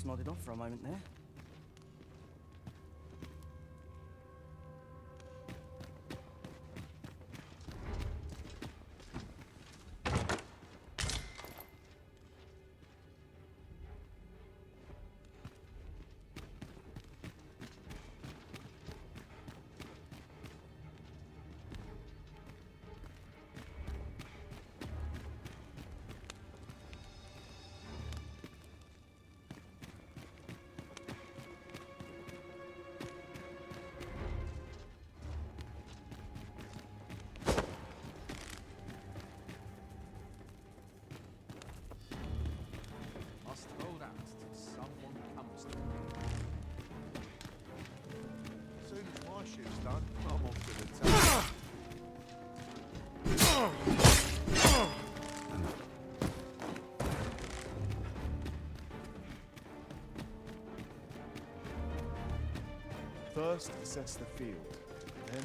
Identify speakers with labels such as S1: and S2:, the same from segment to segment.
S1: nodded off for a moment there.
S2: Hold out till someone comes to me.
S3: As soon as my shift's done, I'm off to the town. First, assess the field. Then,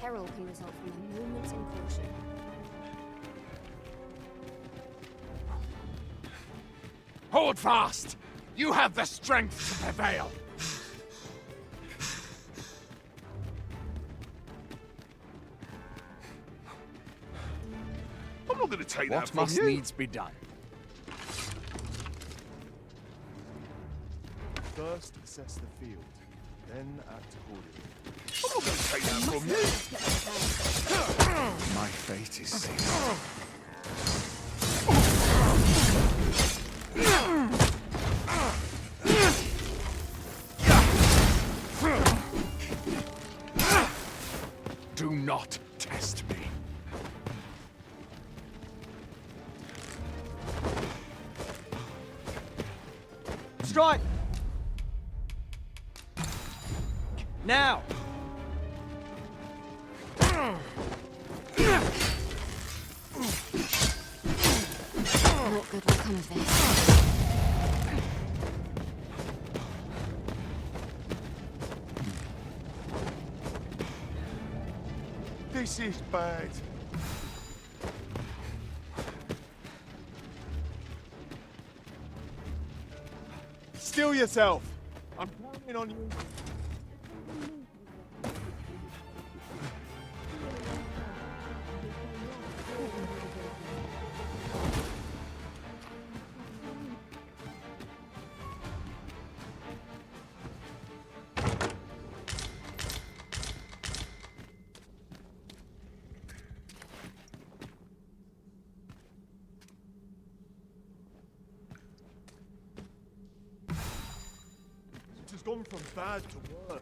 S4: Peril can result from a moment's incaution.
S2: Hold fast! You have the strength to prevail!
S3: I'm not going to take that
S2: What
S3: from
S2: must
S3: you.
S2: needs be done?
S3: First, assess the field. Then, act accordingly. I'm not going to take that from you.
S2: My fate is sealed. Do not test me.
S1: Strike! Now!
S4: What good will come of this?
S3: This is bad. Still yourself. I'm counting on you. It's gone from bad to worse.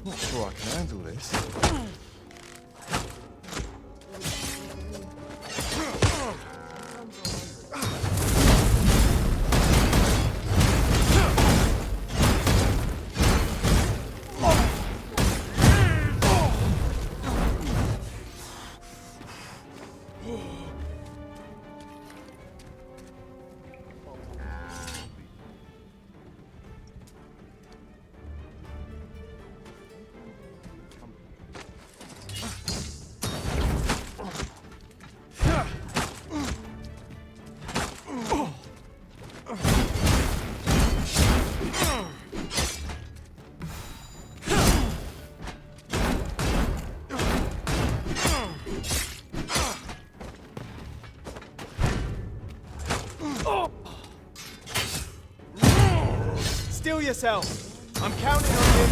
S3: Not sure I can handle this. Still yourself. I'm counting on you.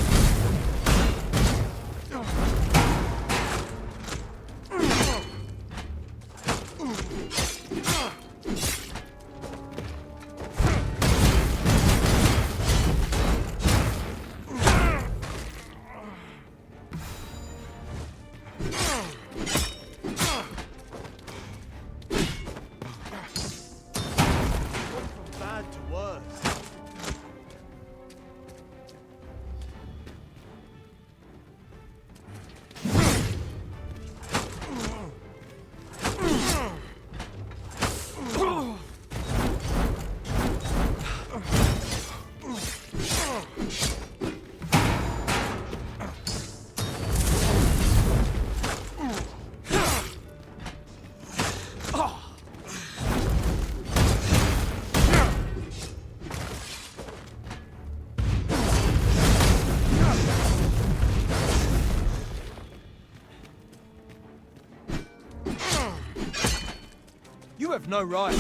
S3: From bad to worse.
S1: no right.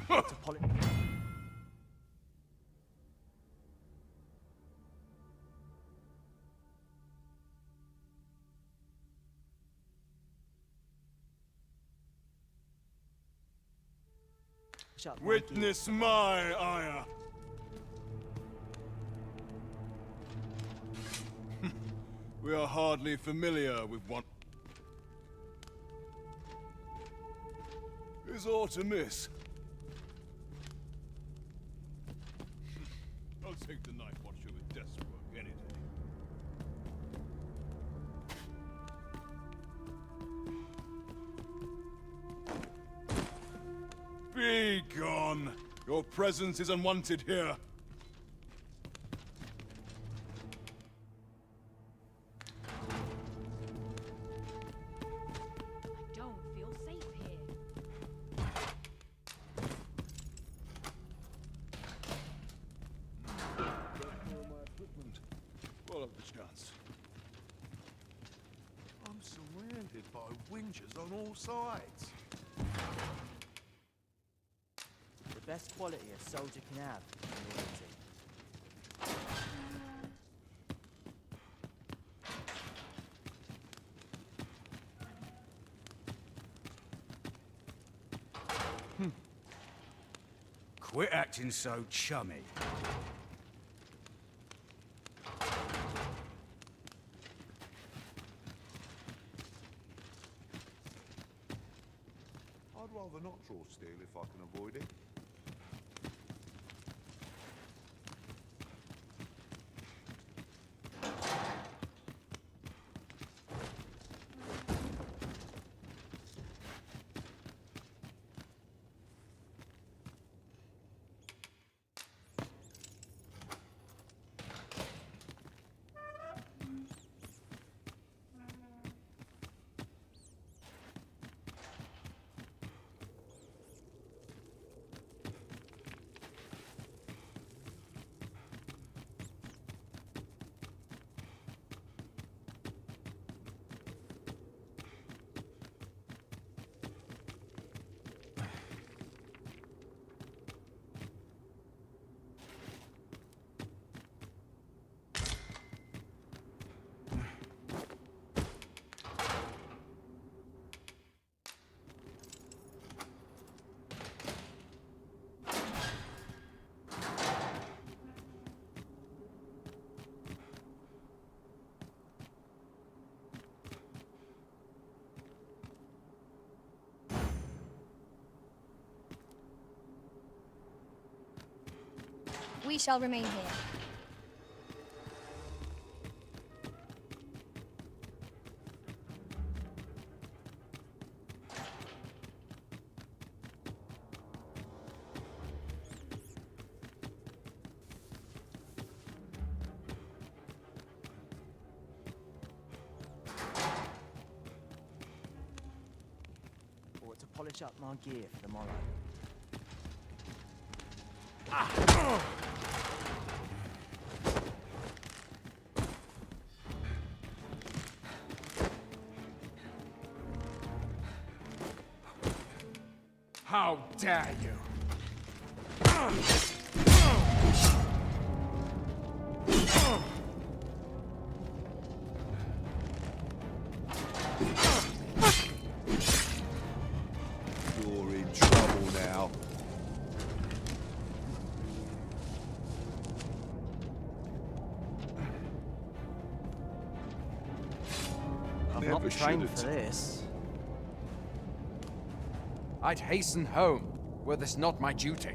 S1: To poli- Shut my
S2: Witness my ire. We are hardly familiar with one. Is aught amiss? I'll take the night watcher with desk work any day. Be gone! Your presence is unwanted here.
S5: I don't feel safe here.
S2: My equipment. Well, up the chance.
S3: I'm surrounded by whingers on all sides.
S1: The best quality a soldier can have is loyalty.
S6: Quit acting so chummy.
S3: I'd rather not draw steel if I can avoid it.
S4: We shall remain here.
S1: Ought to polish up my gear for the morrow.
S2: How dare you!
S3: You're in trouble now.
S1: I'm
S3: Never
S1: not trained
S3: should've
S1: for this.
S2: I'd hasten home, were this not my duty.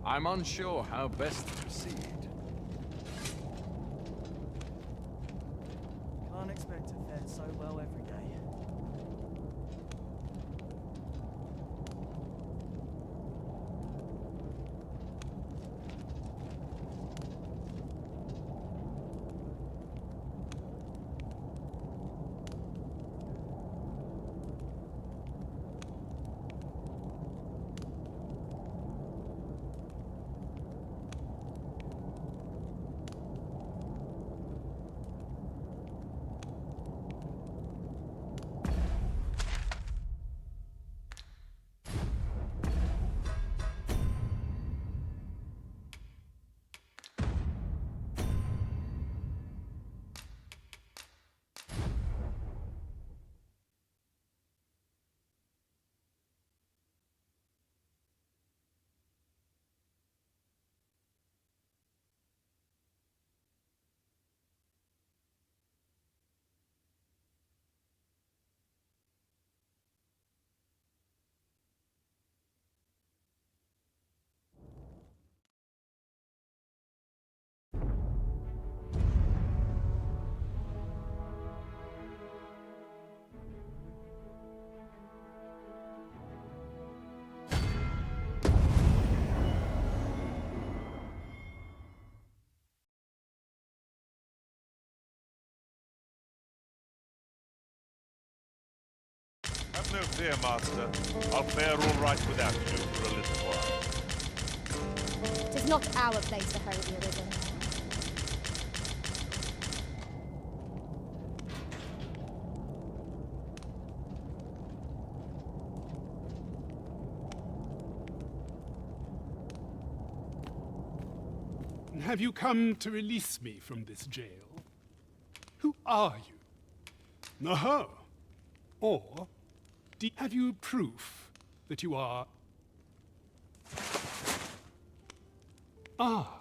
S2: I'm unsure how best to proceed.
S1: Can't expect to fare so well every day.
S6: Have no fear, Master. I'll fare all right without you for a little while.
S4: 'Tis not our place to hurry the arisen.
S7: Have you come to release me from this jail? Who are you? Aha! Or have you proof that you are... Ah,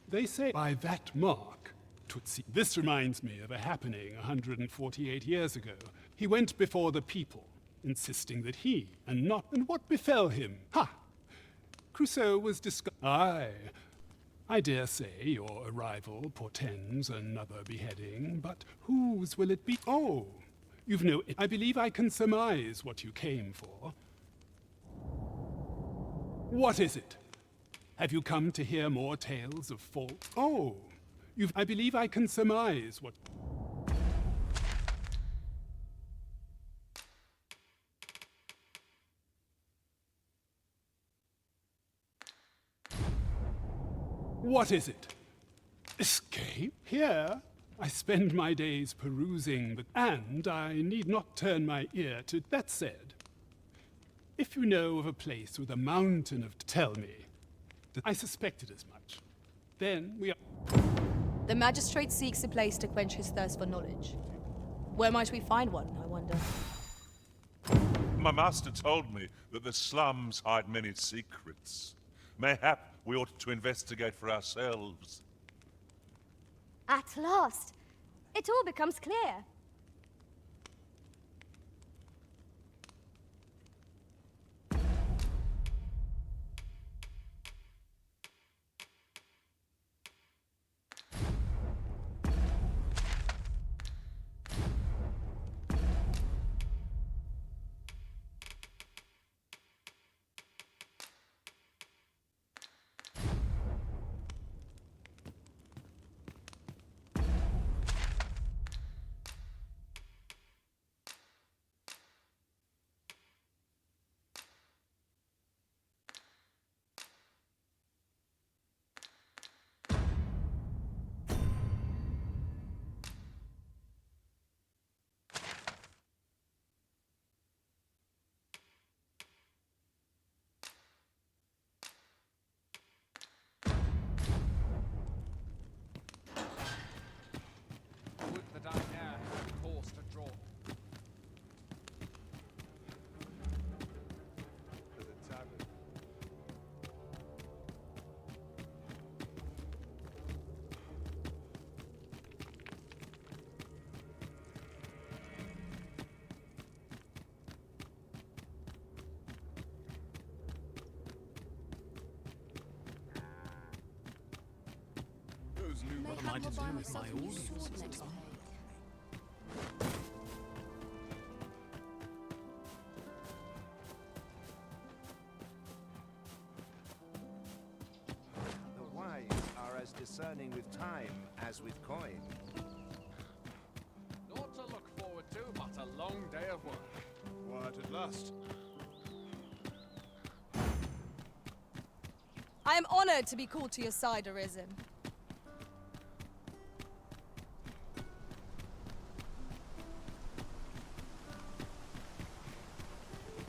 S7: they say by that mark, Tutsi. This reminds me of a happening 148 years ago. He went before the people, insisting that he, and not... And what befell him? Ha! Crusoe was Aye, I dare say your arrival portends another beheading, but whose will it be? Oh, you've no... I believe I can surmise what you came for. What is it? Have you come to hear more tales of fault? Oh, I believe I can surmise what... What is it? Escape? Here, I spend my days perusing the... And I need not turn my ear to... That said, if you know of a place with a mountain of... Tell me. I suspected as much. Then we are...
S8: The magistrate seeks a place to quench his thirst for knowledge. Where might we find one, I wonder?
S6: My master told me that the slums hide many secrets. Mayhap we ought to investigate for ourselves.
S4: At last, it all becomes clear.
S7: those new... What am I to do with my audience?
S4: Next page.
S9: The wise are as discerning with time as with coin.
S2: Naught to look forward to but a long day of work.
S3: Quiet at last.
S8: I am honored to be called to your side, Arisen.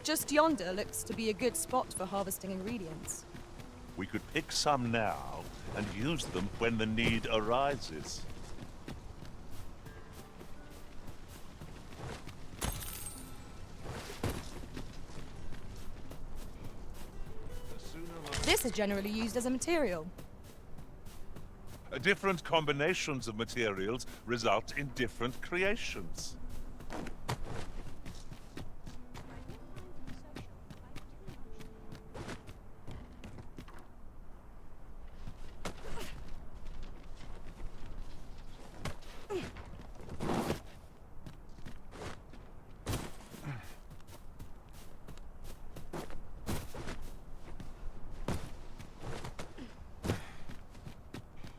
S8: Just yonder looks to be a good spot for harvesting ingredients.
S6: We could pick some now and use them when the need arises.
S8: This is generally used as a material.
S6: Different combinations of materials result in different creations.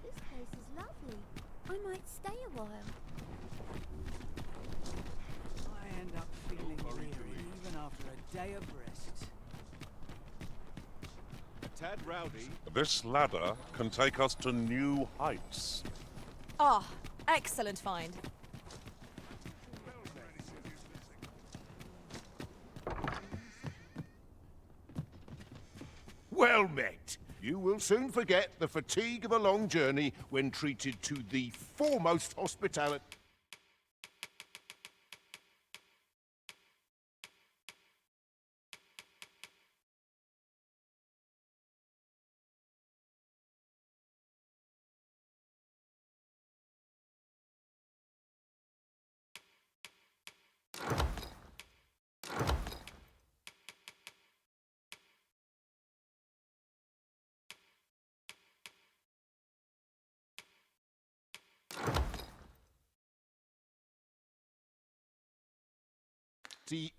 S4: This place is lovely. I might stay a while.
S1: I end up feeling weary even after a day of rest.
S3: A tad rowdy.
S6: This ladder can take us to new heights.
S8: Ah, excellent find.
S9: Well met. You will soon forget the fatigue of a long journey when treated to the foremost hospitality.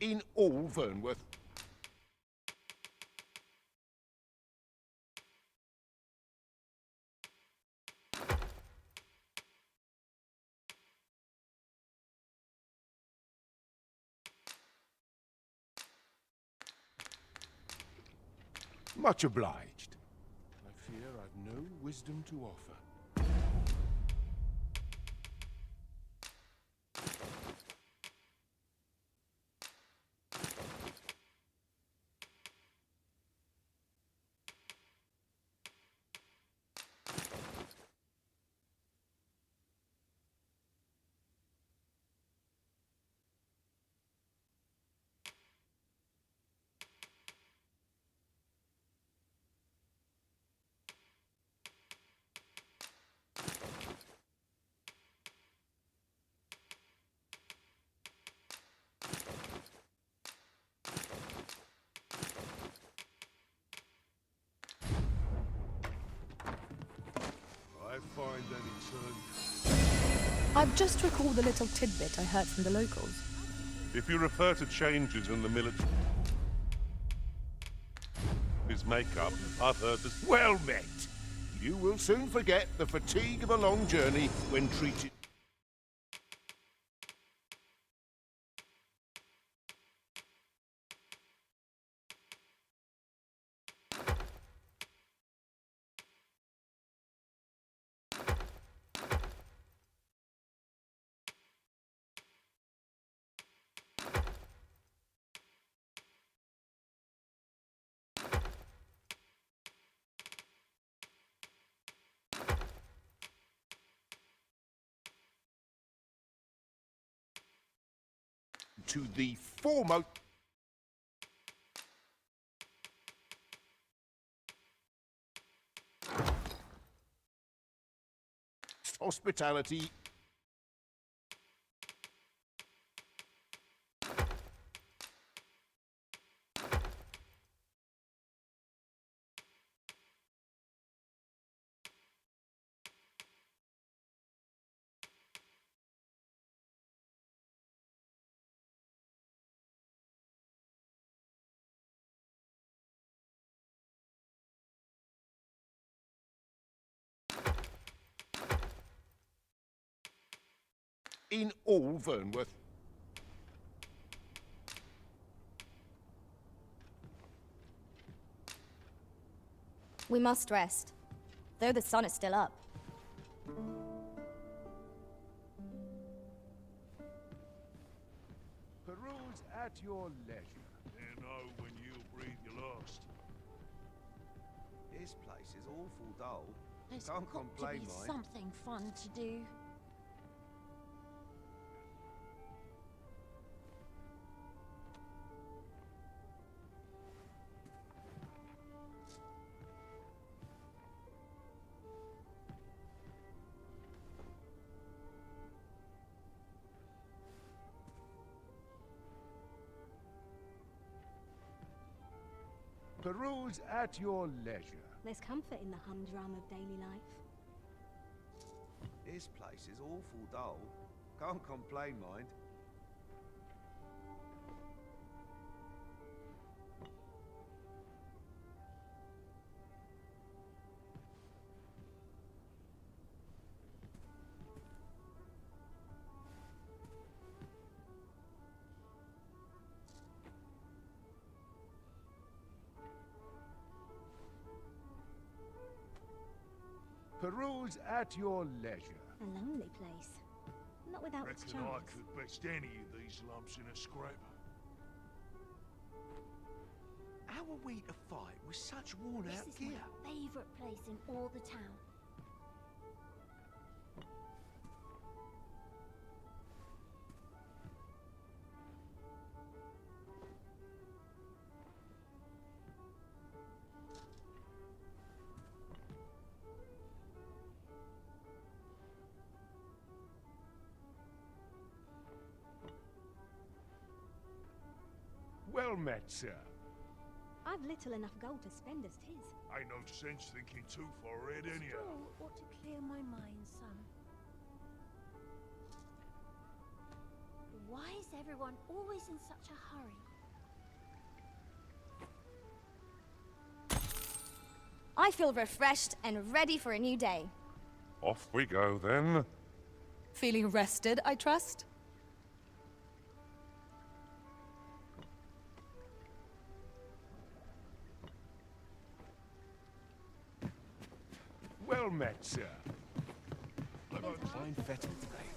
S9: In all Vernworth. Much obliged. I fear I've no wisdom to offer.
S3: I find that it's
S8: I've just recalled a little tidbit I heard from the locals.
S6: If you refer to changes in the military makeup, I've heard this.
S9: Well met. You will soon forget the fatigue of a long journey when treated. To the foremost hospitality in all Vernworth.
S8: We must rest, though the sun is still up.
S9: Peruse at your leisure.
S10: You know when you'll breathe your last.
S11: This place is awful dull.
S12: There's
S11: Can't
S12: got
S11: complain,
S12: to be
S11: mind.
S12: something fun to do.
S9: Peruse at your leisure.
S13: There's comfort in the humdrum of daily life.
S11: This place is awful dull. Can't complain, mind.
S9: Peruse at your leisure.
S13: A lonely place. Not without its
S10: Reckon I
S13: charms.
S10: could best any of these lumps in a scraper.
S11: How are we to fight with such worn
S4: This
S11: out
S4: is
S11: gear?
S4: my favourite place in all the town.
S9: Well met, sir.
S13: I've little enough gold to spend as tis.
S10: Ain't no sense thinking too far ahead anyhow.
S4: Stroll ought to clear my mind some. Why is everyone always in such a hurry?
S8: I feel refreshed and ready for a new day.
S6: Off we go then.
S8: Feeling rested, I trust?
S9: Well met, sir.
S3: Fine fettle today.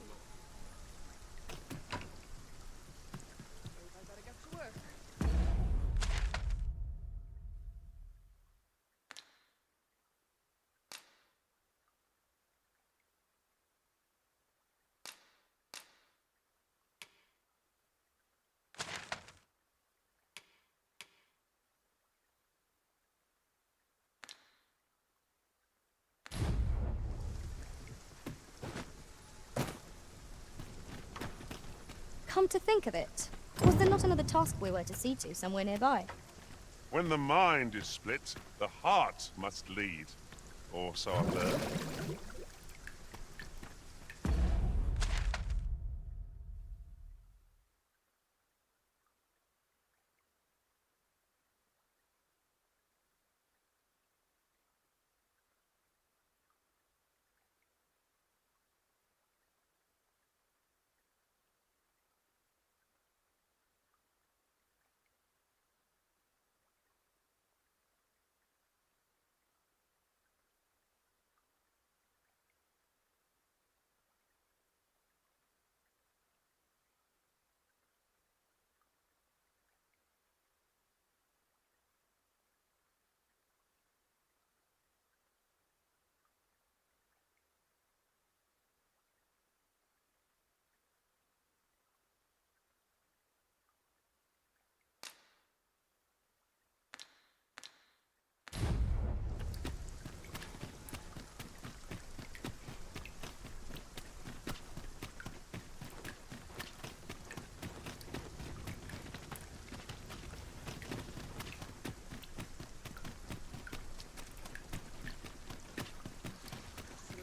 S8: Come to think of it, was there not another task we were to see to somewhere nearby?
S6: When the mind is split, the heart must lead. Or so I've learned.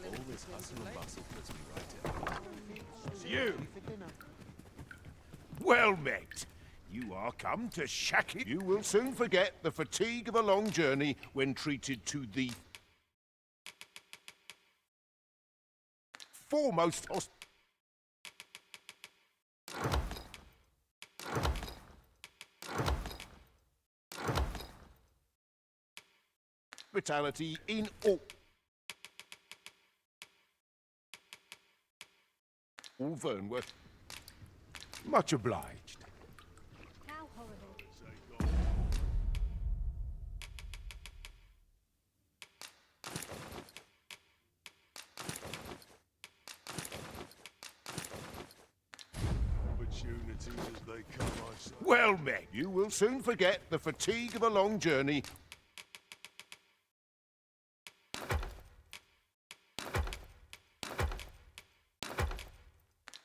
S3: All this hustle and bustle puts me right in.
S9: It's you. Well met. You are come to shack it. You will soon forget the fatigue of a long journey when treated to the foremost hospitality in all Vernworth. Much obliged.
S13: How horrible.
S10: Opportunities as they come, I say.
S9: Well met. You will soon forget the fatigue of a long journey.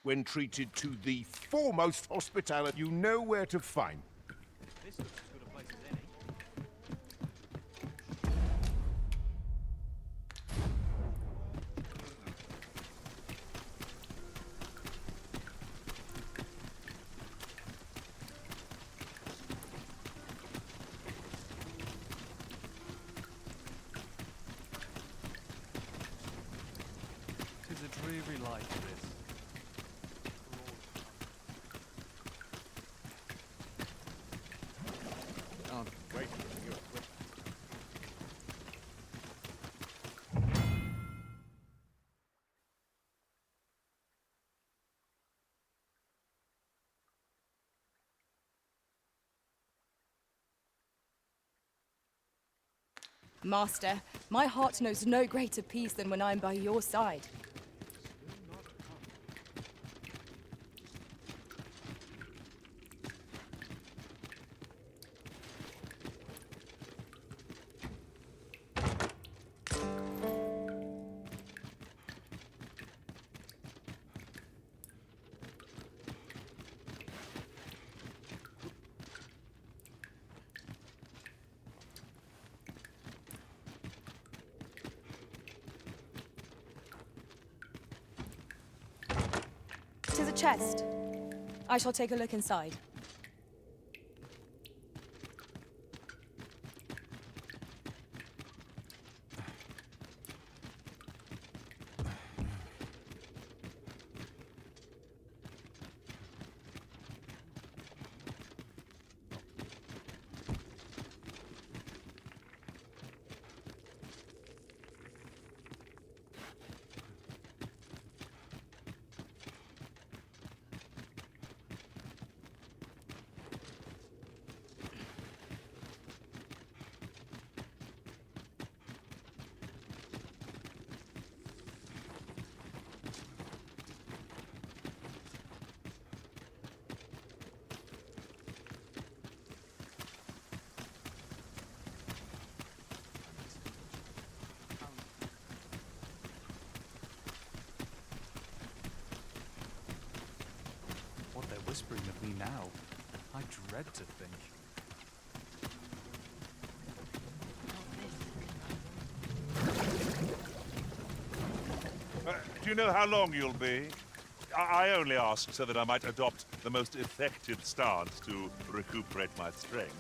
S9: When treated to the foremost hospitality, you know where to find.
S1: This looks as good a place as any. Tis a dreary life, this. Oh, wait, you're quick.
S8: Master, my heart knows no greater peace than when I'm by your side. Tis a chest. I shall take a look inside.
S1: What they're whispering of me now, I dread to think.
S6: Do you know how long you'll be? I only ask so that I might adopt the most effective stance to recuperate my strength.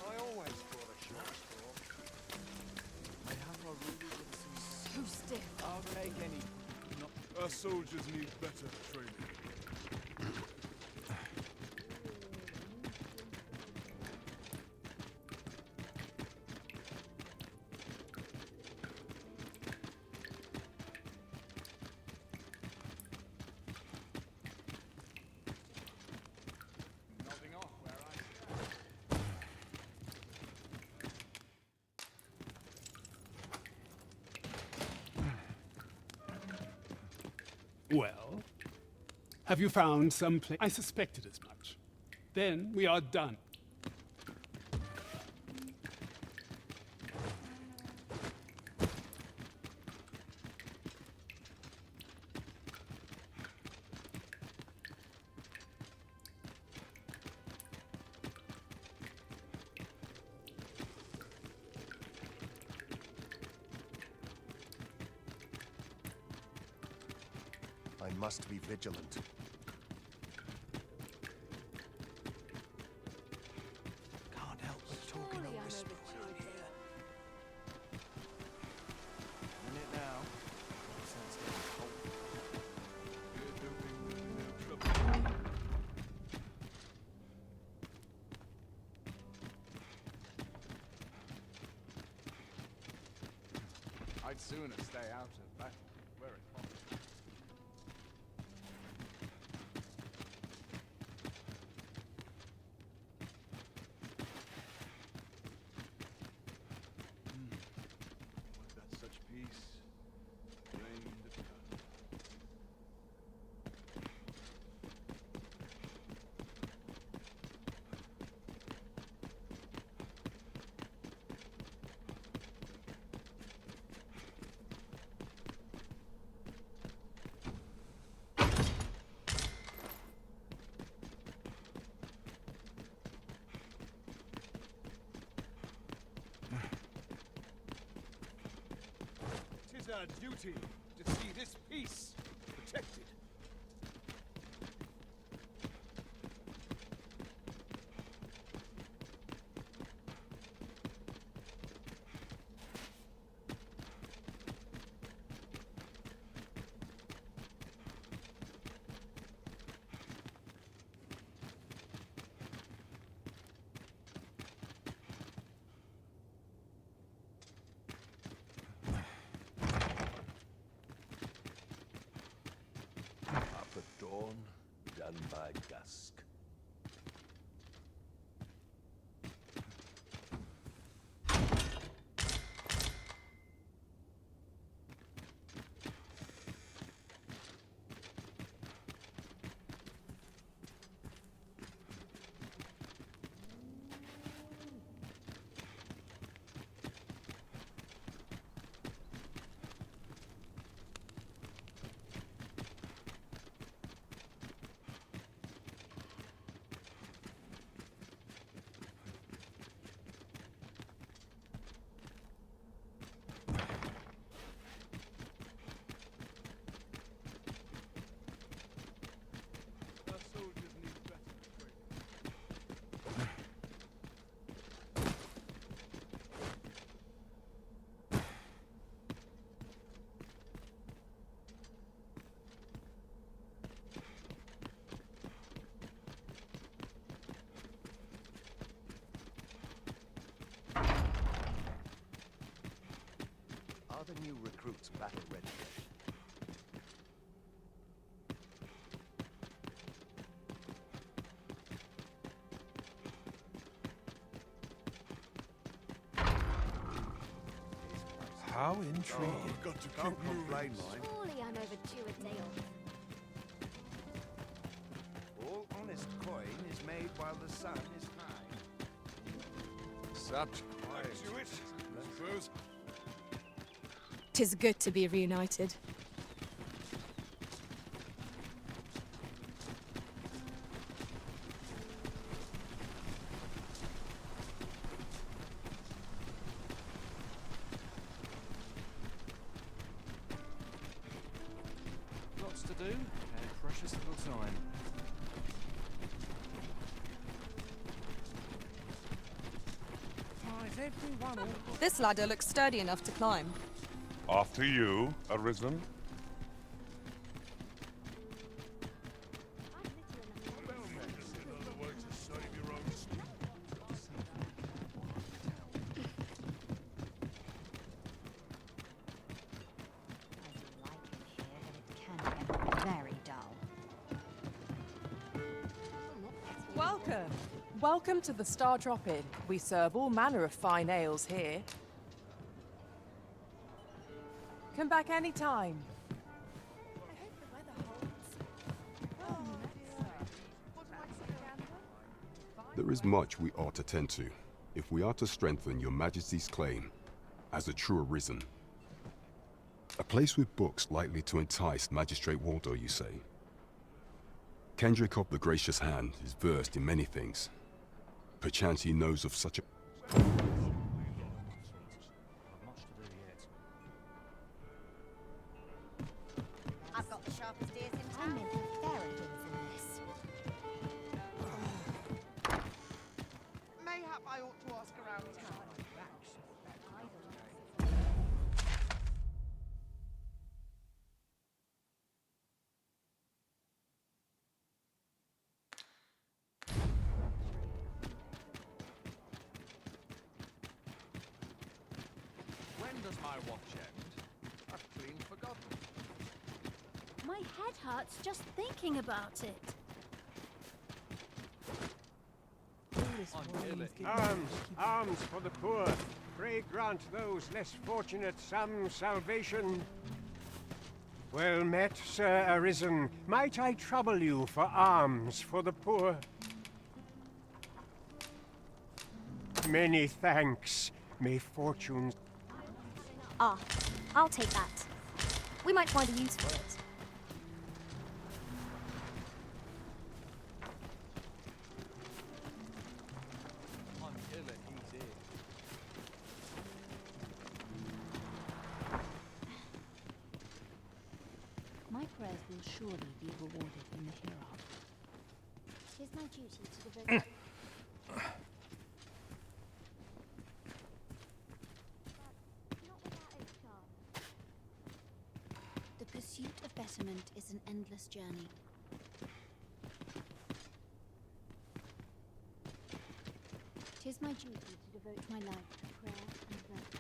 S11: I always thought a short
S5: So stiff.
S1: I'll take any.
S10: Our soldiers need better training.
S11: nodding off where I stand.
S7: Well, have you found some place? I suspected as much. Then we are done.
S3: I must be vigilant.
S1: Can't help but talking
S13: Surely
S1: a
S13: I know
S1: whisper
S13: the
S1: when I'm
S13: tune.
S1: here. Minute now. Sun's getting cold.
S10: We're doing no trouble.
S2: I'd sooner stay out of battle where it's possible.
S10: What that such peace reigned upon. Tis our duty to see this peace protected.
S9: Up at dawn, done by dusk.
S10: Our soldiers need better training.
S9: Are the new recruits battle ready yet?
S6: How intriguing.
S10: I've got to
S11: Can't
S10: keep moving.
S11: complain, mind.
S4: Surely I'm overdue a day off.
S11: All honest coin is made while the sun is high.
S2: Such
S10: Back to it, I suppose.
S8: 'Tis good to be reunited.
S1: Lots to do, and precious little time. Why, is everyone all...
S8: This ladder looks sturdy enough to climb.
S6: After you, Arisen.
S10: Another way to save your own skin.
S13: As you like it here, but it can get very dull.
S12: Welcome. Welcome to the Star Drop-In. We serve all manner of fine ales here. Come back anytime.
S14: There is much we ought to tend to, if we are to strengthen your Majesty's claim as a true Arisen. A place with books likely to entice Magistrate Waldo, you say? Kendrick of the Gracious Hand is versed in many things. Perchance he knows of such a...
S1: Not much to do yet.
S13: I've got the sharpest ears in town.
S4: I'm meant to be therapists in this.
S15: Mayhap I ought to ask around town.
S2: When does my watch end?
S4: My head hurts just thinking about it.
S16: Alms, alms for the poor. Pray grant those less fortunate some salvation. Well met, Sir Arisen. Might I trouble you for alms for the poor? Many thanks. May fortune...
S4: Ah, I'll take that. We might find a use for it.
S13: My prayers will surely be rewarded in the hereafter.
S4: It is my duty to devote...
S13: The pursuit of betterment is an endless journey. It is my duty to devote my life to prayer and virtue.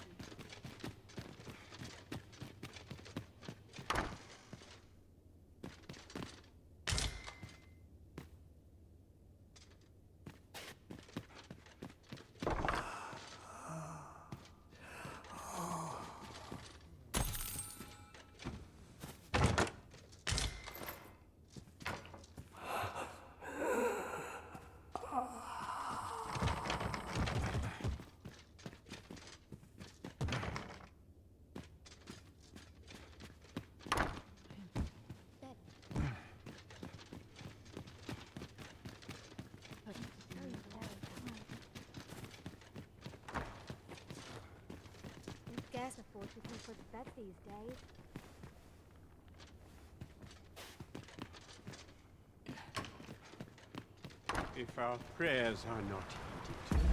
S4: Who scarce afford to sleep at bed these days?
S16: If our prayers are not heeded.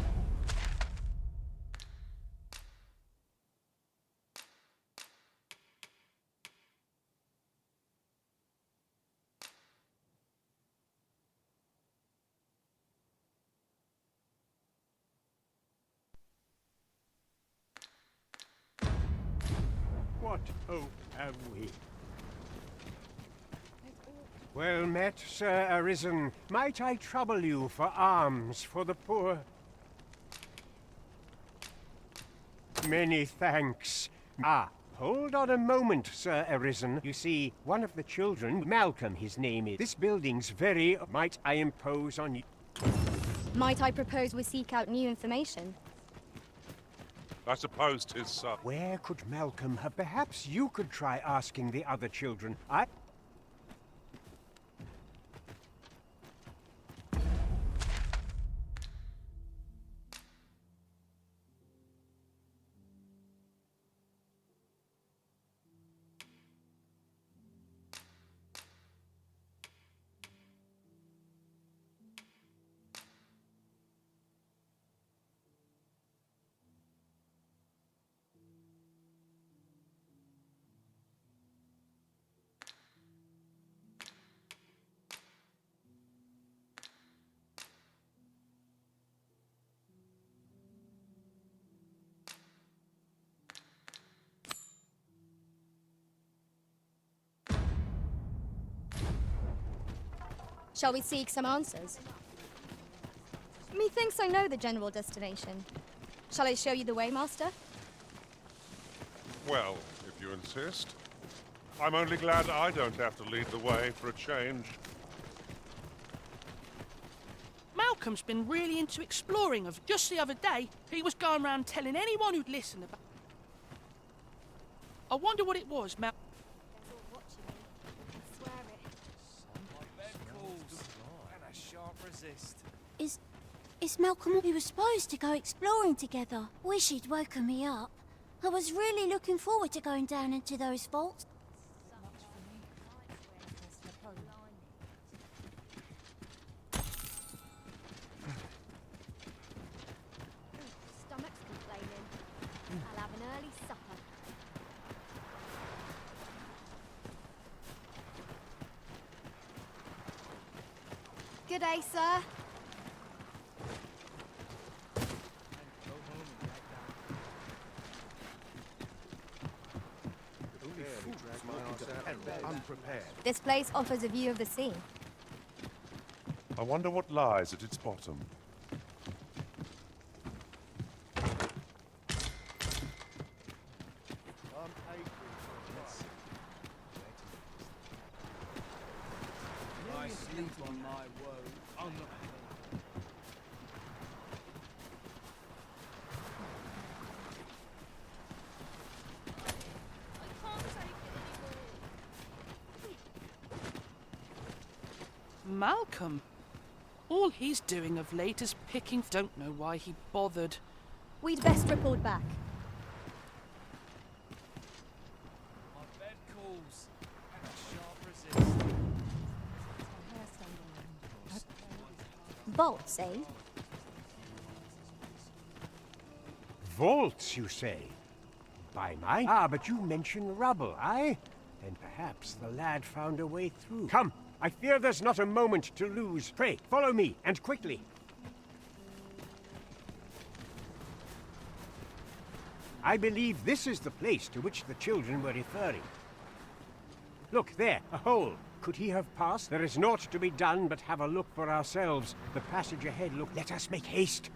S16: What hope have we? Well met, Sir Arisen. Might I trouble you for alms for the poor? Many thanks. Ah, hold on a moment, Sir Arisen. You see, one of the children, Malcolm his name is. This building's very... Might I impose on you?
S8: Might I propose we seek out new information?
S6: I suppose 'tis so.
S16: Where could Malcolm have... Perhaps you could try asking the other children.
S8: Shall we seek some answers? Methinks I know the general destination. Shall I show you the way, Master?
S6: Well, if you insist. I'm only glad I don't have to lead the way for a change.
S17: Malcolm's been really into exploring. Of just the other day, he was going around telling anyone who'd listen about... I wonder what it was, Mal...
S4: It's Malcolm. We were supposed to go exploring together. Wish he'd woken me up. I was really looking forward to going down into those vaults.
S13: Stomach's complaining. I'll have an early supper. Good day, sir.
S9: unprepared.
S8: This place offers a view of the sea.
S6: I wonder what lies at its bottom.
S1: I sleep on my woe. On the
S17: Malcolm? All he's doing of late is picking. Don't know why he bothered.
S8: We'd best report back.
S1: My bed calls, and I shan't resist.
S8: Vaults, eh?
S16: Vaults, you say? By my... Ah, but you mentioned rubble, aye? Then perhaps the lad found a way through. Come, I fear there's not a moment to lose. Pray, follow me, and quickly. I believe this is the place to which the children were referring. Look, there, a hole. Could he have passed? There is naught to be done but have a look for ourselves. The passage ahead, look, let us make haste.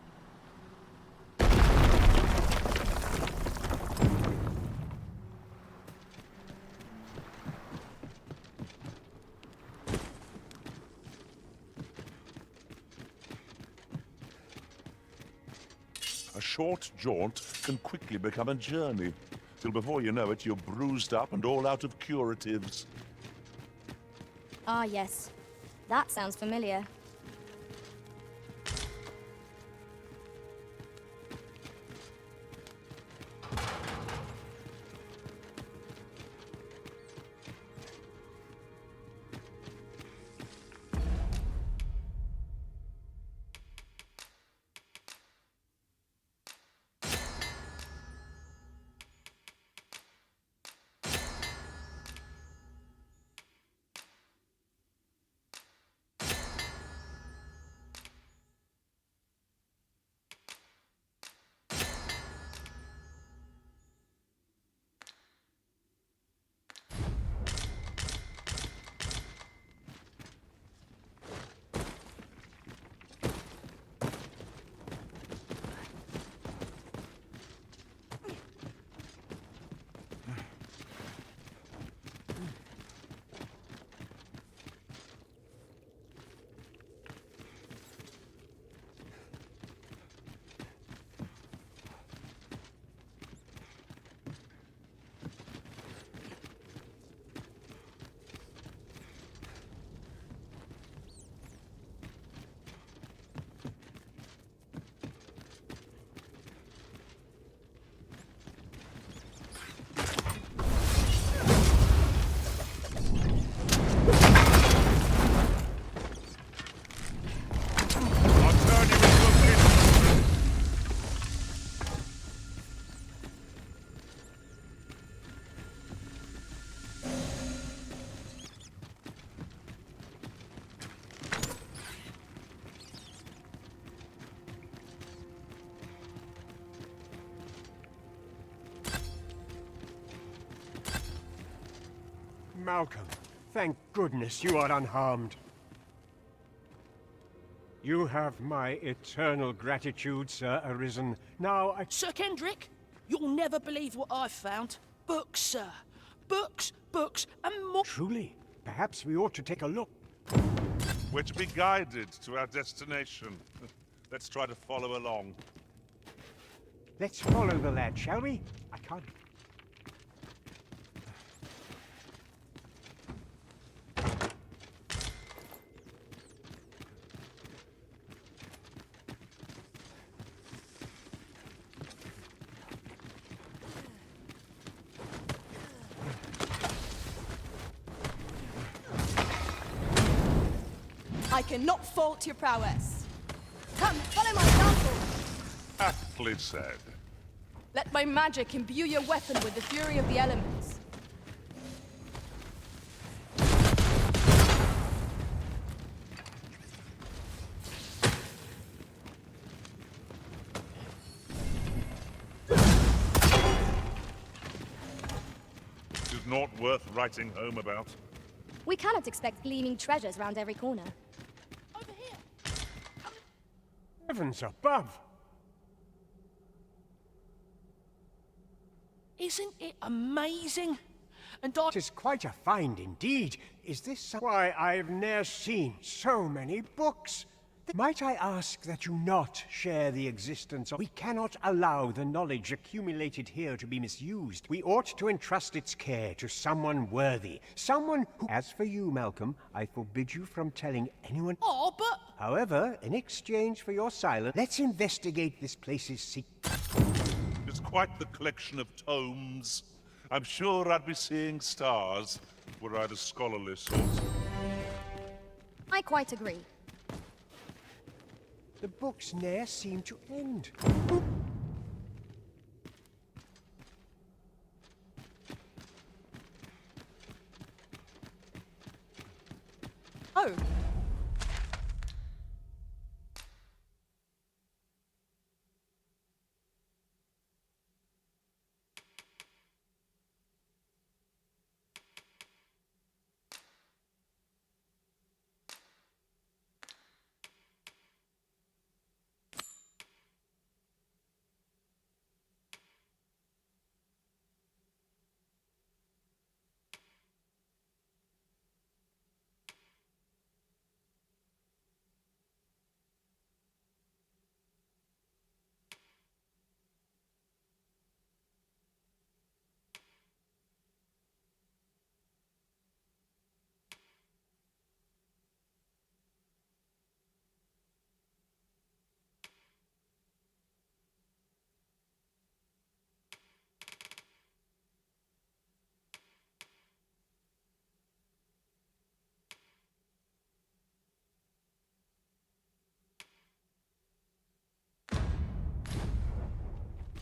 S6: A short jaunt can quickly become a journey, till before you know it, you're bruised up and all out of curatives.
S8: Ah, yes. That sounds familiar.
S16: Malcolm, thank goodness you are unharmed. You have my eternal gratitude, Sir Arisen. Now I...
S17: Sir Kendrick, you'll never believe what I've found. Books, sir. Books, books, and more.
S16: Truly? Perhaps we ought to take a look.
S6: We're to be guided to our destination. Let's try to follow along.
S16: Let's follow the lad, shall we? I can't...
S5: I cannot fault your prowess. Come, follow my example.
S6: Aptly said.
S5: Let my magic imbue your weapon with the fury of the elements.
S6: not worth writing home about.
S18: We cannot expect gleaming treasures round every corner.
S17: Over here.
S16: Heavens above!
S17: Isn't it amazing? And
S16: It is quite a find indeed. Is this why I've ne'er seen so many books? Might I ask that you not share the existence of... We cannot allow the knowledge accumulated here to be misused. We ought to entrust its care to someone worthy. Someone who... As for you, Malcolm, I forbid you from telling anyone...
S17: Oh, but...
S16: However, in exchange for your silence, let's investigate this place's secret.
S6: It's quite the collection of tomes. I'm sure I'd be seeing stars were I the scholarly sort.
S18: I quite agree.
S16: The books ne'er seem to end.
S5: Oh.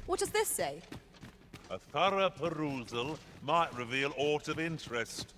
S5: What does this say?
S6: A thorough perusal might reveal aught of interest.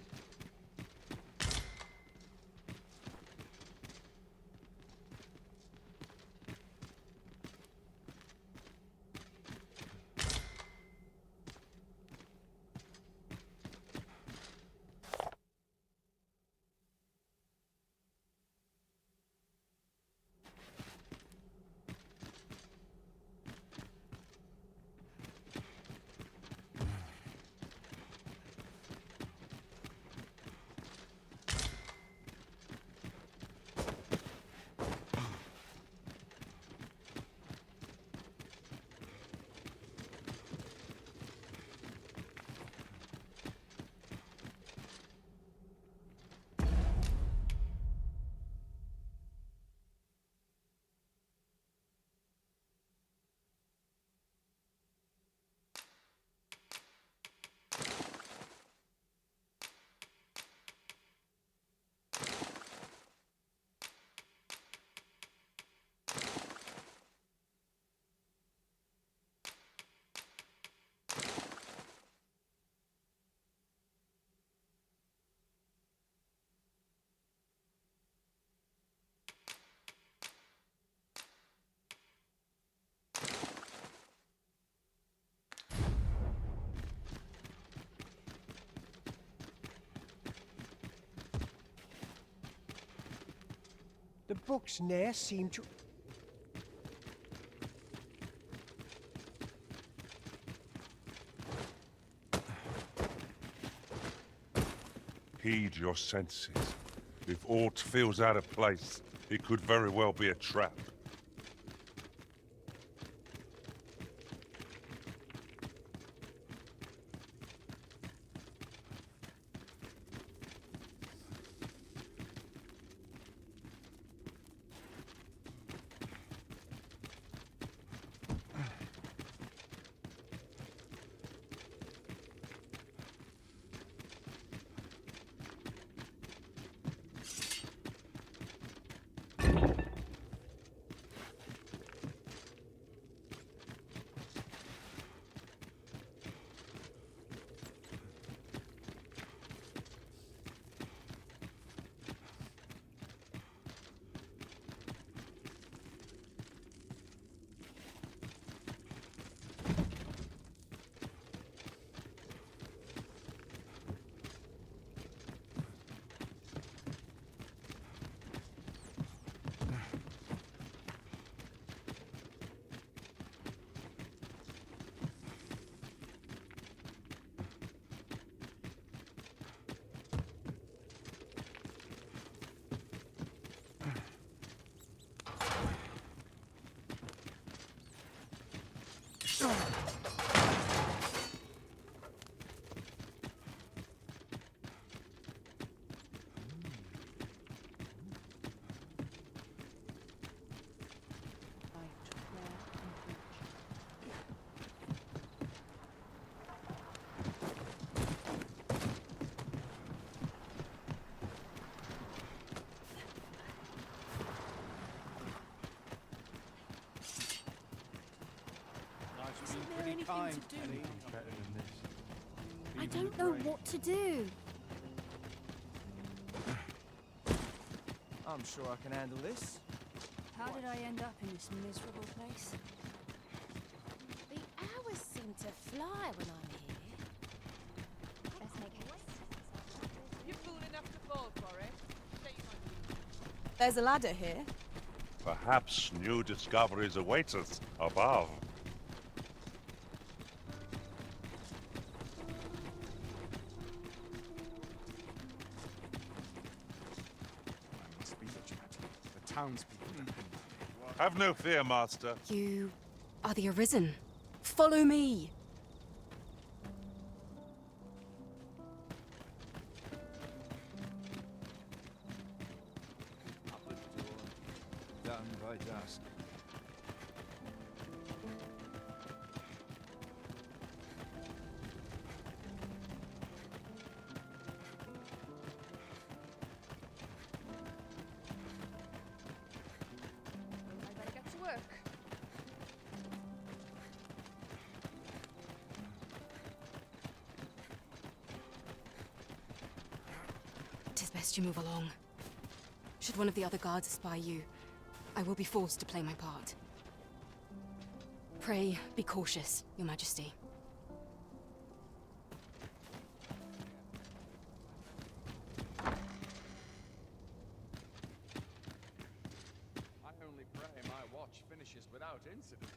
S16: The books ne'er seem to...
S6: Heed your senses. If aught feels out of place, it could very well be a trap.
S4: Isn't there anything to do?
S3: Better than this.
S4: I don't know what to do.
S1: I'm sure I can handle this.
S4: How did I end up in this miserable place?
S15: The hours seem to fly when I'm here.
S13: Let's make haste.
S12: You're fool enough to fall for it.
S8: There's a ladder here.
S6: Perhaps new discoveries await us above.
S3: Must be the townspeople.
S6: Have no fear, Master.
S18: You are the Arisen. Follow me.
S11: Up at the door, done by dusk.
S15: I better get to work.
S18: Tis best you move along. Should one of the other guards espy you, I will be forced to play my part. Pray, be cautious, Your Majesty.
S11: I only pray my watch finishes without incident.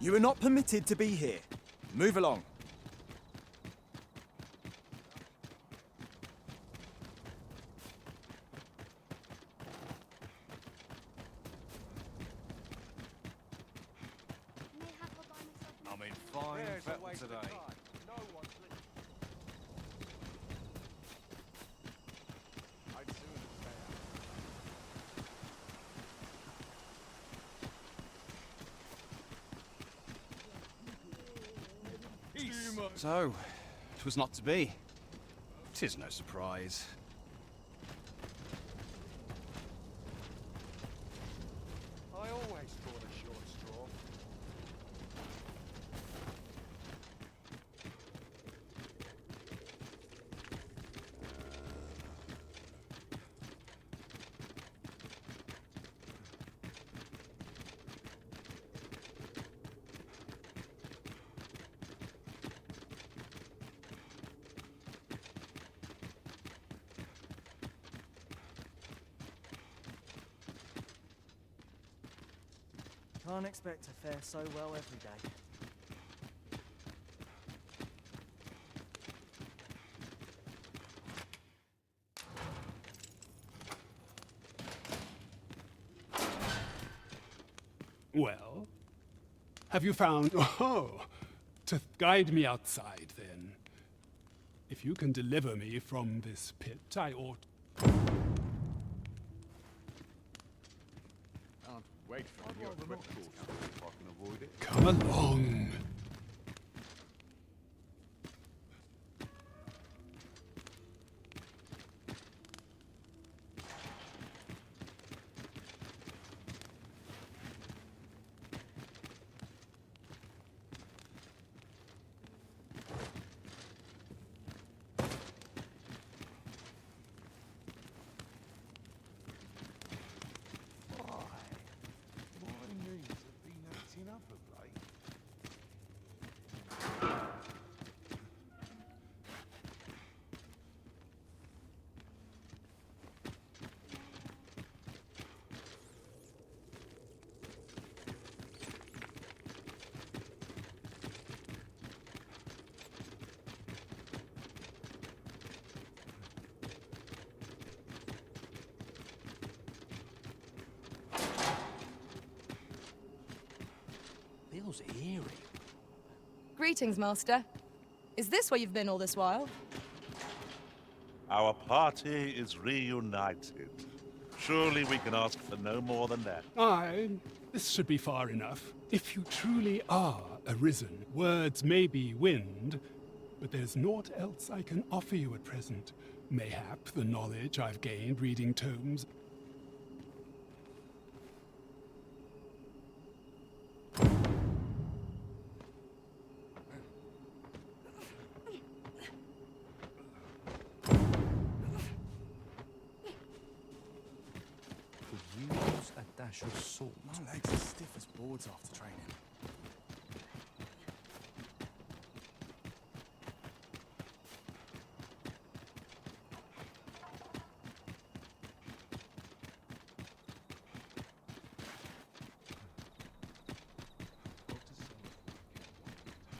S1: You are not permitted to be here. Move along.
S11: I'm in fine fettle today. I'd sooner stay
S19: So, 'twas not to be. 'Tis no surprise.
S11: I always thought a short straw.
S1: Can't expect to fare so well every day.
S7: Well, have you found... Oh, to guide me outside, then. If you can deliver me from this pit, I ought...
S11: Can't wait for your equipment if I can avoid it.
S7: Come along.
S1: smells eerie.
S8: Greetings, Master. Is this where you've been all this while?
S6: Our party is reunited. Surely we can ask for no more than that.
S7: Aye, this should be far enough. If you truly are arisen, words may be wind, but there's naught else I can offer you at present. Mayhap the knowledge I've gained reading tomes.
S3: Could use a dash of salt.
S1: My legs are stiff as boards after training.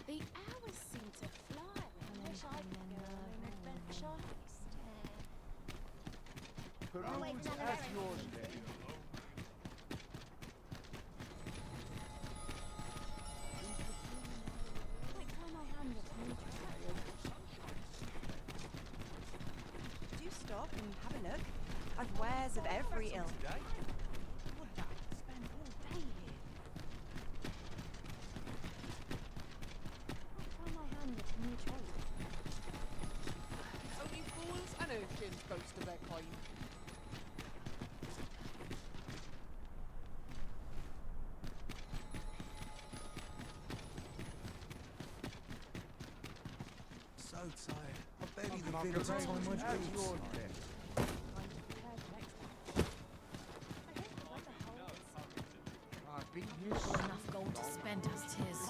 S15: The hours seem to fly. I wish I could go on an adventure.
S9: Peruse as yours may.
S20: Do stop and have a look. I've wares of every ilk. Would that spend all day here?
S15: Try my hand at a new trade.
S12: Only fools and urchins boast of their kind.
S1: So tired. I barely revealed the time my boots.
S15: I've been here for enough gold to spend as tis.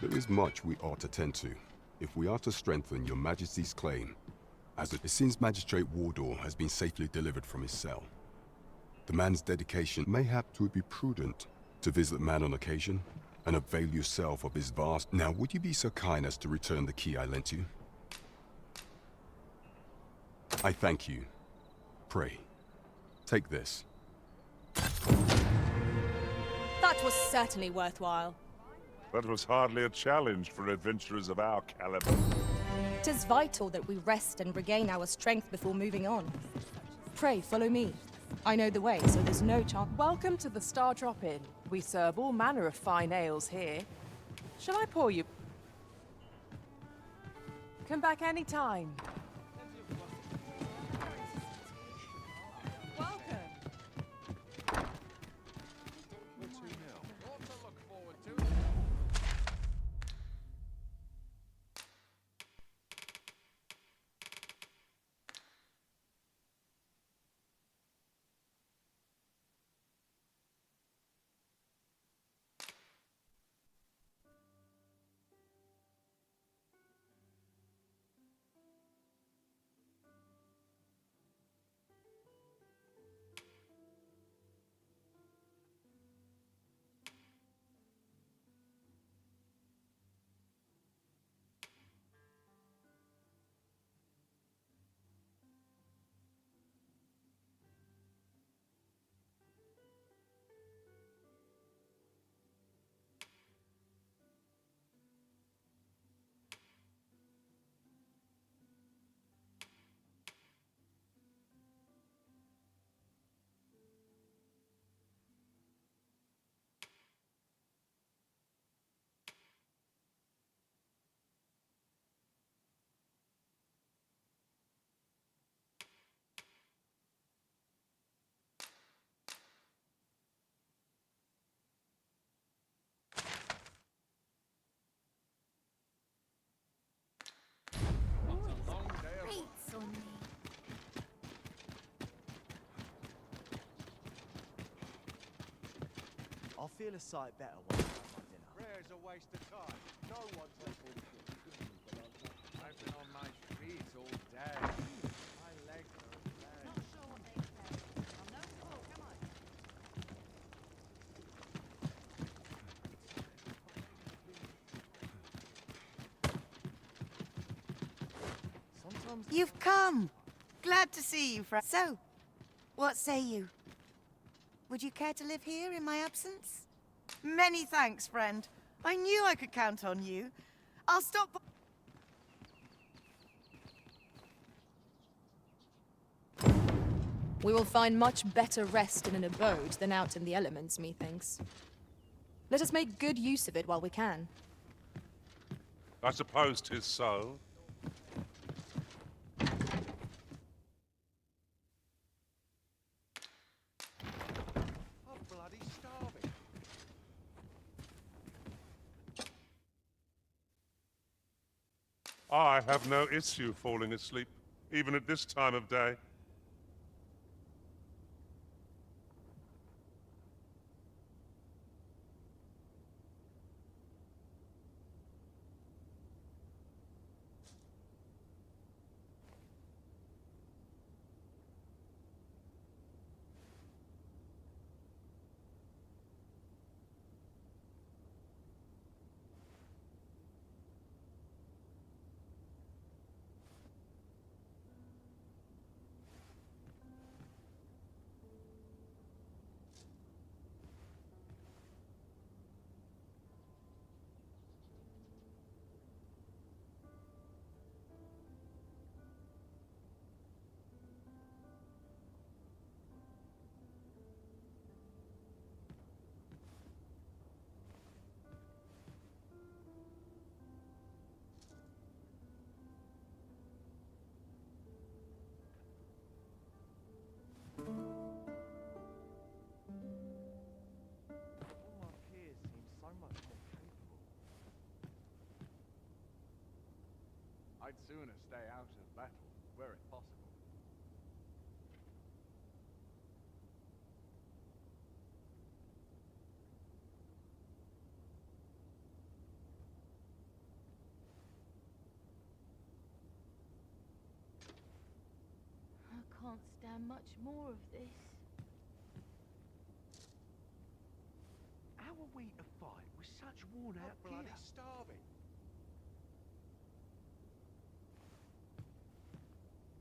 S14: There is much we ought to tend to, if we are to strengthen your Majesty's claim, as it seems Magistrate Wardor has been safely delivered from his cell. The man's dedication mayhap it would be prudent to visit the man on occasion, and avail yourself of his vast... Now, would you be so kind as to return the key I lent you? I thank you. Pray, take this.
S8: That was certainly worthwhile.
S6: That was hardly a challenge for adventurers of our caliber.
S8: It is vital that we rest and regain our strength before moving on. Pray, follow me. I know the way, so there's no chance.
S12: Welcome to the Star Drop Inn. We serve all manner of fine ales here. Shall I pour you? Come back any time.
S15: Rates on me.
S1: I'll feel a sight better when I have my dinner.
S9: Prayer's a waste of time. No one takes all the
S11: I've been on my feet all day. My legs are dead.
S15: Not sure what they said. I'm no fool, come on.
S1: Sometimes
S20: You've come! Glad to see you, friend. So, what say you? Would you care to live here in my absence? Many thanks, friend. I knew I could count on you. I'll stop...
S8: We will find much better rest in an abode than out in the elements, methinks. Let us make good use of it while we can.
S6: I suppose 'tis so.
S11: I'm bloody starving.
S6: I have no issue falling asleep, even at this time of day.
S1: All my peers seem so much more capable.
S11: I'd sooner stay out of battle, were it possible.
S15: I can't stand much more of this.
S11: How are we to fight with such worn-out bloody starving?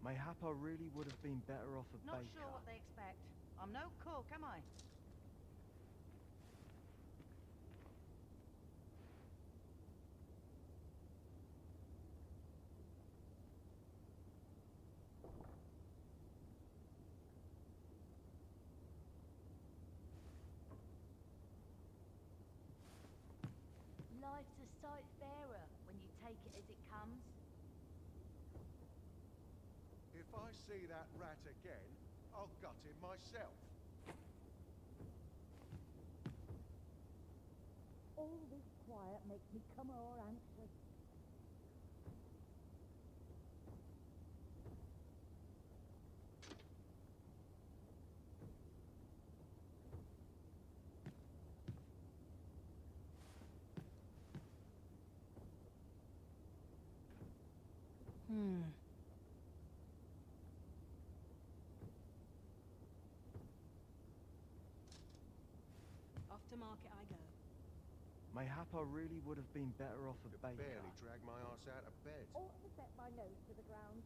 S1: Mayhap I really would have been better off a
S20: Not
S1: baker.
S20: sure what they expect. I'm no cook, am I?
S15: Life's a sight fairer when you take it as it comes.
S11: If I see that rat again, I'll gut him myself.
S20: All this quiet makes me come o'er anxious.
S8: Off to market I go.
S1: Mayhap I really would have been better off a baker.
S9: Barely drag my ass out of bed.
S20: Ought to set my nose to the ground.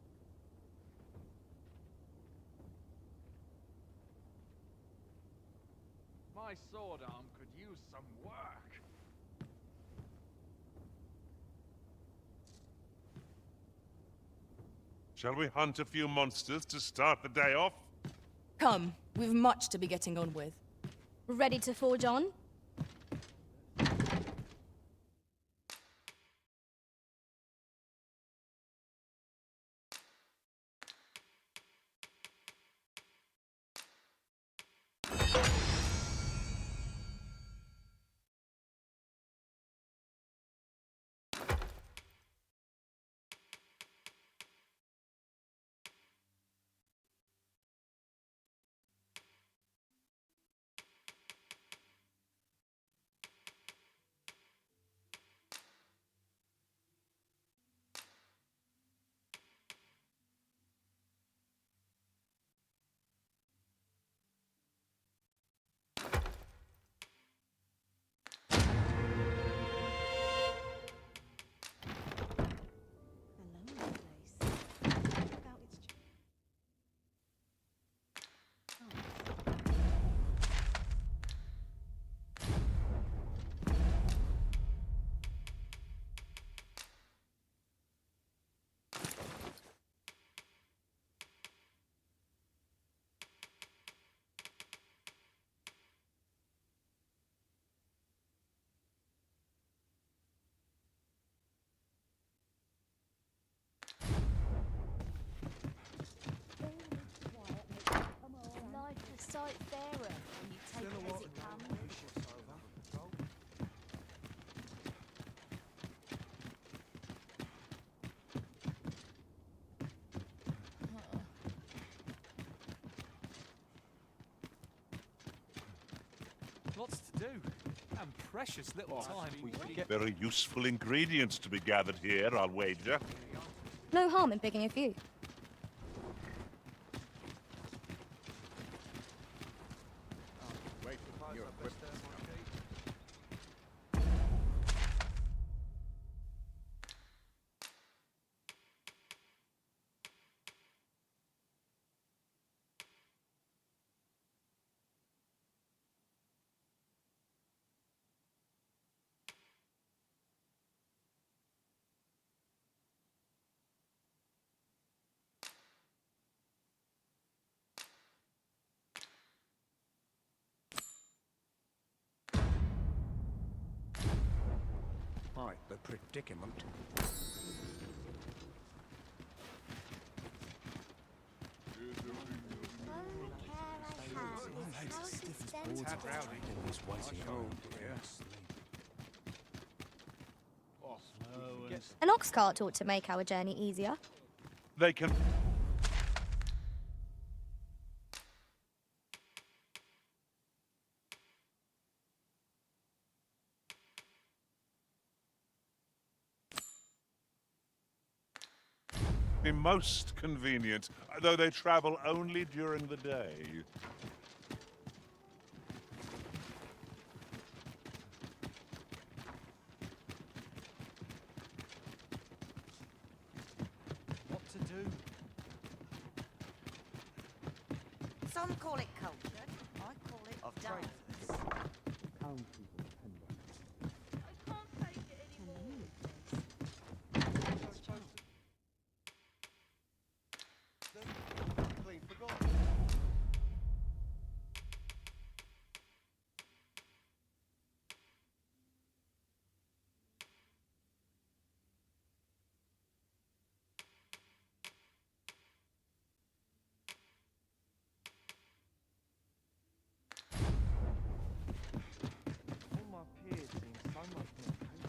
S11: My sword arm could use some work.
S6: Shall we hunt a few monsters to start the day off?
S8: Come, we've much to be getting on with.
S18: Ready to forge on?
S21: Lots to do, and precious little time we could get.
S6: Very useful ingredients to be gathered here, I'll wager.
S8: No harm in picking a few.
S16: Quite the predicament.
S8: An ox cart ought to make our journey easier.
S6: They can... be most convenient, though they travel only during the day.
S1: What to do?
S20: Some call it culture. I call it dance.
S3: Clean forgotten.
S1: All my peers seem so much more patient.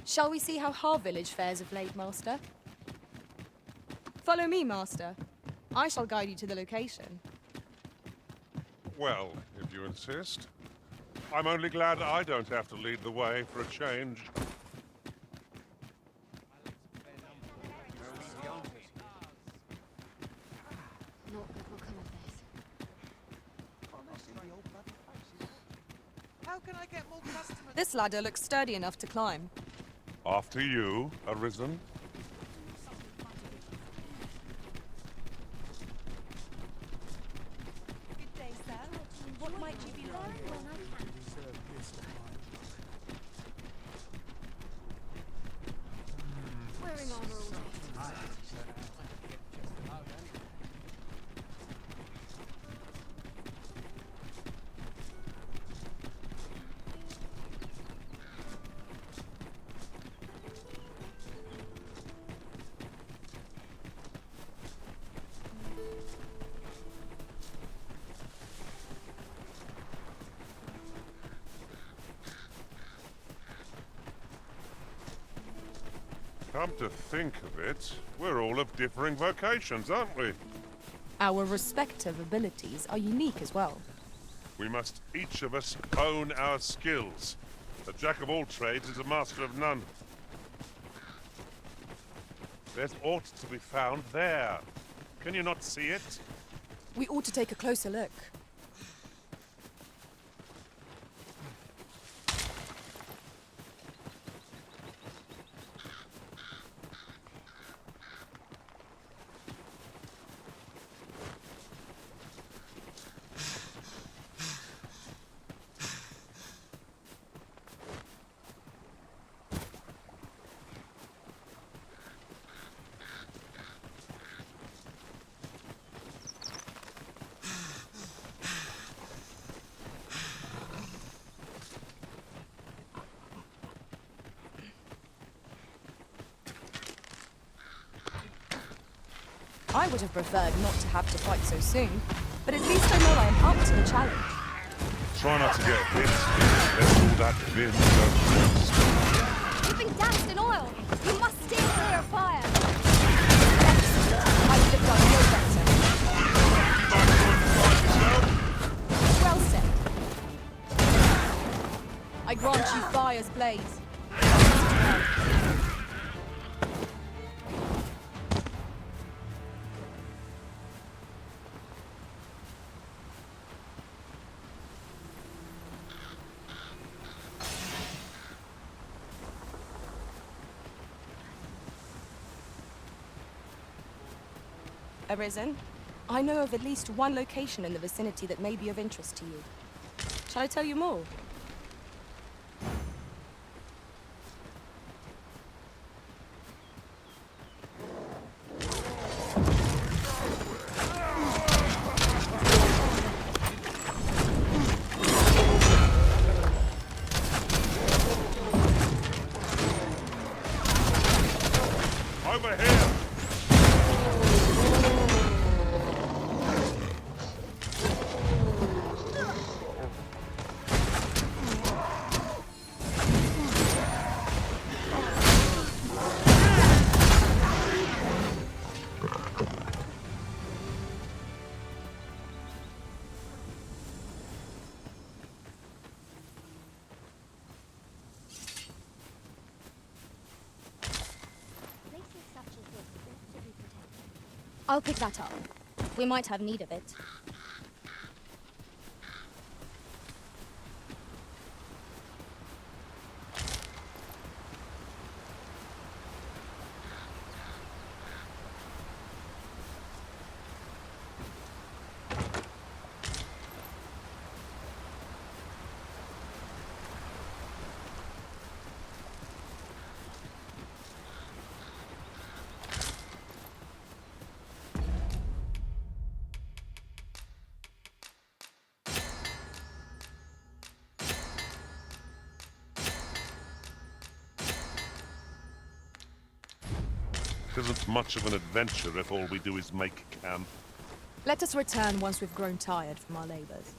S8: Shall we see how Har village fares of late, Master? Follow me, Master. I shall guide you to the location.
S6: Well, if you insist. I'm only glad I don't have to lead the way for a change.
S13: Not good will come of this.
S20: How can I get more customers?
S8: This ladder looks sturdy enough to climb.
S6: After you, Arisen.
S20: Good day, sir. What might you be looking for?
S13: Wearing armor all day.
S6: Come to think of it, we're all of differing vocations, aren't we?
S8: Our respective abilities are unique as well.
S6: We must each of us hone our skills. A jack of all trades is a master of none. There's aught to be found there. Can you not see it?
S8: We ought to take a closer look. I would have preferred not to have to fight so soon, but at least I know I am up to the challenge.
S6: Try not to get hit. Let all that vim go first.
S4: You've been doused in oil. You must steer clear of fire.
S8: I would have done no better. Well said. I grant you fire's blaze. Arisen, I know of at least one location in the vicinity that may be of interest to you. Shall I tell you more?
S6: Over here!
S4: I'll pick that up. We might have need of it.
S6: It isn't much of an adventure if all we do is make camp.
S8: Let us return once we've grown tired from our labors.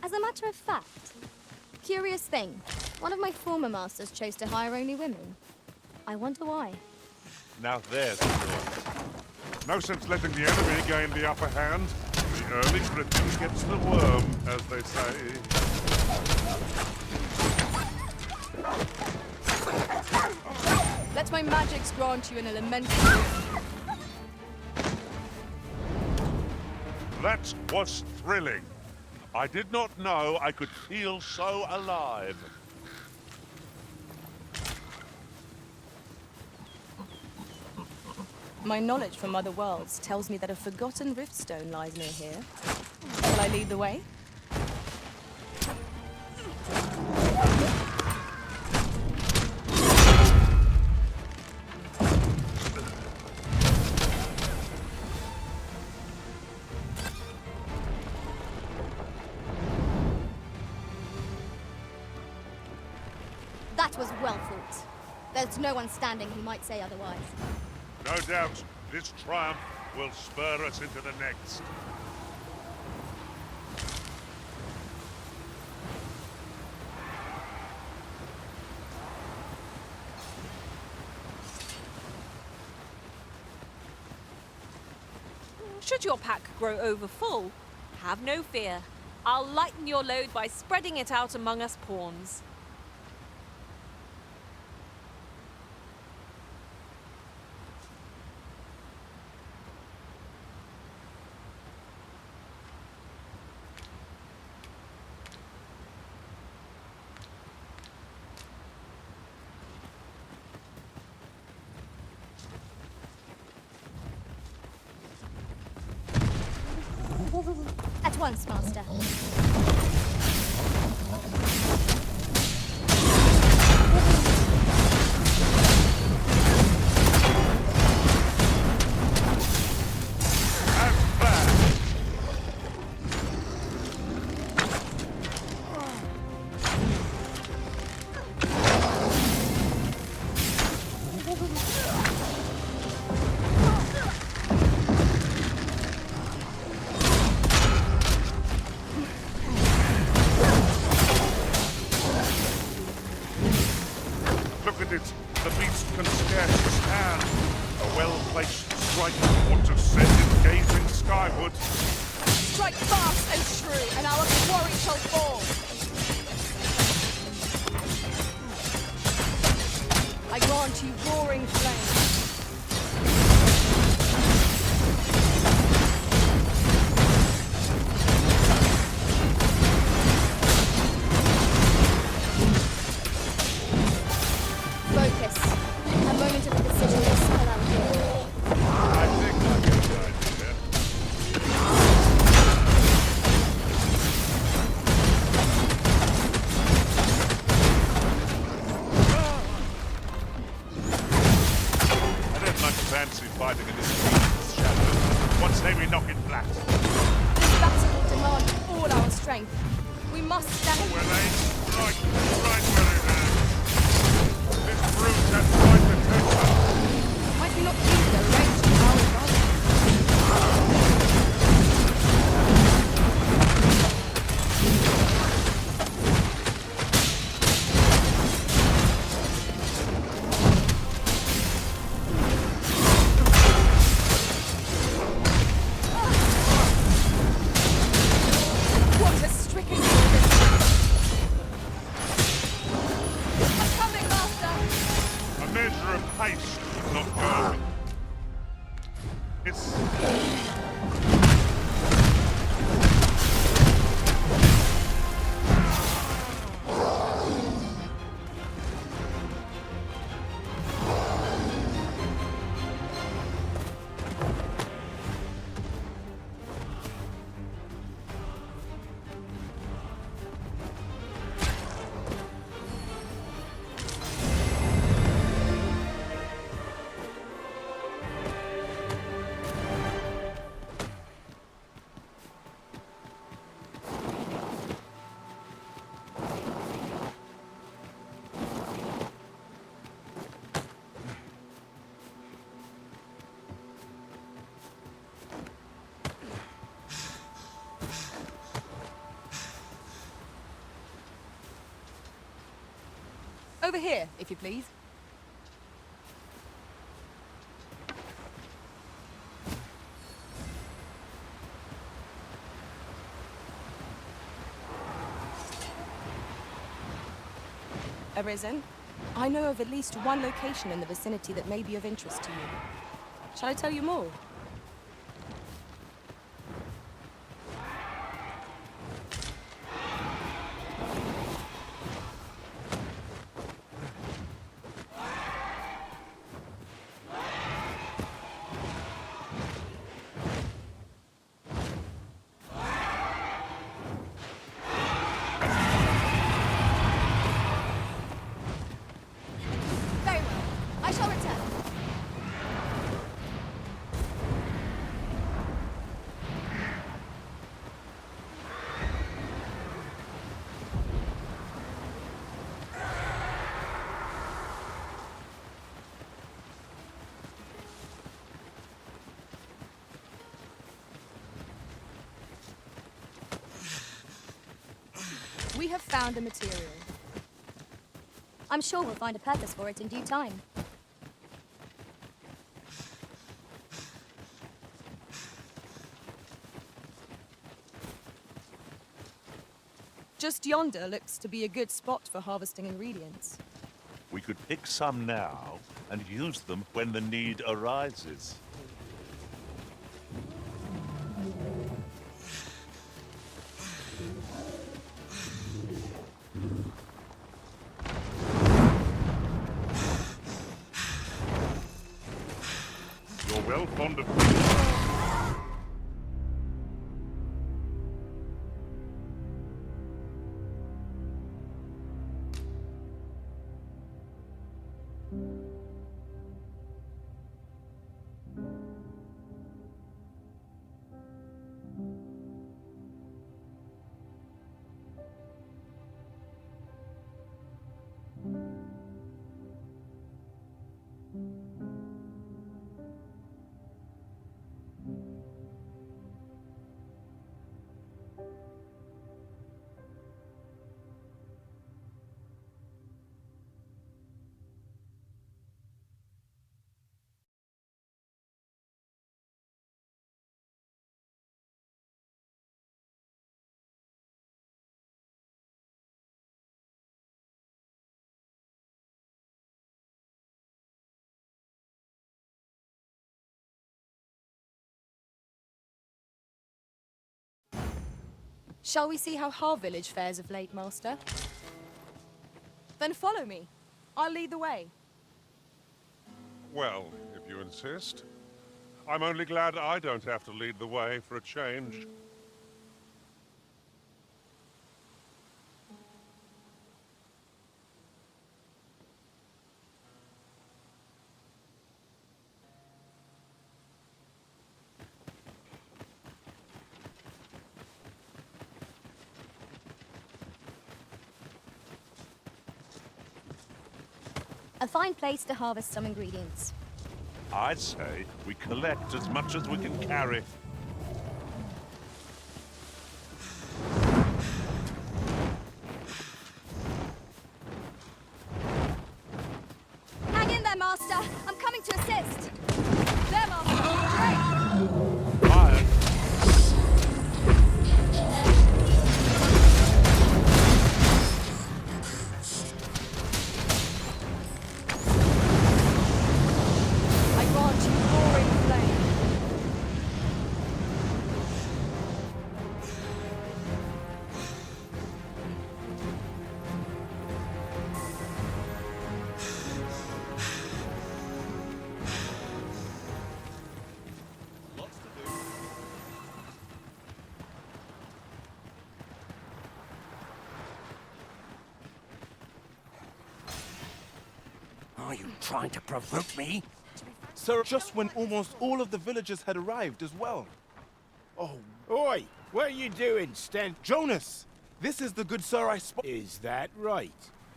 S4: As a matter of fact, curious thing, one of my former masters chose to hire only women. I wonder why.
S6: Now there's the thought. No sense letting the enemy gain the upper hand. The early critic gets the worm, as they say.
S8: Let my magics grant you an elemental.
S6: That was thrilling. I did not know I could feel so alive.
S8: My knowledge from other worlds tells me that a forgotten riftstone lies near here. Shall I lead the way?
S4: That was well fought.
S8: There's no one standing who might say otherwise.
S6: No doubt, this triumph will spur us into the next.
S10: Should your pack grow overfull, have no fear. I'll lighten your load by spreading it out among us pawns.
S4: At once, Master.
S6: Look at it. The beast can scarce stand. A well-placed strike ought to send it gazing skyward.
S5: Strike fast and true, and our quarry shall fall. I grant you roaring flame.
S4: Focus. A moment of precision will spell out here.
S6: I think I get the idea. I don't much fancy fighting in this beast's shadow. What say we knock it flat?
S5: This battle will demand all our strength. We must stand.
S6: Well, right where it is. This brute has quite the temper.
S5: Might we not use the range of our advantage? What has stricken you with this? I'm coming, Master!
S6: A measure of haste would not go. It's...
S5: Over here, if you please. Arisen, I know of at least one location in the vicinity that may be of interest to you. Shall I tell you more? Very well. I shall return.
S8: We have found a material.
S4: I'm sure we'll find a purpose for it in due time.
S8: Just yonder looks to be a good spot for harvesting ingredients.
S6: We could pick some now and use them when the need arises. You're well fond of...
S8: Shall we see how Har Village fares of late, Master? Then follow me. I'll lead the way.
S6: Well, if you insist. I'm only glad I don't have to lead the way for a change.
S4: A fine place to harvest some ingredients.
S6: I'd say we collect as much as we can carry.
S4: Hang in there, Master! I'm coming to assist! There, Master! Great!
S6: Fire!
S2: Are you trying to provoke me?
S22: Sir, just when almost all of the villagers had arrived as well. Oh.
S23: Oi! What are you doing, Sten?
S22: Jonas! This is the good sir I spoke.
S23: Is that right?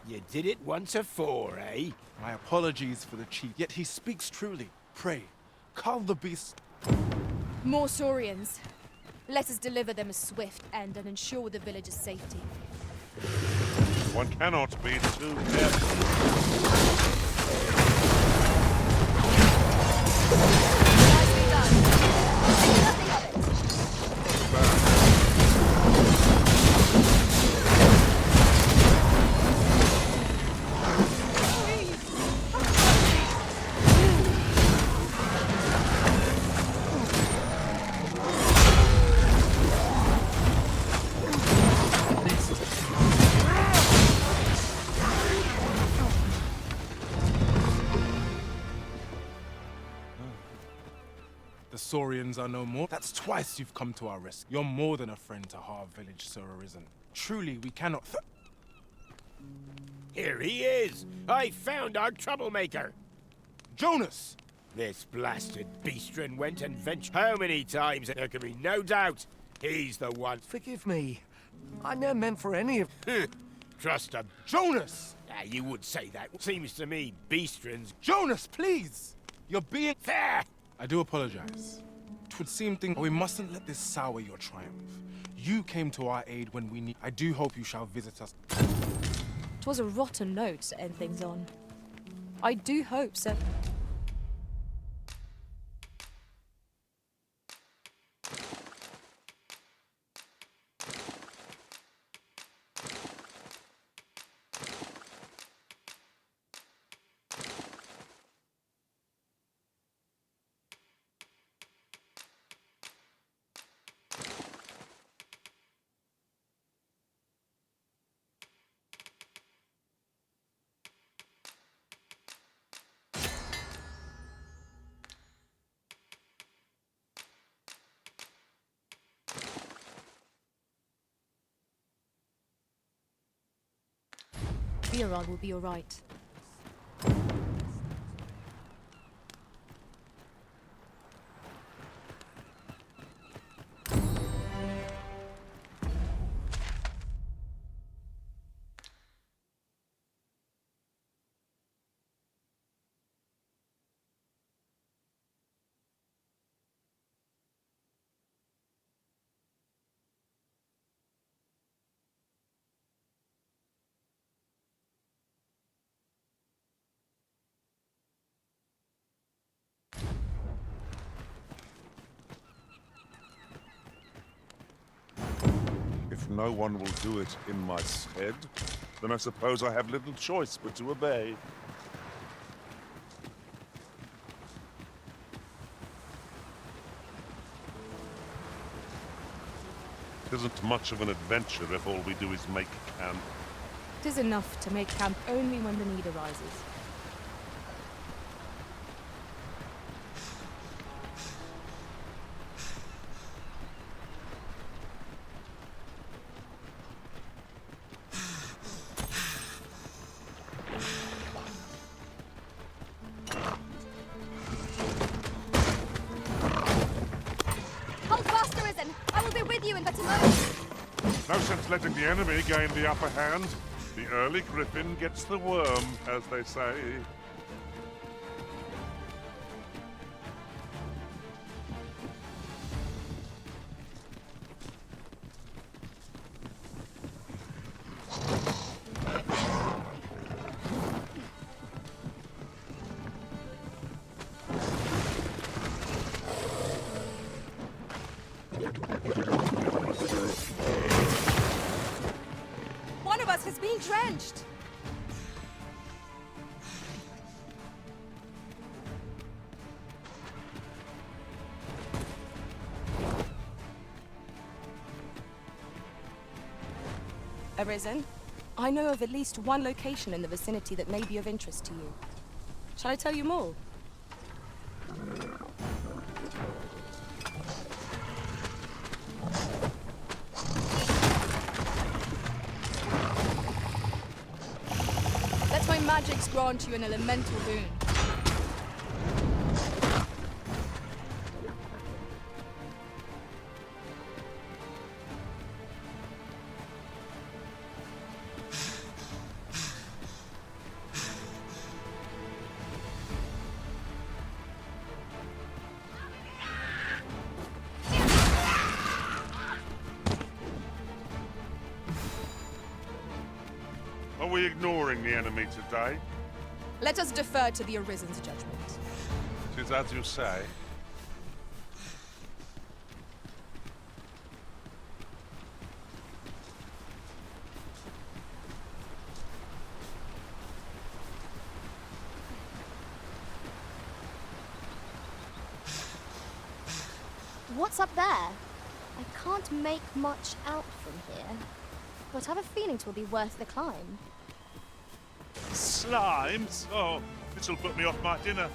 S23: You did it once afore, eh?
S22: My apologies for the chief, yet he speaks truly. Pray, calm the beast.
S8: More Saurians. Let us deliver them a swift end and ensure the village's safety.
S6: One cannot be too careful.
S8: Nicely done. Nothing of it.
S22: The Saurians are no more. That's twice you've come to our rescue. You're more than a friend to Har Village, Sir Arisen. Truly, we cannot
S23: Here he is! I found our troublemaker!
S22: Jonas!
S23: This blasted beastren went and ventured how many times there can be no doubt he's the one.
S2: Forgive me. I never meant for any of...
S23: Trust him.
S22: Jonas!
S23: You would say that. Seems to me beastrens...
S22: Jonas, please! You're being...
S23: Fair!
S22: I do apologize. 'Twould seem we mustn't let this sour your triumph. You came to our aid when we need. I do hope you shall visit us.
S8: 'Twas a rotten note to end things on. I do hope so. Viorad will be alright.
S6: If no one will do it in my stead, then I suppose I have little choice but to obey. It isn't much of an adventure if all we do is make camp.
S8: It is enough to make camp only when the need arises.
S5: Hold fast, Arisen! I will be with you in but a moment!
S6: No sense letting the enemy gain the upper hand. The early griffin gets the worm, as they say.
S5: One of us has been drenched! Arisen, I know of at least one location in the vicinity that may be of interest to you. Shall I tell you more? Let my magics grant you an elemental boon.
S6: Are we ignoring the enemy today?
S5: Let us defer to the Arisen's judgment.
S6: 'Tis as you say.
S7: What's up there? I can't make much out from here, but I have a feeling it will be worth the climb.
S6: Slimes? Oh, this'll put me off my dinner.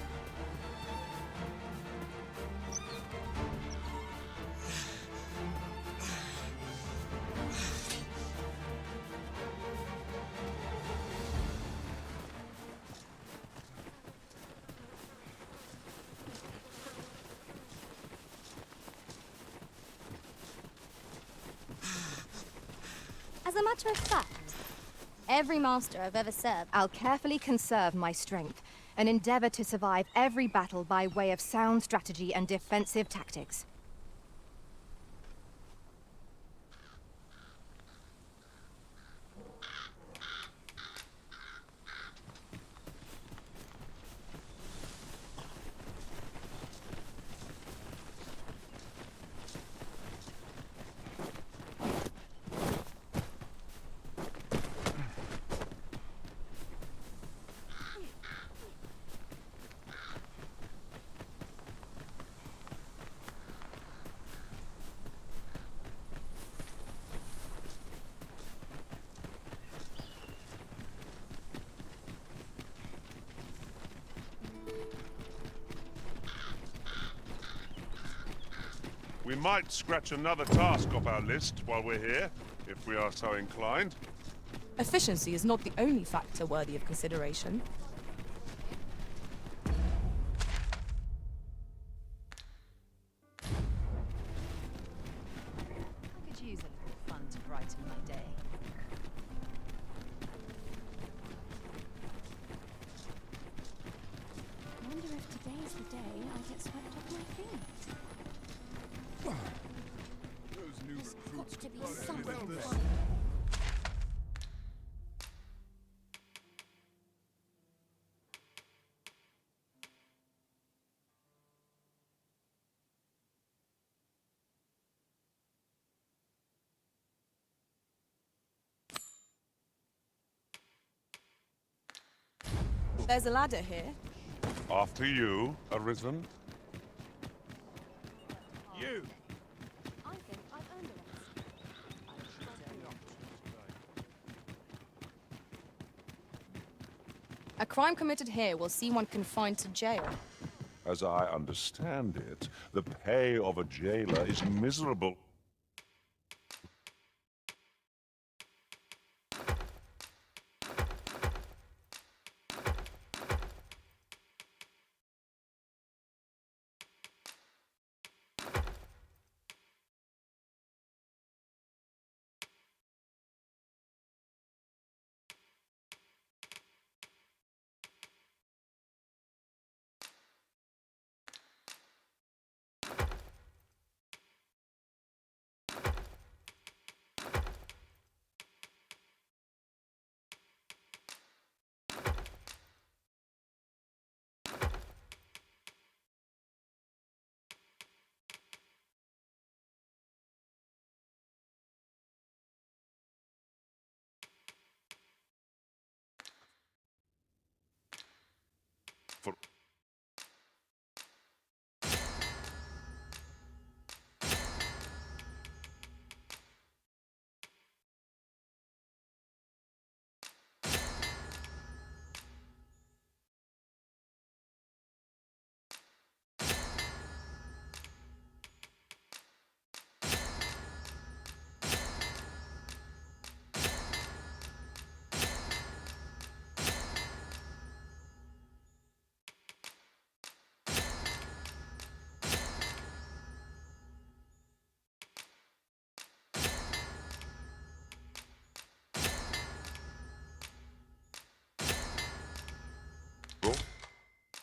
S7: As a matter of fact, every master I've ever served,
S17: I'll carefully conserve my strength and endeavor to survive every battle by way of sound strategy and defensive tactics.
S6: We might scratch another task off our list while we're here, if we are so inclined.
S5: Efficiency is not the only factor worthy of consideration.
S13: I could use a little fun to brighten my day.
S7: I wonder if today's the day I get swept off my feet.
S3: Those new
S7: There's
S3: recruits
S7: got to be
S3: could
S7: something
S3: well this.
S7: fun.
S5: There's a ladder here.
S6: After you, Arisen.
S3: You!
S7: I think I've earned the rest.
S5: A crime committed here will see one confined to jail.
S6: As I understand it, the pay of a jailer is miserable. For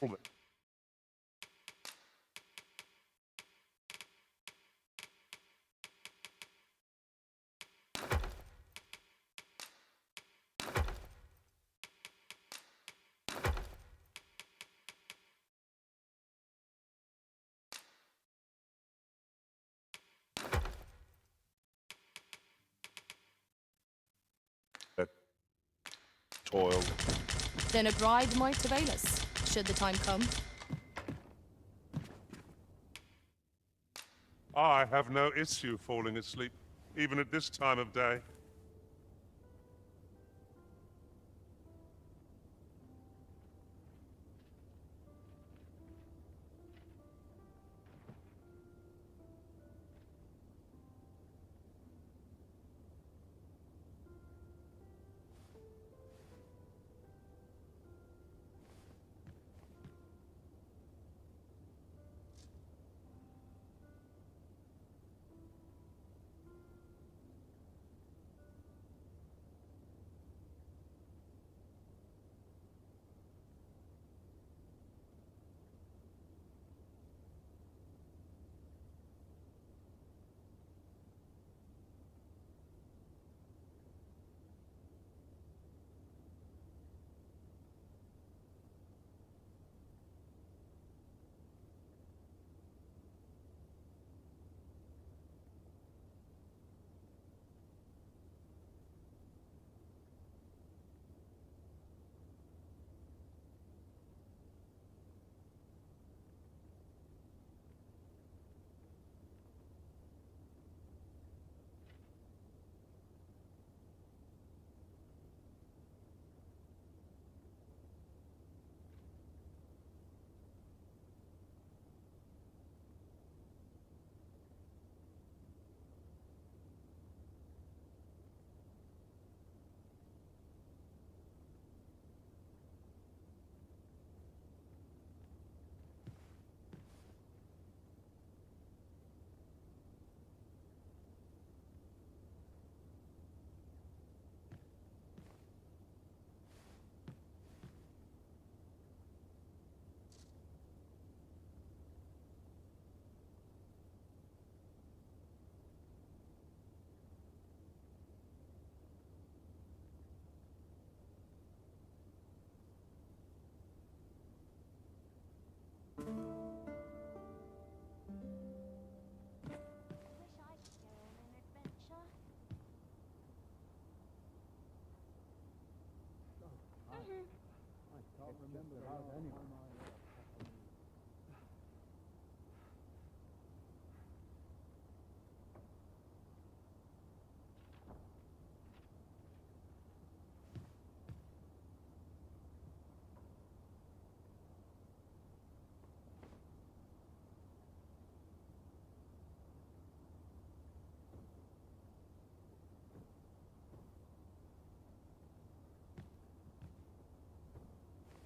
S6: Hold it. Toil.
S5: Then a bribe might avail us, should the time come.
S6: I have no issue falling asleep, even at this time of day.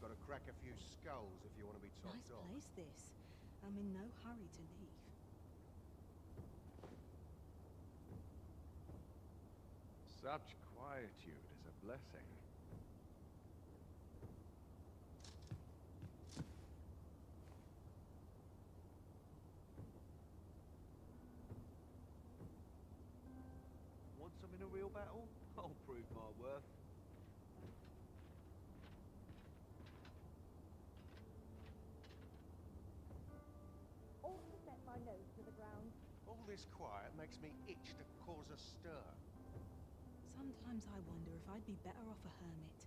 S9: Got to crack a few skulls if you want to be top
S20: Nice
S9: dog.
S20: place, this. I'm in no hurry to leave.
S11: Such quietude is a blessing.
S12: Want some in a real battle? I'll prove my worth.
S20: Ought to set my nose to the ground.
S9: All this quiet makes me itch to cause a stir.
S20: Sometimes I wonder if I'd be better off a hermit.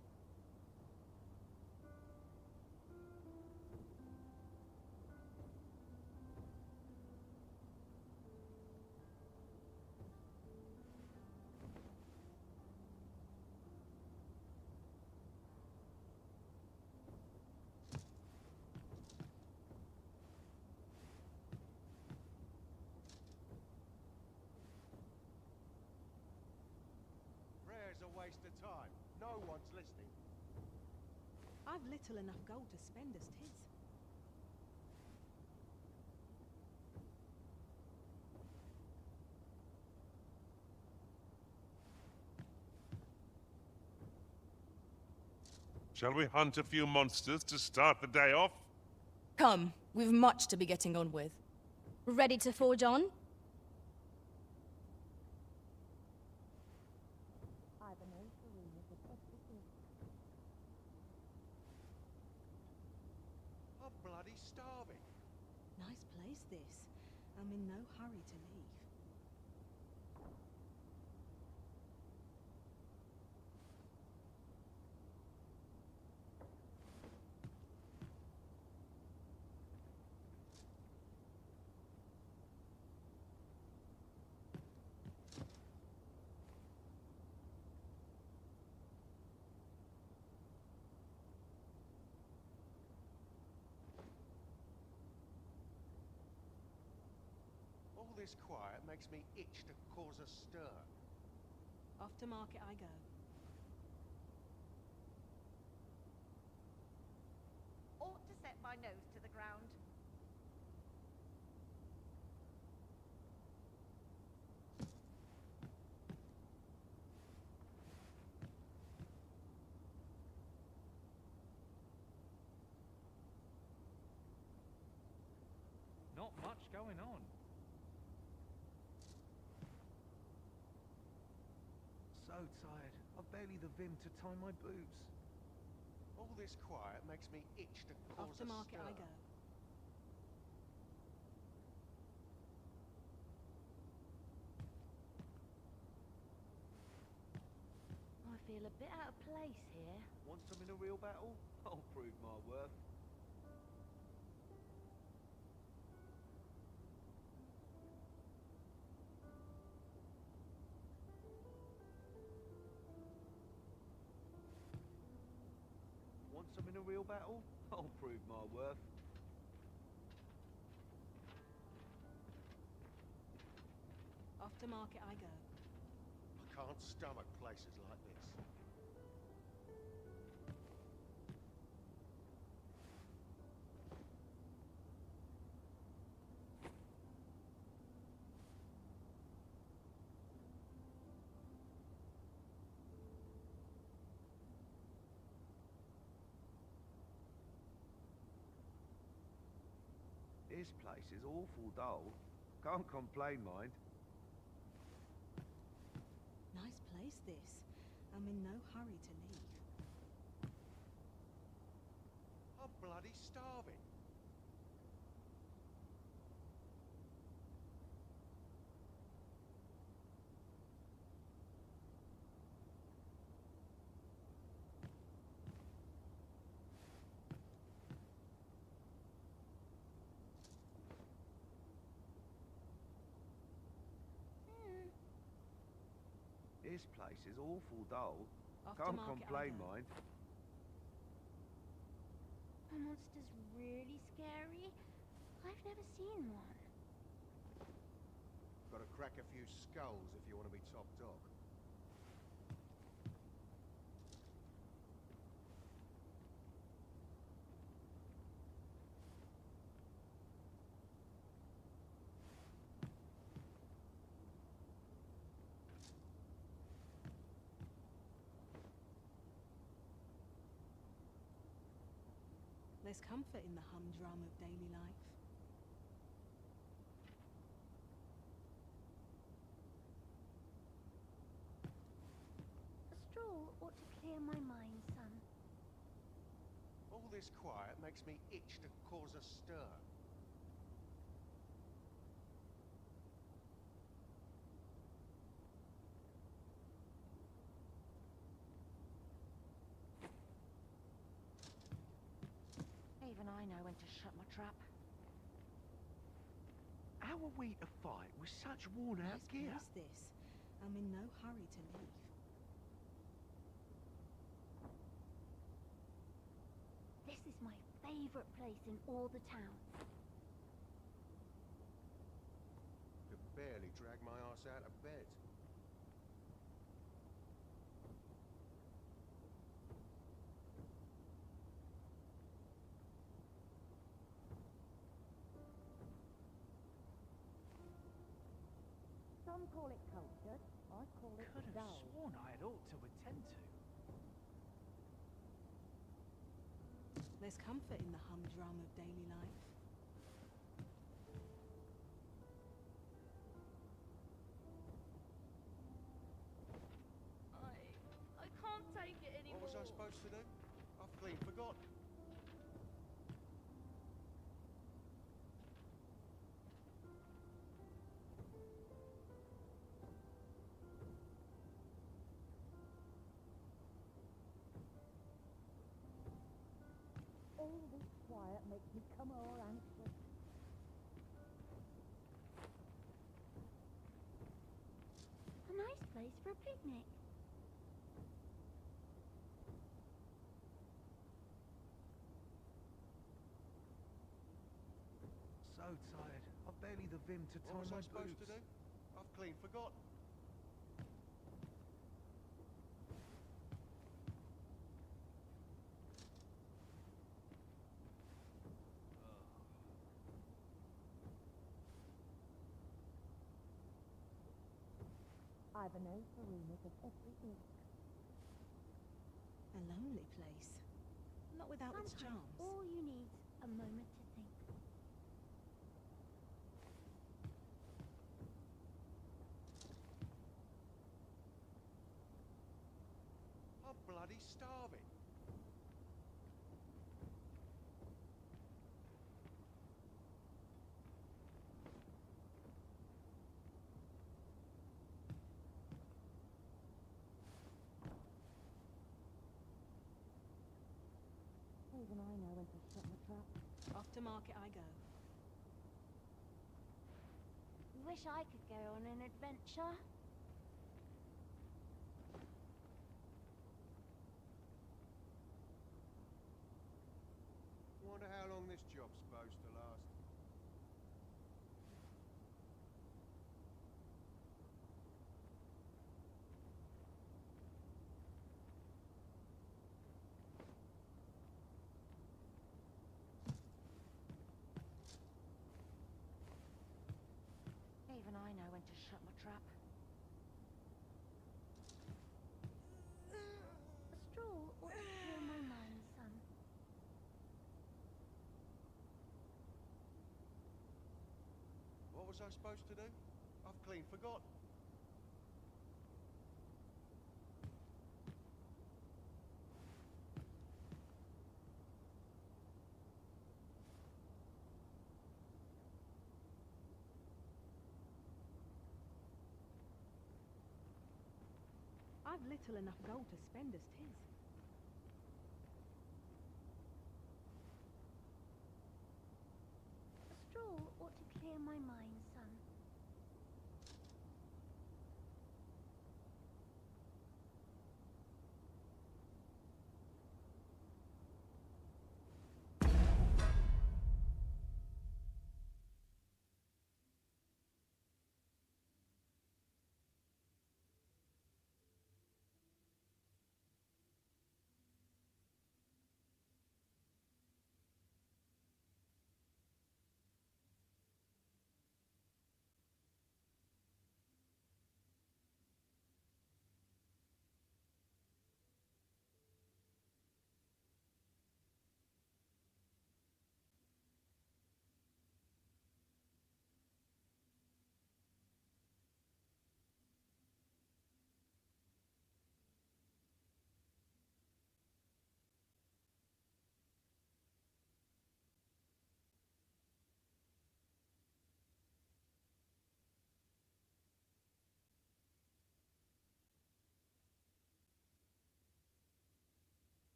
S9: Prayer's a waste of time. No one's listening.
S20: I've little enough gold to spend as tis.
S6: Shall we hunt a few monsters to start the day off?
S8: Come, we've much to be getting on with.
S7: Ready to forge on?
S9: I'm bloody starving.
S20: Nice place, this. I'm in no hurry to leave.
S9: All this quiet makes me itch to cause a stir.
S20: Off to market I go.
S15: Ought to set my nose to the ground.
S21: Not much going on. So tired. I've barely the vim to tie my boots.
S9: All this quiet makes me itch to cause
S20: Off to
S9: a
S20: market
S9: stir.
S20: I go.
S15: I feel a bit out of place here.
S12: Want some in a real battle? I'll prove my worth. Want some in a real battle? I'll prove my worth.
S20: Off to market I go.
S9: I can't stomach places like this.
S12: This place is awful dull. Can't complain, mind.
S20: Nice place, this. I'm in no hurry to leave.
S9: I'm bloody starving.
S12: This place is awful dull.
S8: Off to
S12: Can't
S8: market I
S12: complain,
S8: go.
S12: mind.
S4: Are monsters really scary? I've never seen one.
S9: Got to crack a few skulls if you want to be top dog.
S8: There's comfort in the humdrum of daily life.
S4: A stroll ought to clear my mind, son.
S9: All this quiet makes me itch to cause a stir.
S14: Even I know when to shut my trap.
S12: How are we to fight with such worn-out gear?
S8: What's this? I'm in no hurry to leave.
S4: This is my favorite place in all the town.
S9: Could barely drag my ass out of bed.
S14: Some call it culture, I call it
S21: Could have
S14: dull.
S21: sworn I had ought to attend to.
S8: There's comfort in the humdrum of daily life.
S10: I can't take it anymore.
S9: What was I supposed to do? I've clean forgotten.
S14: All this quiet makes me come o'er anxious.
S4: A nice place for a picnic.
S12: So tired. I've barely the vim to tie
S9: What was
S12: my
S9: I supposed
S12: boots.
S9: to do? I've clean forgotten.
S14: I've a nose for rumours of every ilk.
S8: A lonely place. Not without its
S4: Sometimes
S8: charms.
S4: all you need's a moment to think.
S9: I'm bloody starving.
S14: Even I know when to shut my trap.
S8: Off to market I go.
S4: Wish I could go on an adventure.
S9: Wonder how long this job's supposed to last.
S14: Even I know when to shut my trap.
S4: A stroll ought to clear my mind, son.
S9: What was I supposed to do? I've clean forgotten.
S8: I've little enough gold to spend as 'tis.
S4: A stroll ought to clear my mind, son.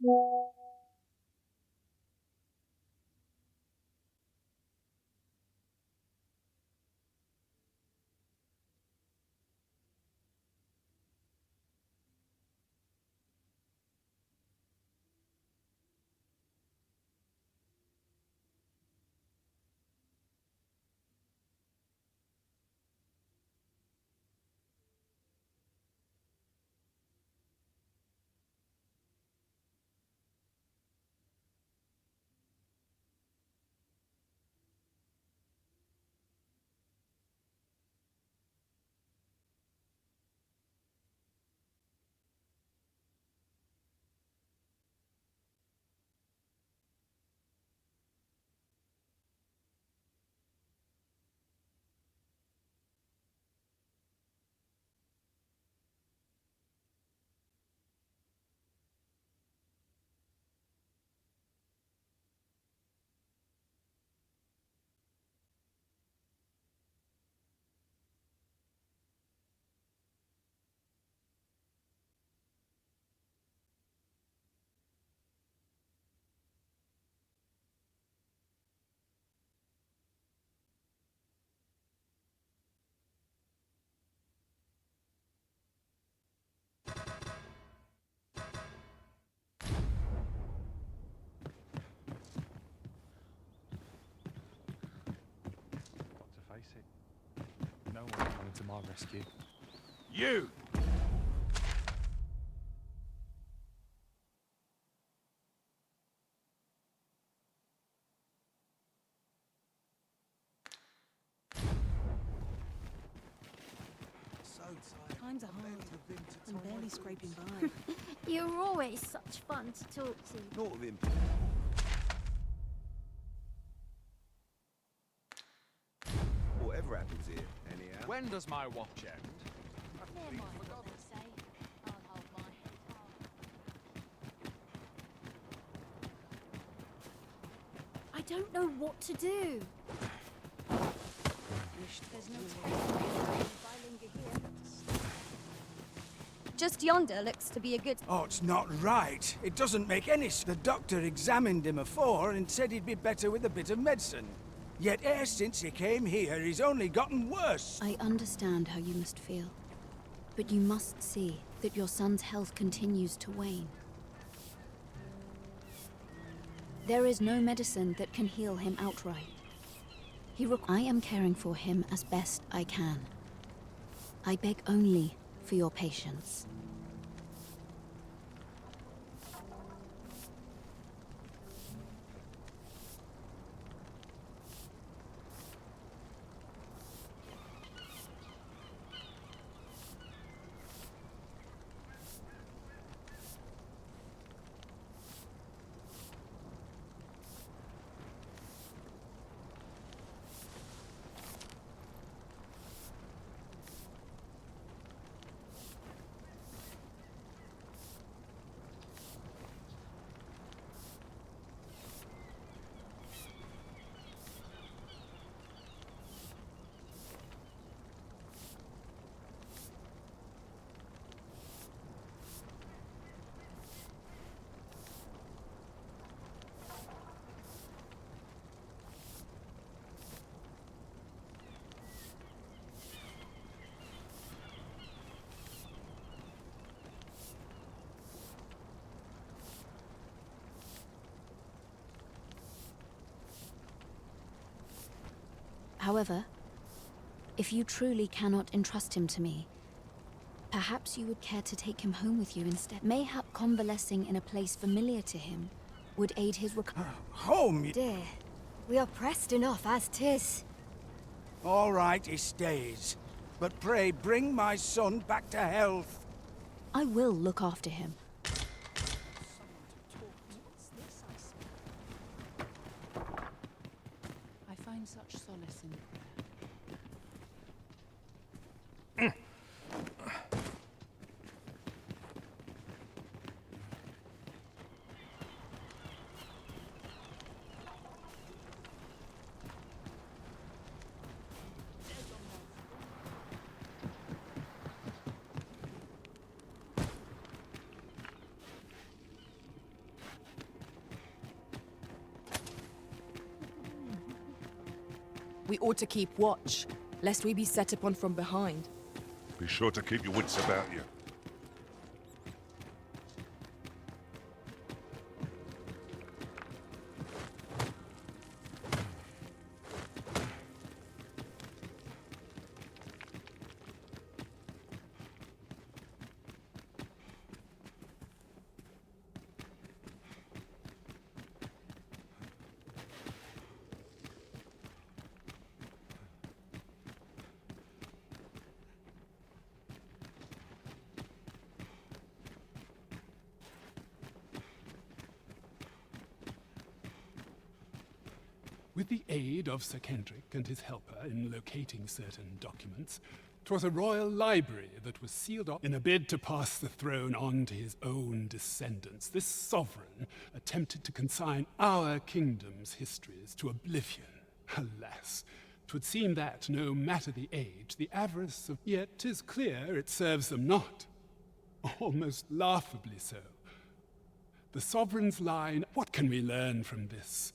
S11: Got to face it. No one's coming to my rescue.
S23: You!
S13: Times are hard. I'm barely scraping by.
S7: You're always such fun to talk to.
S12: Not of him. Whatever happens here, anyhow.
S11: When does my watch end?
S13: Never mind what they say. I'll hold my head high.
S4: I don't know what to do.
S13: There's no telling if I linger here.
S5: Just yonder looks to be a good...
S2: Oh, it's not right. It doesn't make any sense. The doctor examined him afore and said he'd be better with a bit of medicine. Yet ever since he came here, he's only gotten worse.
S13: I understand how you must feel. But you must see that your son's health continues to wane. There is no medicine that can heal him outright. I am caring for him as best I can. I beg only for your patience. However, if you truly cannot entrust him to me, perhaps you would care to take him home with you instead. Mayhap convalescing in a place familiar to him would aid his recovery.
S2: Home?
S17: Dear, we are pressed enough as 'tis.
S2: All right, he stays. But pray bring my son back to health.
S13: I will look after him.
S16: I find such solace in prayer.
S5: We ought to keep watch, lest we be set upon from behind.
S6: Be sure to keep your wits about you.
S1: With the aid of Sir Kendrick and his helper in locating certain documents, 'twas a royal library that was sealed off in a bid to pass the throne on to his own descendants. This sovereign attempted to consign our kingdom's histories to oblivion. Alas, 'twould seem that, no matter the age, the avarice of... Yet 'tis clear it serves them not. Almost laughably so. The sovereign's line, what can we learn from this?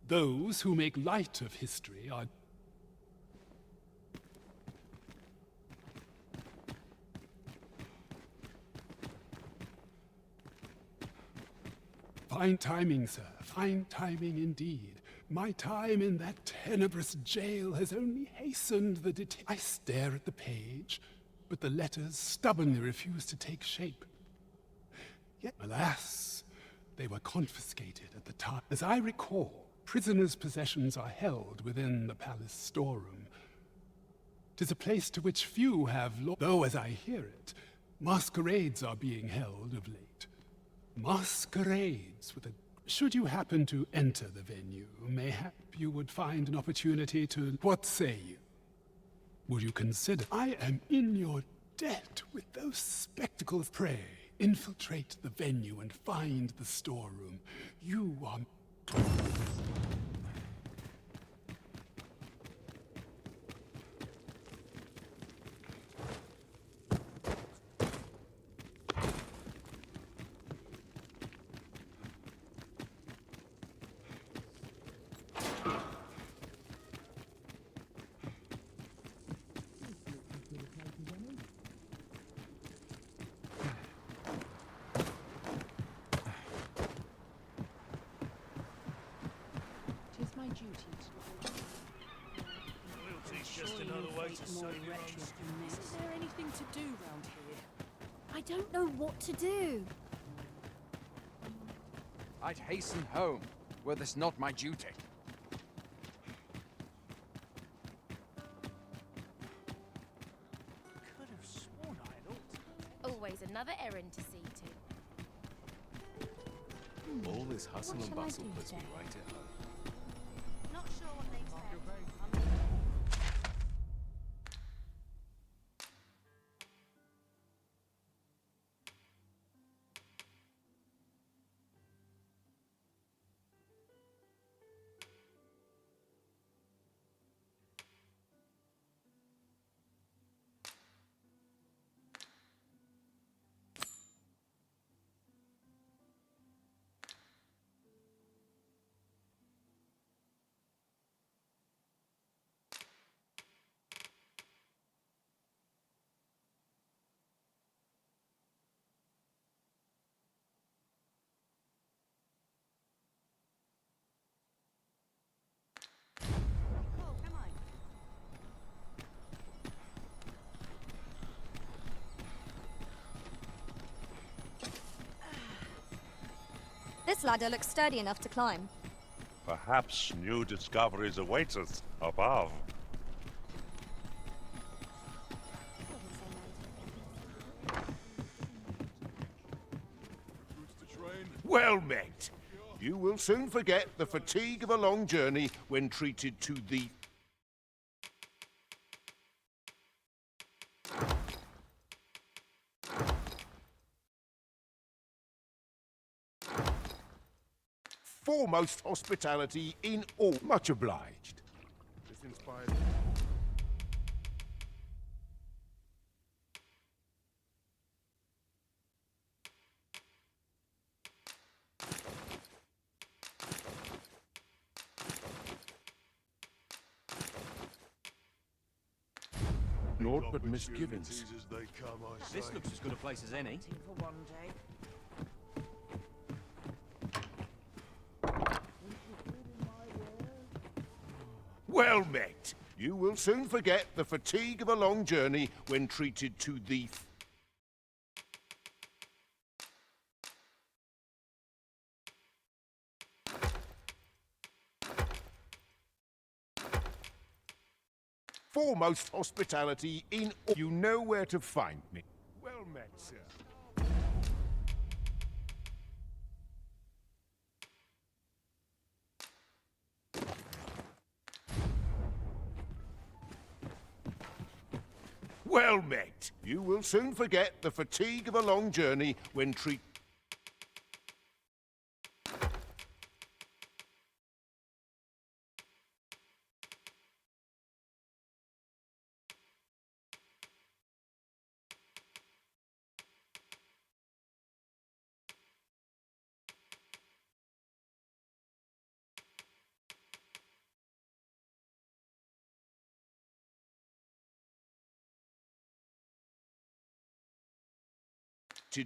S1: Those who make light of history are... Fine timing, sir. Fine timing indeed. My time in that tenebrous jail has only hastened the I stare at the page, but the letters stubbornly refuse to take shape. Yet, alas, they were confiscated at the time. As I recall, prisoners' possessions are held within the palace storeroom. 'Tis a place to which few have though, as I hear it, masquerades are being held of late. Masquerades with a... Should you happen to enter the venue, mayhap you would find an opportunity to... What say you? Would you consider... I am in your debt with those spectacles. Pray, infiltrate the venue and find the storeroom. You are...
S16: My duty
S2: Loyalty's just another way to save your own skin.
S16: Is there anything to do round here?
S4: I don't know what to do.
S11: I'd hasten home, were this not my duty.
S2: Could have sworn I had
S15: Always another errand to see to.
S3: All this hustle and bustle puts me right at home.
S7: Not sure what they said. This ladder looks sturdy enough to climb.
S6: Perhaps new discoveries await us above.
S9: Well met. You will soon forget the fatigue of a long journey when treated to the... foremost hospitality in all. Much obliged.
S3: This inspired...
S9: naught but misgivings.
S3: As they come, I say.
S18: This looks as good a place as any.
S20: For one day.
S9: Well met. You will soon forget the fatigue of a long journey when treated to the foremost hospitality in all. You know where to find me.
S3: Well met, sir.
S9: Well met. You will soon forget the fatigue of a long journey when treated.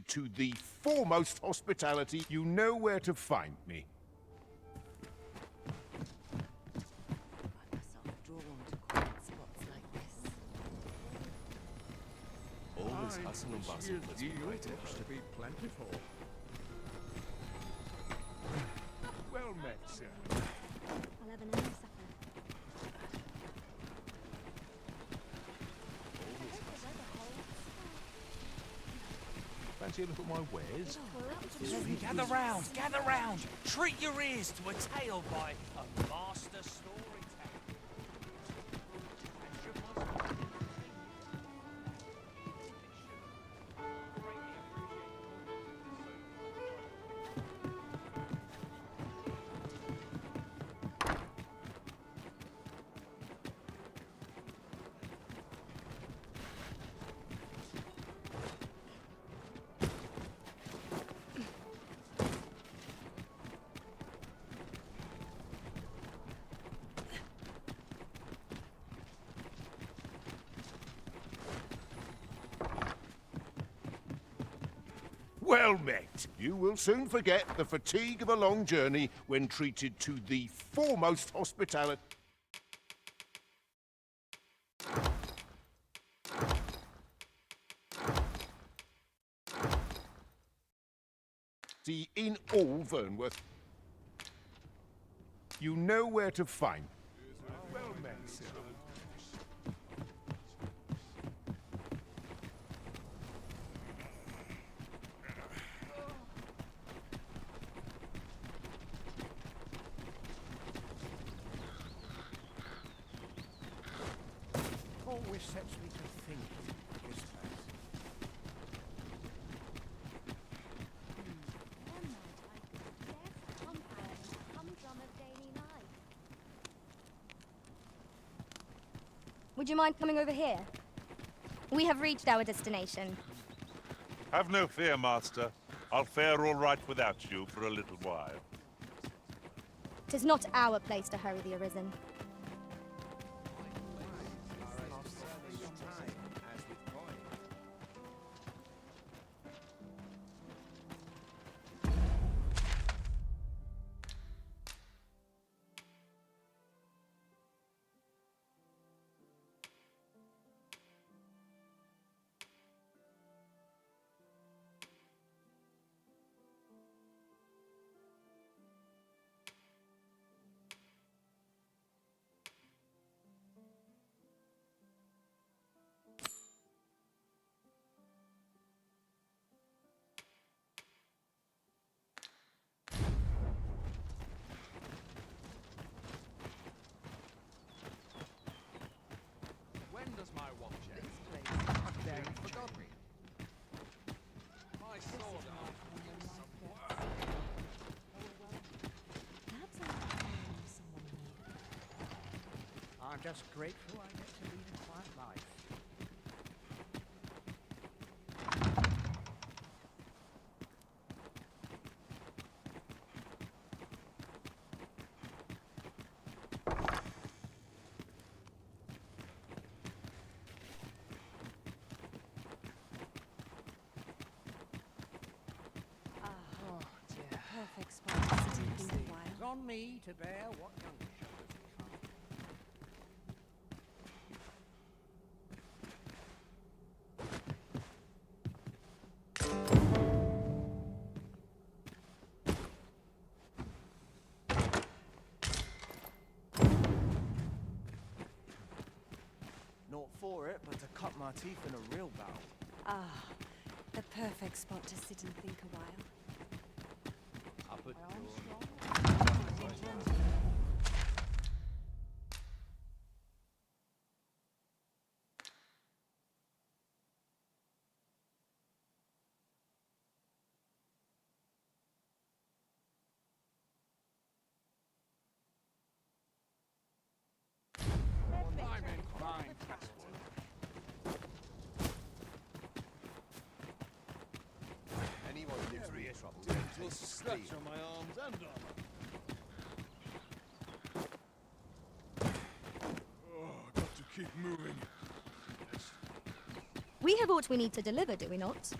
S9: To the foremost hospitality, you know where to find me.
S3: All this hustle and bustle puts me right to be plentiful. Well met, sir.
S4: I'll have another supper.
S3: Fancy a look at my wares?
S21: Gather round, gather round. Treat your ears to a tale by a master storyteller.
S9: Well met. You will soon forget the fatigue of a long journey when treated to the foremost hospitality. In all Vernworth. You know where to find.
S3: Well met, sir.
S2: Always sets me to think this place.
S7: Would you mind coming over here? We have reached our destination.
S6: Have no fear, Master. I'll fare all right without you for a little while.
S7: 'Tis not our place to hurry the Arisen.
S21: When does my watch end? I've daring forgotten. My sword
S2: I'm just grateful I get to lead a quiet life.
S11: on me to bear what young shepherds can't.
S3: Not for it, but to cut my teeth in a real battle.
S18: Ah, the perfect spot to sit and think a while.
S11: Up at dawn. I'm in fine castle.
S3: Anyone gives me trouble
S11: Will scratch on my arms and armor. Oh, got to keep moving.
S7: We have what we need to deliver, do we not?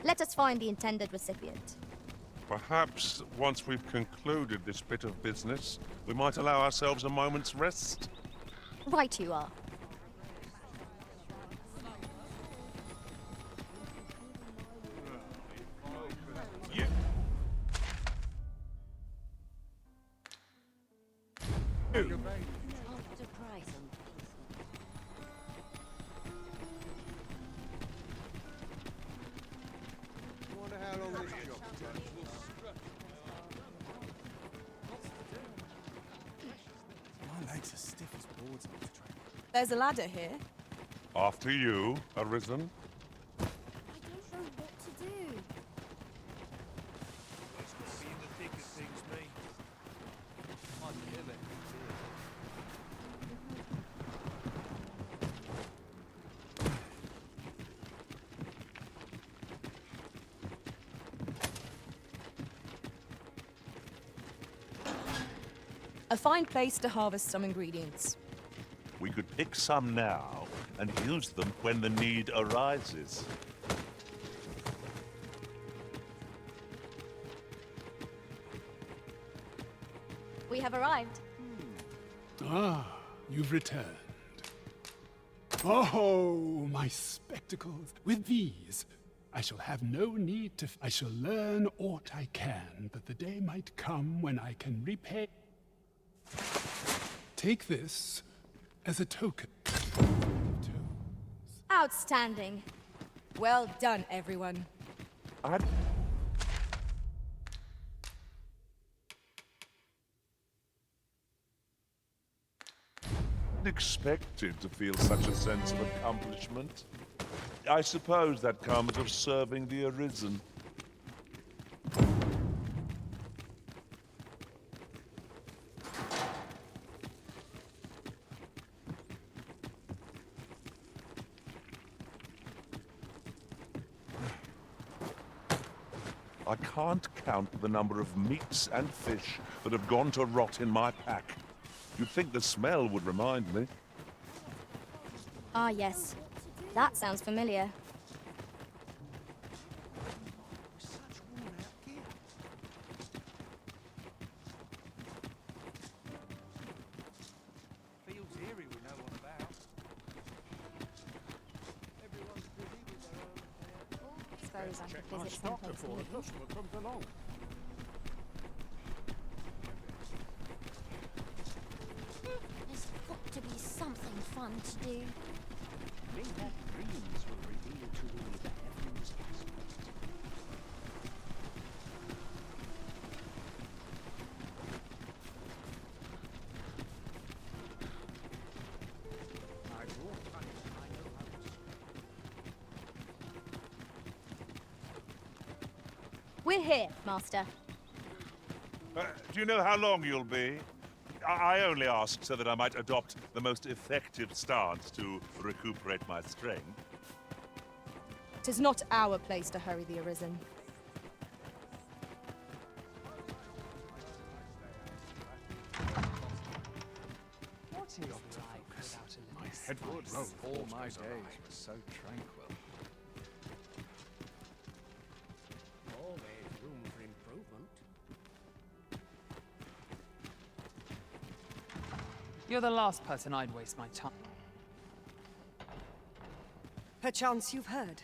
S7: Let us find the intended recipient.
S6: Perhaps once we've concluded this bit of business, we might allow ourselves a moment's rest.
S7: Right you are.
S6: Yeah.
S11: Wonder how long this job takes.
S3: My legs are stiff as boards on this train.
S5: There's a ladder here.
S6: After you, Arisen.
S4: I don't know what to do.
S11: It's gonna be in the thick of things, me. I'd kill it.
S5: A fine place to harvest some ingredients.
S6: We could pick some now and use them when the need arises.
S7: We have arrived.
S1: Ah, you've returned. Oh, my spectacles. With these, I shall have no need to... I shall learn aught I can, but the day might come when I can repay... Take this as a token.
S7: Outstanding.
S5: Well done, everyone.
S6: I'd expected to feel such a sense of accomplishment. I suppose that comes of serving the Arisen. I can't count the number of meats and fish that have gone to rot in my pack. You'd think the smell would remind me.
S7: Ah, yes. That sounds familiar.
S11: Fields eerie we know one about. Everyone's busy with their own affairs.
S7: Suppose I
S3: Check
S7: could
S3: my
S7: visit
S3: stock
S7: someplace
S3: before
S7: new.
S3: a customer comes along.
S4: There's got to be something fun to do.
S14: May not dreams will reveal to thee the heaven's castle. I won't find it. I know how to
S7: We're here, Master.
S6: Do you know how long you'll be? I only ask so that I might adopt the most effective stance to recuperate my strength.
S5: Tis not our place to hurry the Arisen.
S14: What is life without a little
S11: My head would
S14: spice?
S11: roll. All my days were so tranquil.
S14: Always room for improvement.
S10: You're the last person I'd waste my time.
S18: Perchance you've heard.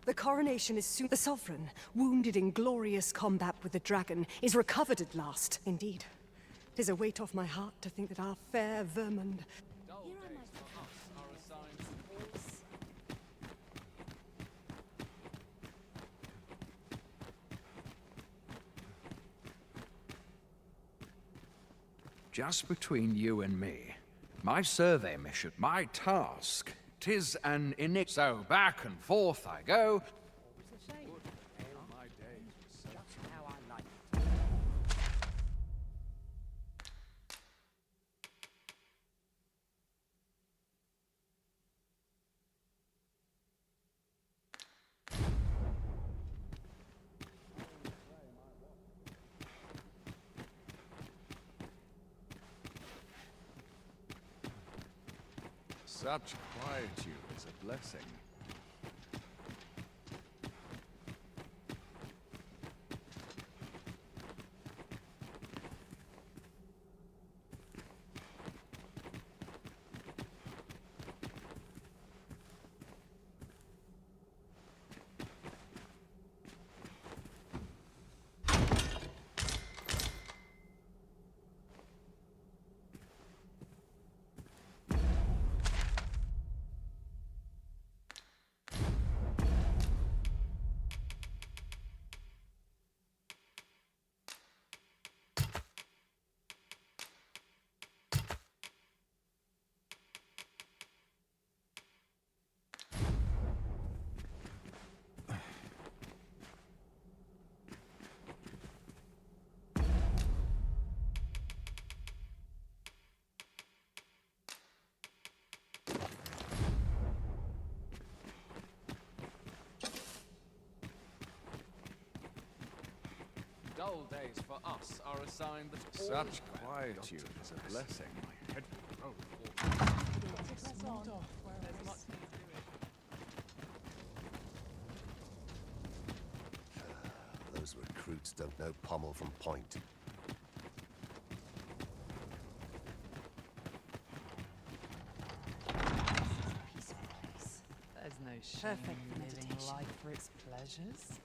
S18: The coronation is soon. The Sovereign, wounded in glorious combat with the dragon, is recovered at last. Indeed. 'Tis a weight off my heart to think that our fair Vermund...
S19: Just between you and me, my survey mission, my task, 'tis an so back and forth I go.
S3: Such quietude is a blessing.
S11: Dull days for us are assigned the
S3: Such quietude is a blessing. My head
S9: Those recruits don't know pommel from point.
S10: There's no shame
S18: Perfect
S10: in living
S18: meditation.
S10: life for its pleasures.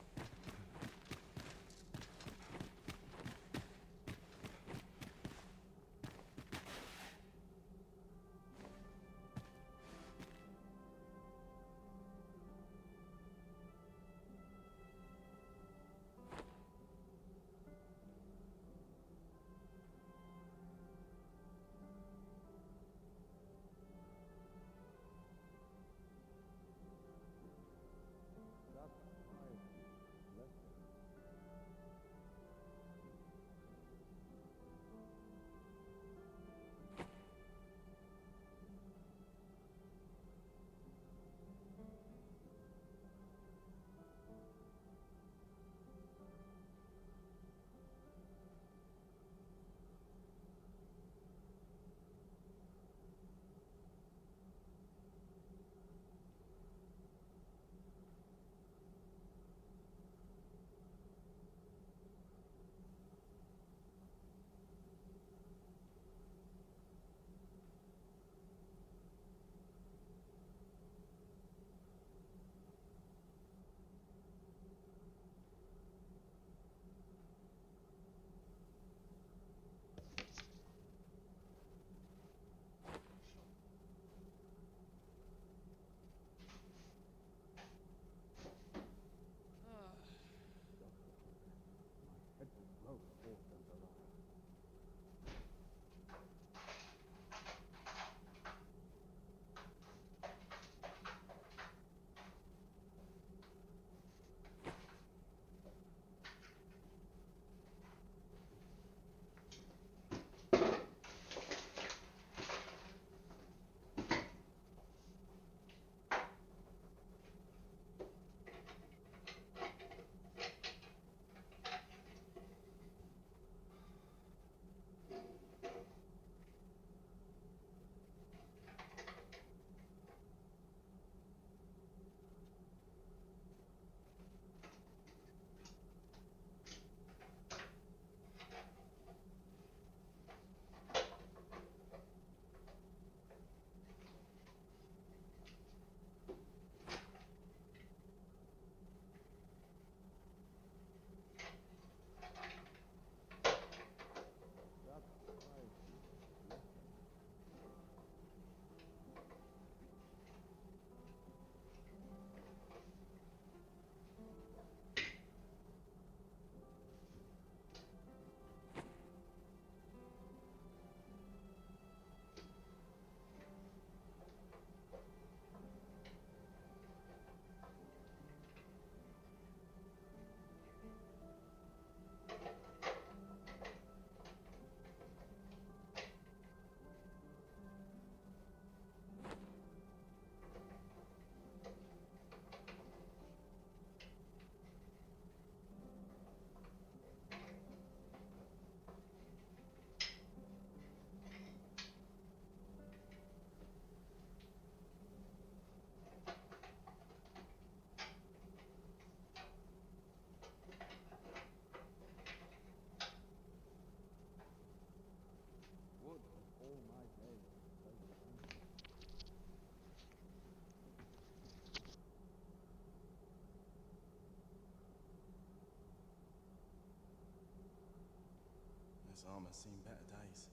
S8: His armor's seen better days.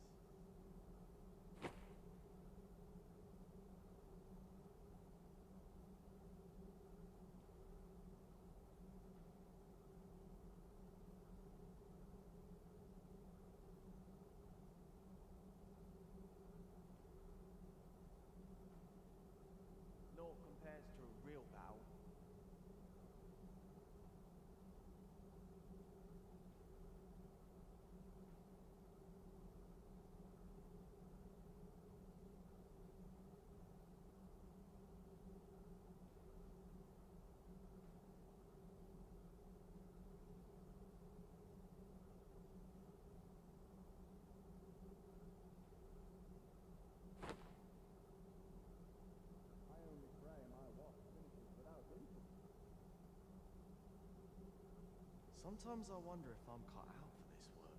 S12: Naught compares to a real battle. I only pray my watch finishes without blinking.
S8: Sometimes I wonder if I'm cut out for this work.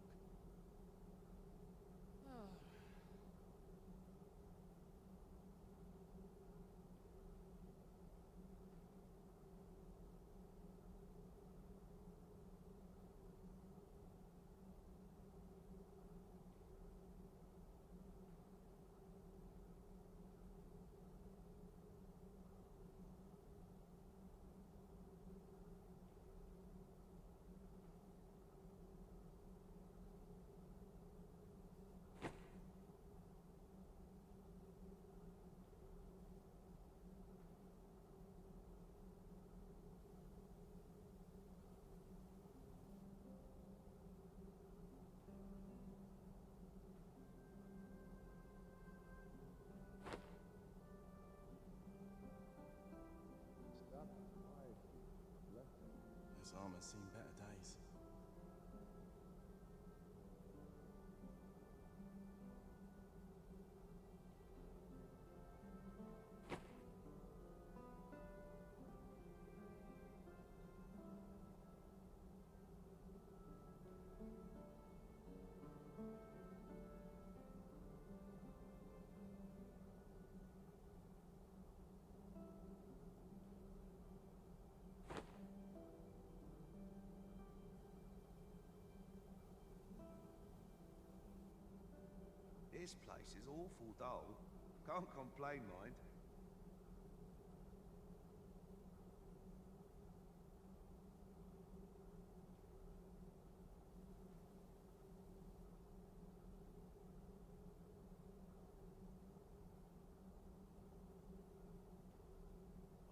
S8: His armor's seen better days.
S12: This place is awful dull. Can't complain, mind.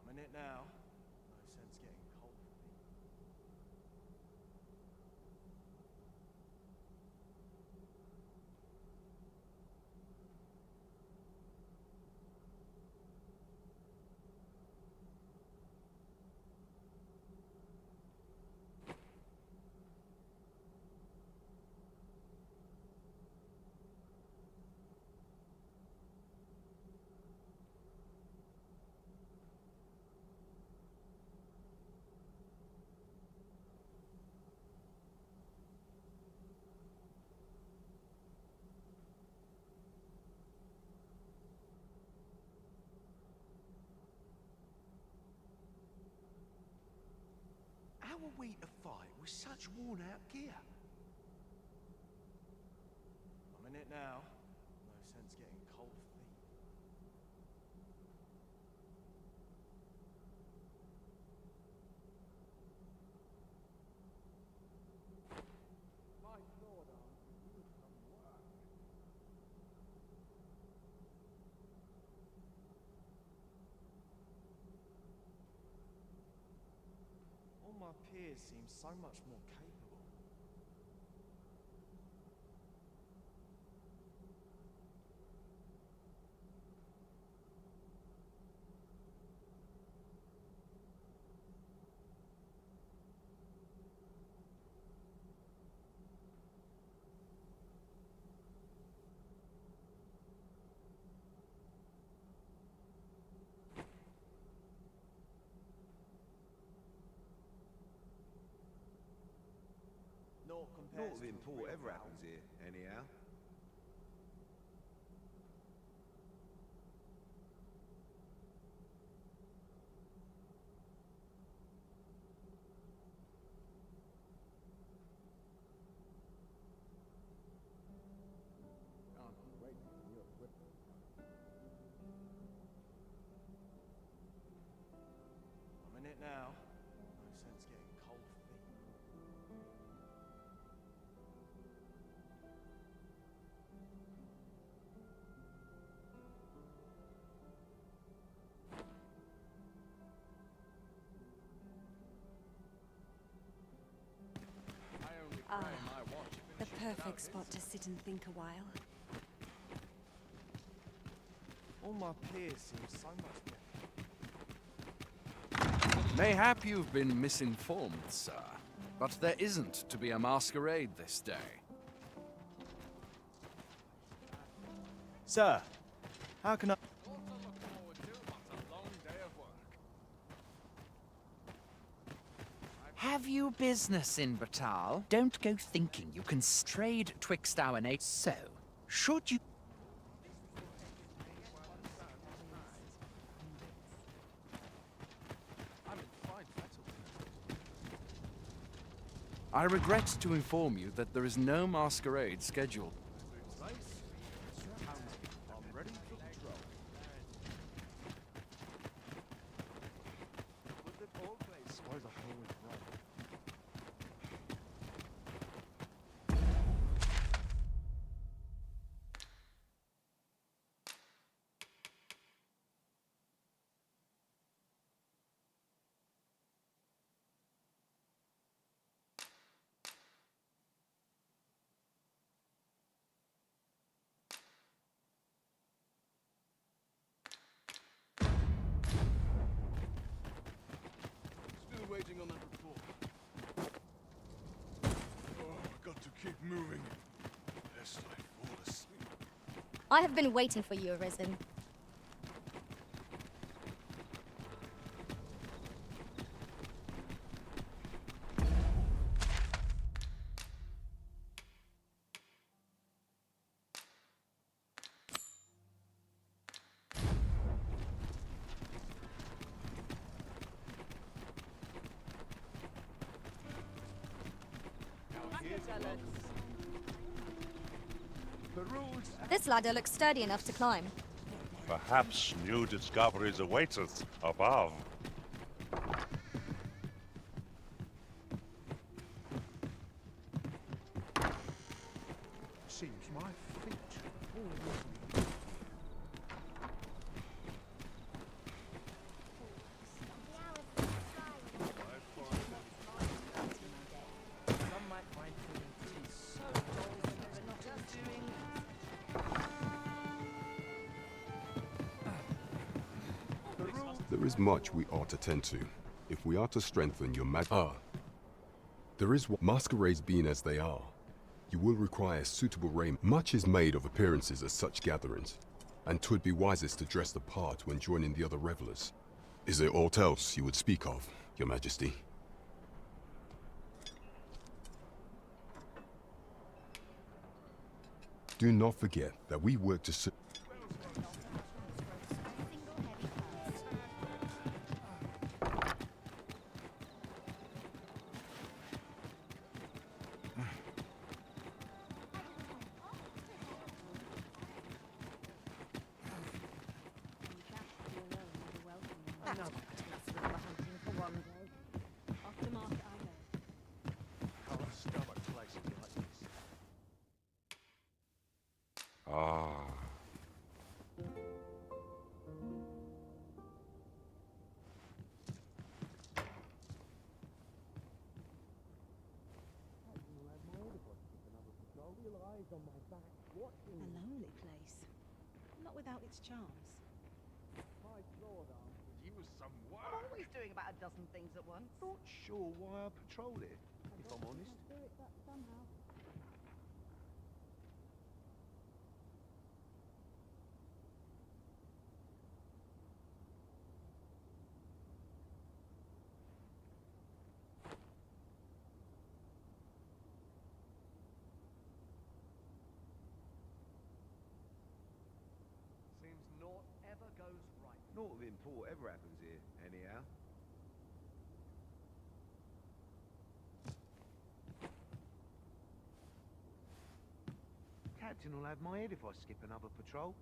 S8: I'm in it now. No sense getting cold feet.
S12: How are we to fight with such worn-out gear?
S8: I'm in it now. No sense getting cold feet.
S12: My sword arm could use some work.
S8: All my peers seem so much more capable.
S12: Naught compares
S22: Naught of
S12: to a
S22: import
S12: real
S22: ever
S12: battle.
S22: happens here, anyhow.
S18: perfect spot to sit and think a while.
S3: All my peers seem so much better.
S19: Mayhap you've been misinformed, sir. But there isn't to be a masquerade this day.
S8: Sir, how can I...
S21: Have you business in Batal? Don't go thinking you can trade twixt our nations. So, should you...
S19: I regret to inform you that there is no masquerade scheduled.
S3: I'm ready for patrol. Would the old place suppose I can always run? Still waiting on that report. Oh, I've got to keep moving, lest I fall asleep.
S7: I have been waiting for you, Arisen. This ladder looks sturdy enough to climb.
S6: Perhaps new discoveries await us above.
S9: Seems my feet
S17: There is much we ought to tend to, if we are to strengthen your there is masquerades being as they are. You will require suitable raiment. Much is made of appearances at such gatherings, and 'twould be wisest to dress the part when joining the other revelers. Is there aught else you would speak of, Your Majesty? Do not forget that we work to
S6: Ah.
S20: A lonely place. Not without its charms.
S3: My lord, you was some work.
S20: I'm always doing about a dozen things at once.
S12: Not sure why I patrol it, if I'm honest.
S8: Seems naught ever goes right.
S12: Naught of import ever happens here, anyhow. Captain will have my head if I skip another patrol.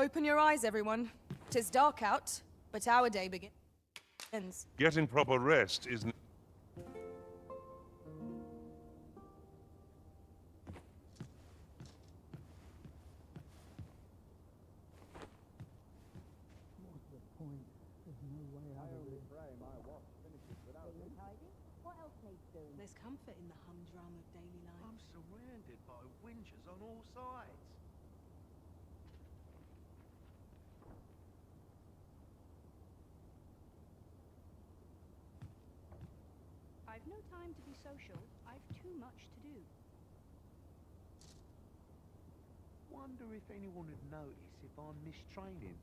S5: Open your eyes, everyone. 'Tis dark out, but our day begins.
S6: Getting proper rest isn't.
S16: There's comfort in the humdrum of daily life.
S12: I'm surrounded by winches on all sides.
S13: I've no time to be social. I've too much to do.
S12: Wonder if anyone would notice if I'm mistraining.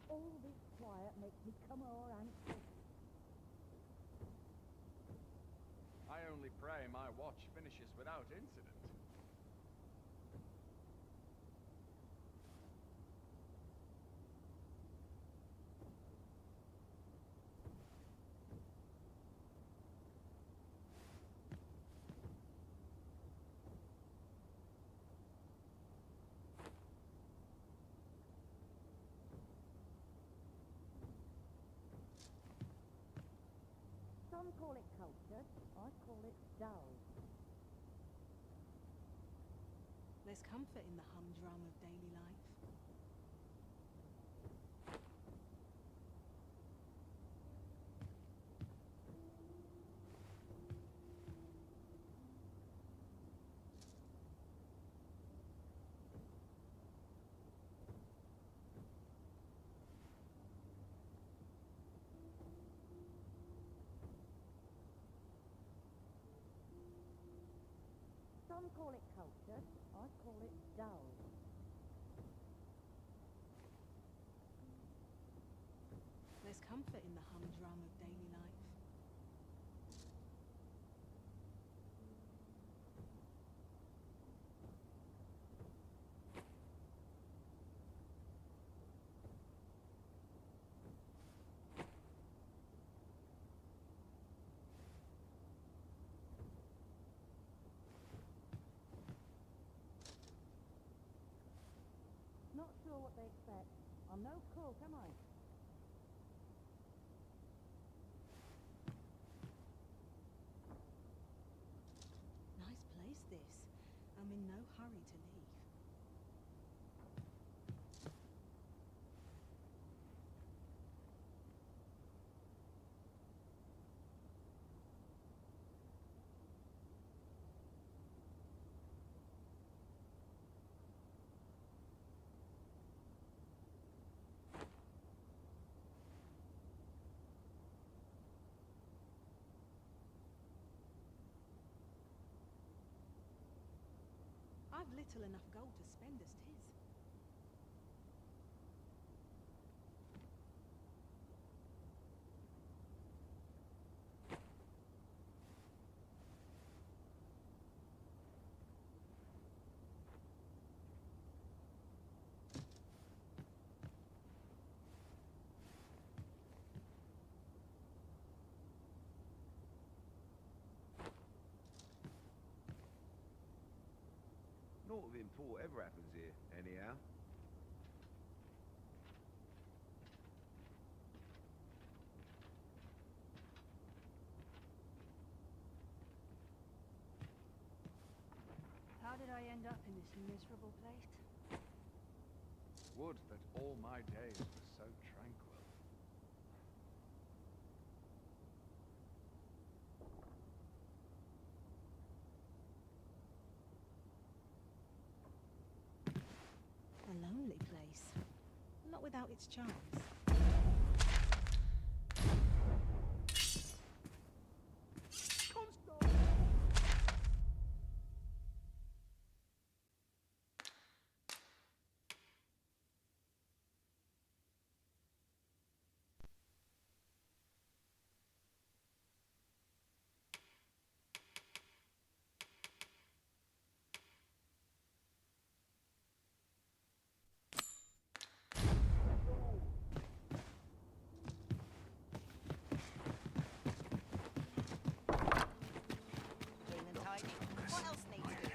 S14: All this quiet makes me come o'er anxious.
S11: I only pray my watch finishes without incident.
S14: Some call it culture, I call it dull.
S16: There's comfort in the humdrum of daily life.
S14: Some call it culture, I call it dull.
S16: There's comfort in the humdrum of daily life.
S14: Not sure what they expect. I'm no cook, am I?
S16: Nice place, this. I'm in no hurry to leave. I've little enough gold to spend as 'tis.
S12: Naught of import ever happens here, anyhow.
S13: How did I end up in this miserable place?
S11: Would that all my days were so tranquil.
S16: A lonely place. Not without its charms.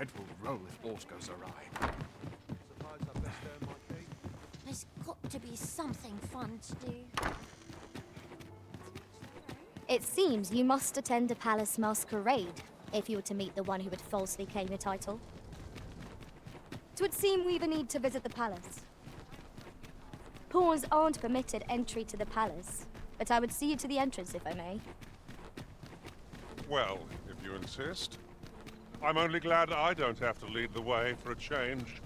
S19: head will roll if aught goes awry.
S12: Suppose I best earn my keep.
S4: There's got to be something fun to do.
S7: It seems you must attend a palace masquerade if you were to meet the one who would falsely claim your title. 'Twould seem we either need to visit the palace. Pawns aren't permitted entry to the palace, but I would see you to the entrance if I may.
S6: Well, if you insist. I'm only glad I don't have to lead the way for a change.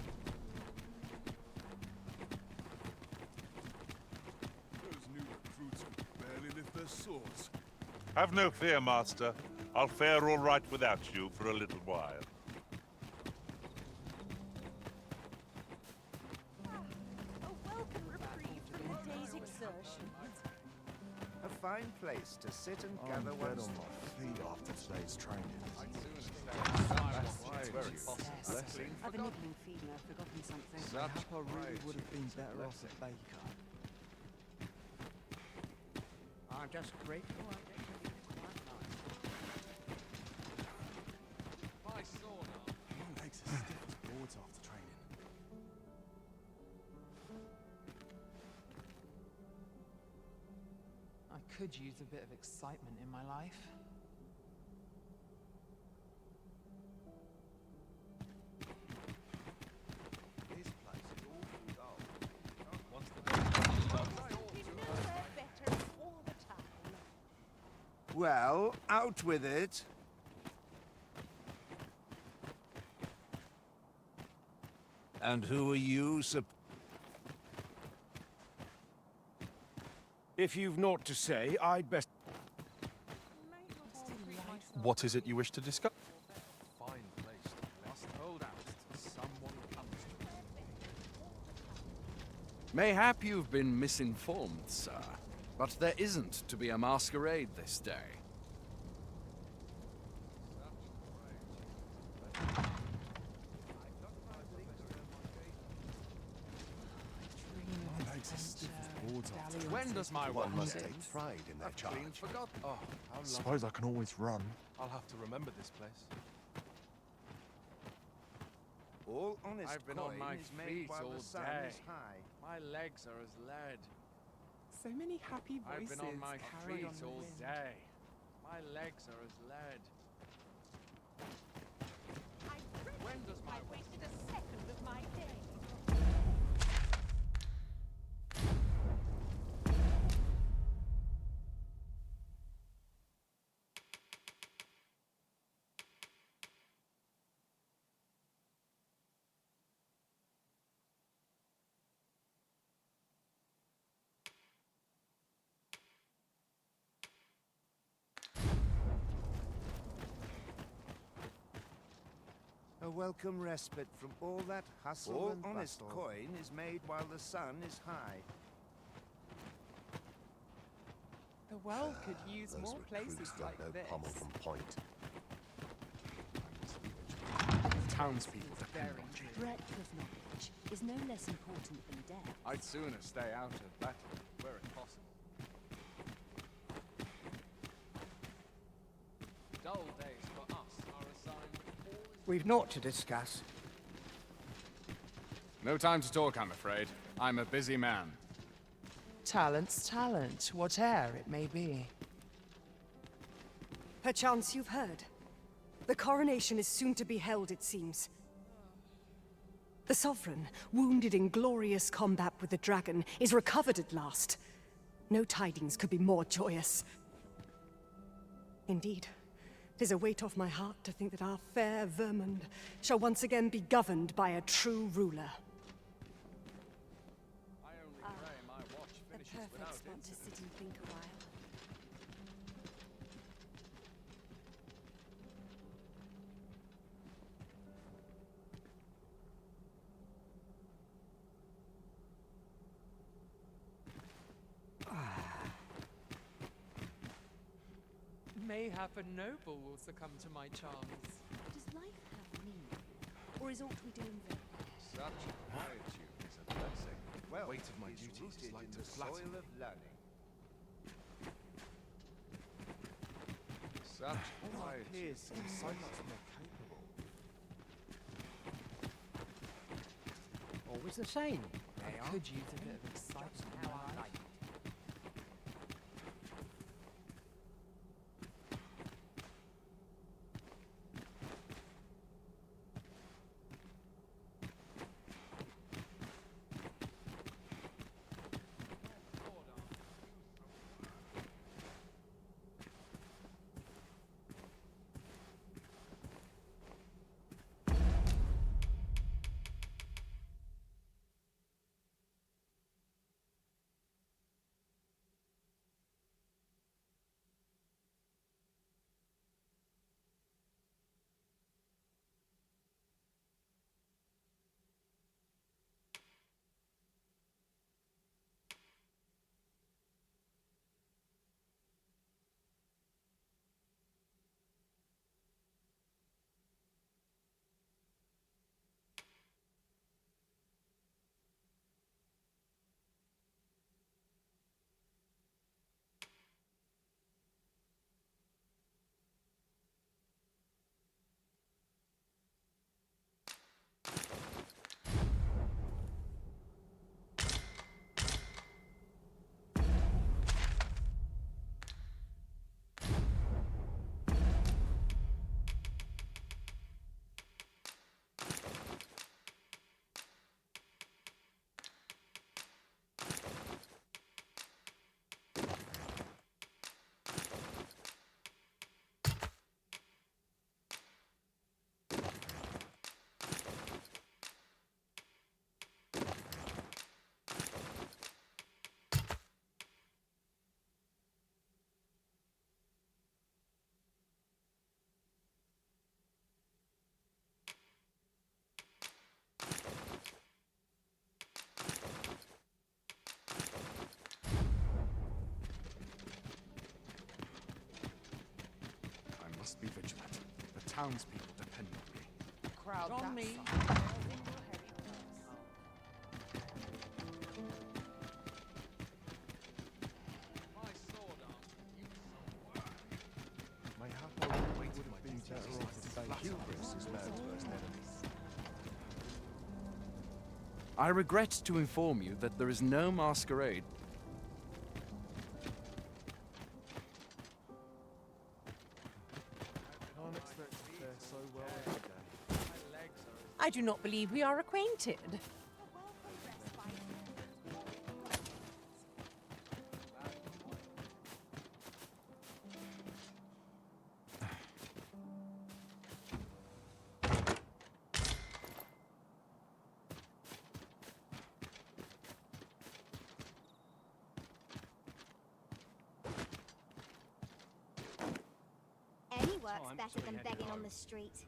S3: Those new recruits can barely lift their swords.
S6: Have no fear, Master. I'll fare all right without you for a little while.
S8: A fine place to sit and gather
S3: I'm
S8: one's
S3: dead on my feet after today's training.
S16: I've a niggling feeling I've forgotten something.
S8: Perhaps I really would have been better off at Baker.
S2: I'm just grateful I get to be quite
S11: My sauna.
S3: My legs are stiff as boards after training.
S10: I could use a bit of excitement in my life.
S12: This place is awful dull. Once the
S8: Well, out with it. And who are you, If you've naught to say, I'd best...
S15: What is it you wish to discuss?
S12: fine place must hold out till someone comes to it.
S19: Mayhap you've been misinformed, sir, but there isn't to be a masquerade this day.
S3: My legs are stiff as boards after training.
S11: When does my
S3: One
S11: work
S3: must
S11: end?
S3: take pride in their
S11: Clean
S3: charge.
S11: forgot. Oh, how lovely.
S3: Suppose I can always run.
S11: I'll have to remember this place.
S8: All honest
S11: I've been on
S8: coin
S11: my
S8: is made
S11: feet
S8: while
S11: all
S8: the sun
S11: day.
S8: is high.
S11: My legs are as lead.
S10: So many happy
S11: I've
S10: voices
S11: been on my
S10: carried
S11: feet
S10: on the
S11: all
S10: wind.
S11: day. My legs are as lead. When does my
S14: wasted a second of my day.
S8: A welcome respite from all that hustle
S3: All
S8: and honest
S3: bustle.
S8: coin is made while the sun is high.
S10: The world could use
S3: Those
S10: more
S3: recruits
S10: places
S3: don't
S10: like
S3: know
S10: this.
S3: pommel from point.
S19: Townspeople depend
S10: Very
S19: on you.
S16: Breadth of knowledge is no less important than depth.
S11: I'd sooner stay out of battle, where it's possible. Dull days for us are a sign that all is
S2: We've naught to discuss.
S19: No time to talk, I'm afraid. I'm a busy man.
S10: Talent's talent, whate'er it may be.
S18: Perchance you've heard. The coronation is soon to be held, it seems. The Sovereign, wounded in glorious combat with the dragon, is recovered at last. No tidings could be more joyous. Indeed, 'tis a weight off my heart to think that our fair Vermund shall once again be governed by a true ruler.
S11: I only pray my watch
S18: The
S11: finishes
S18: perfect
S11: without
S18: spot to
S11: incident.
S18: sit and think a while.
S10: Mayhap a noble will succumb to my charms.
S16: Does life have meaning? Or is all we do in vain?
S12: Such quietude is a blessing.
S8: Well,
S12: Weight of my
S8: he's
S12: duties is
S8: rooted
S12: like
S8: in
S12: to
S8: the
S12: flatten
S8: soil
S12: me.
S8: of learning.
S12: Such
S3: All our
S12: quietude
S3: peers
S12: is
S3: seem
S12: a
S3: so
S12: blessing.
S3: much more capable.
S1: always the same.
S10: I could use a bit of excitement in my life.
S1: I must be vigilant. The townspeople depend on me.
S10: Crowd
S1: On
S10: that
S1: me.
S10: side.
S3: Mayhap I would have been better off to face hubris as man's worst enemy.
S19: I regret to inform you that there is no masquerade.
S3: Can't expect to fare so well every day.
S22: I do not believe we are acquainted.
S7: Any work's better than begging on the street.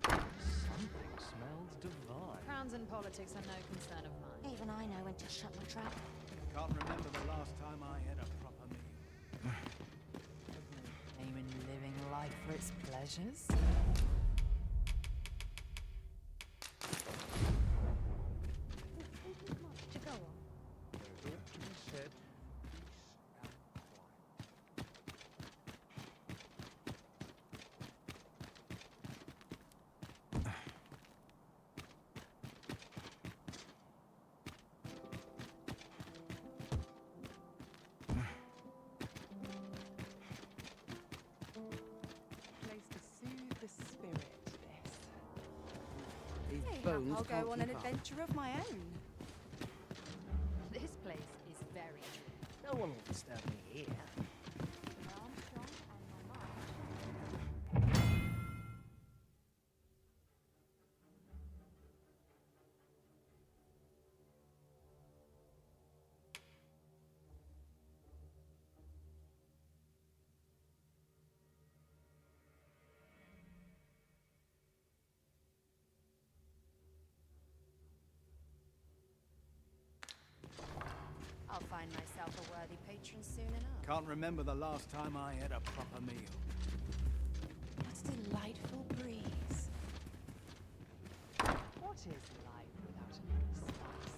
S1: Something smells divine.
S23: Crowns and politics are no concern of mine.
S4: Even I know when to shut my trap.
S2: Can't remember the last time I had a proper meal.
S23: Aim in living life for its pleasures.
S22: To go on.
S3: There's ought to be said
S23: Place to soothe the spirit, this.
S20: Mayhap I'll go on an adventure of my own.
S23: This place is very true.
S1: No one will disturb me here.
S23: I'll find myself a worthy patron soon enough.
S2: Can't remember the last time I had a proper meal.
S23: What a delightful breeze. What is life without a little spice?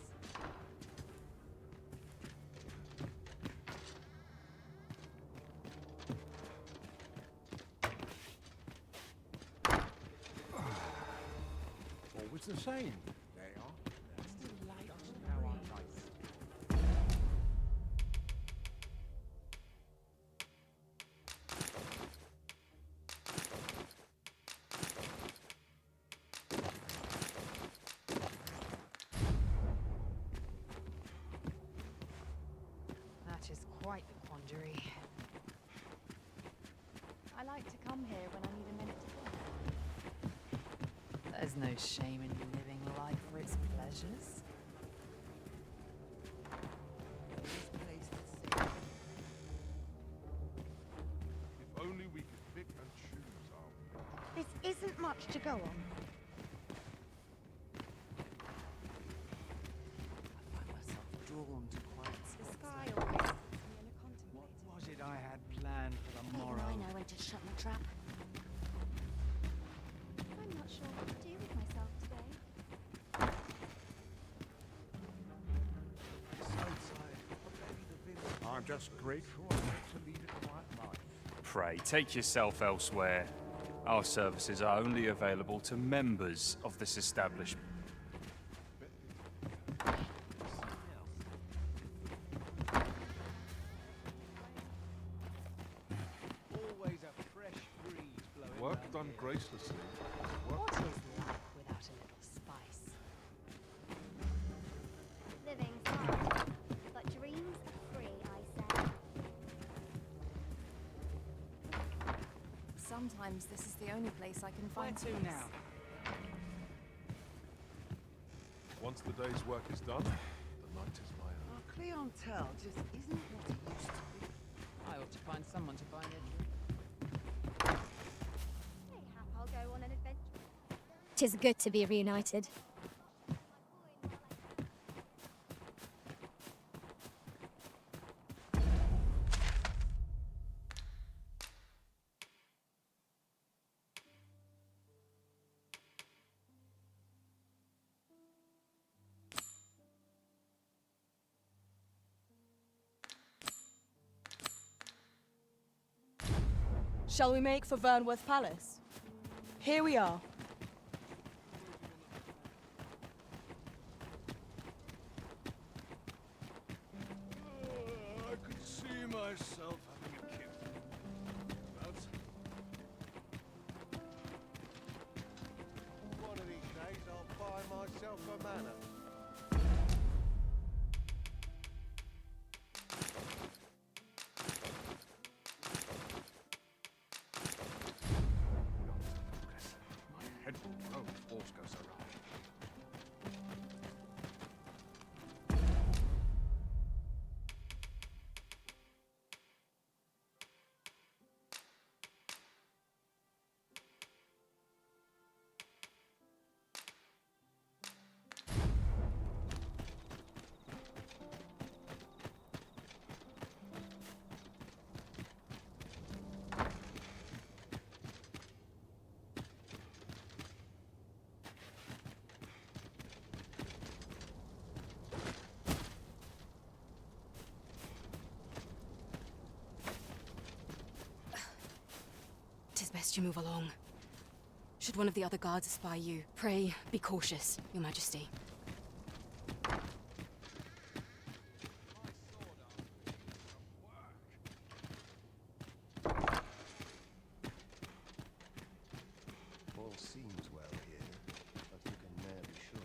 S11: It's the same. They are. Still light how I like it.
S23: That is quite the quandary. I like to come here when I need a minute to think. There's no shame in living life for its pleasures.
S11: This place is safe.
S3: If only we could pick and choose our way.
S14: This isn't much to go on.
S12: I find myself drawn to quiet
S20: The
S12: spots.
S20: sky always puts me in a contemplative.
S2: What was it I had planned for the
S4: Even
S2: morrow?
S4: I know when to shut my trap.
S13: I'm not sure what to do with myself today.
S1: I'm just grateful I get to lead a quiet life.
S9: Pray, take yourself elsewhere. Our services are only available to members of this establishment.
S2: Always a fresh breeze blowing.
S3: Work
S2: round
S3: done
S2: here.
S3: gracelessly.
S23: What is life without a little spice?
S14: Living's hard, but dreams are free, I say.
S23: Sometimes this is the only place I can
S2: Where
S23: find
S2: to
S23: peace.
S2: now?
S3: Once the day's work is done, the night is my own.
S12: Our clientele just isn't what it used to be.
S10: I ought to find someone to buy their drink.
S14: Mayhap I'll go on an adventure.
S7: 'Tis good to be reunited.
S5: Shall we make for Vernworth Palace? Here we are.
S2: I could see myself having a kid. That's
S8: One of these days I'll buy myself a manor.
S1: My head will blow if force goes awry.
S18: Tis best you move along. Should one of the other guards espy you, pray be cautious, Your Majesty.
S8: All seems well here, but you can ne'er be sure.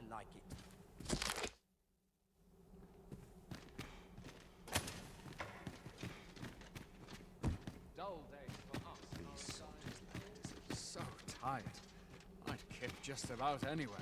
S6: like it.
S11: Dull day for us.
S1: These soldiers' lefties are so tired. I'd kick just about anywhere.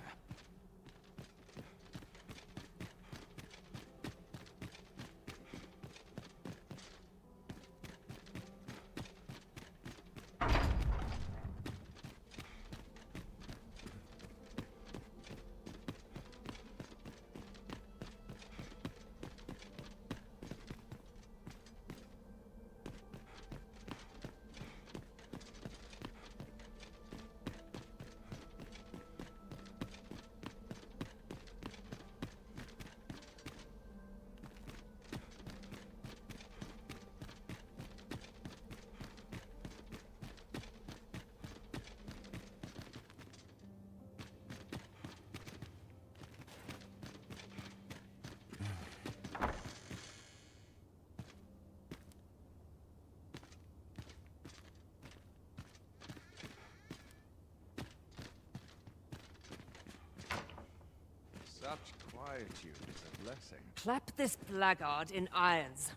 S1: Such quietude is a blessing.
S22: Clap this blackguard in irons.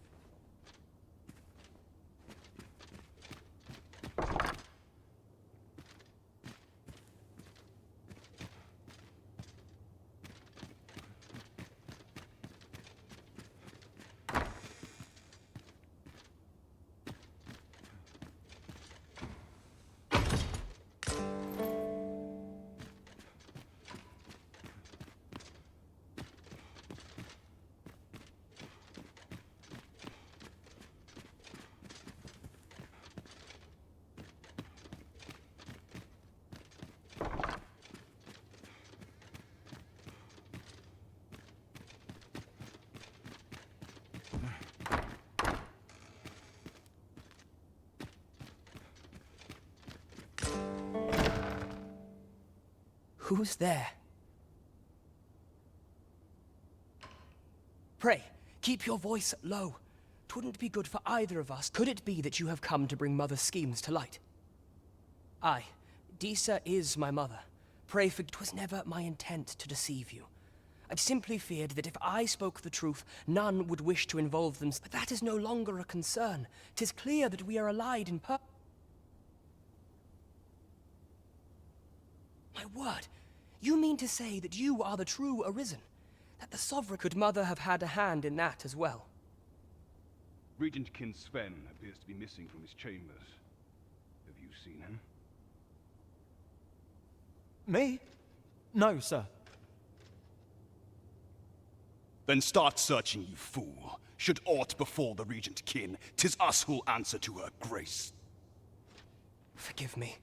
S6: Who's there? Pray, keep your voice low. 'Twouldn't be good for either of us. Could it be that you have come to bring Mother's schemes to light? Aye, Disa is my mother. Pray for... 'Twas never my intent to deceive you. I've simply feared that if I spoke the truth, none would wish to involve them. But that is no longer a concern. 'Tis clear that we are allied in My word! You mean to say that you are the true Arisen? That the Sovereign... Could Mother have had a hand in that as well?
S17: Regent Kin Sven appears to be missing from his chambers. Have you seen him?
S15: Me? No, sir.
S17: Then start searching, you fool. Should aught befall the Regent Kin, 'tis us who'll answer to her grace.
S6: Forgive me.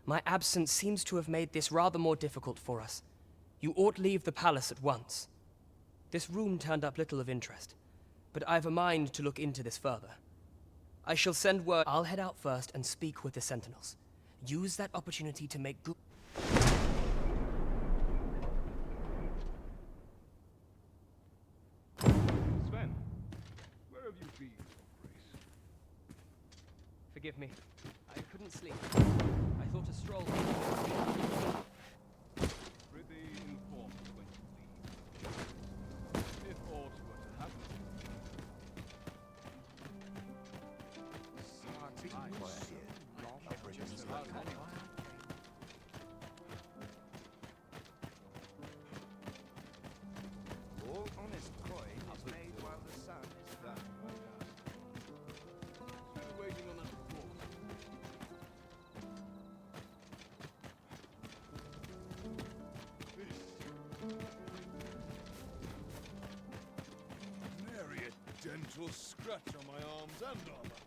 S6: My absence seems to have made this rather more difficult for us. You ought leave the palace at once. This room turned up little of interest, but I've a mind to look into this further. I shall send word. I'll head out first and speak with the sentinels. Use that opportunity to make good...
S17: Sven, where have you been, Your Grace?
S6: Forgive me. I couldn't sleep. I thought a stroll...
S17: Prithee inform us when you leave. If aught were to happen to you.
S1: Be quiet here. I'll bring this back anyway.
S11: All honest coin is made while the sun is done.
S17: Still waiting on that report.
S3: Nary a dental scratch on my arms and armor.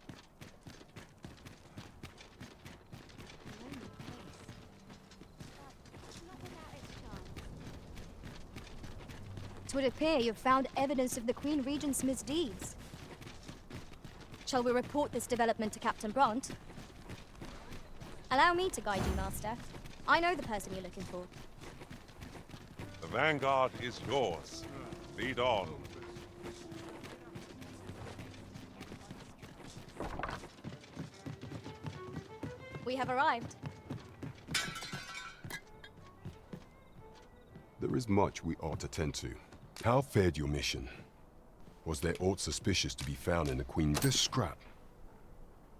S7: It would appear you've found evidence of the Queen Regent's misdeeds. Shall we report this development to Captain Bront? Allow me to guide you, Master. I know the person you're looking for.
S21: The vanguard is yours. Lead on.
S7: We have arrived.
S17: The
S16: There is much we ought to tend to. How fared your mission? Was there aught suspicious to be found in the Queen? This scrap.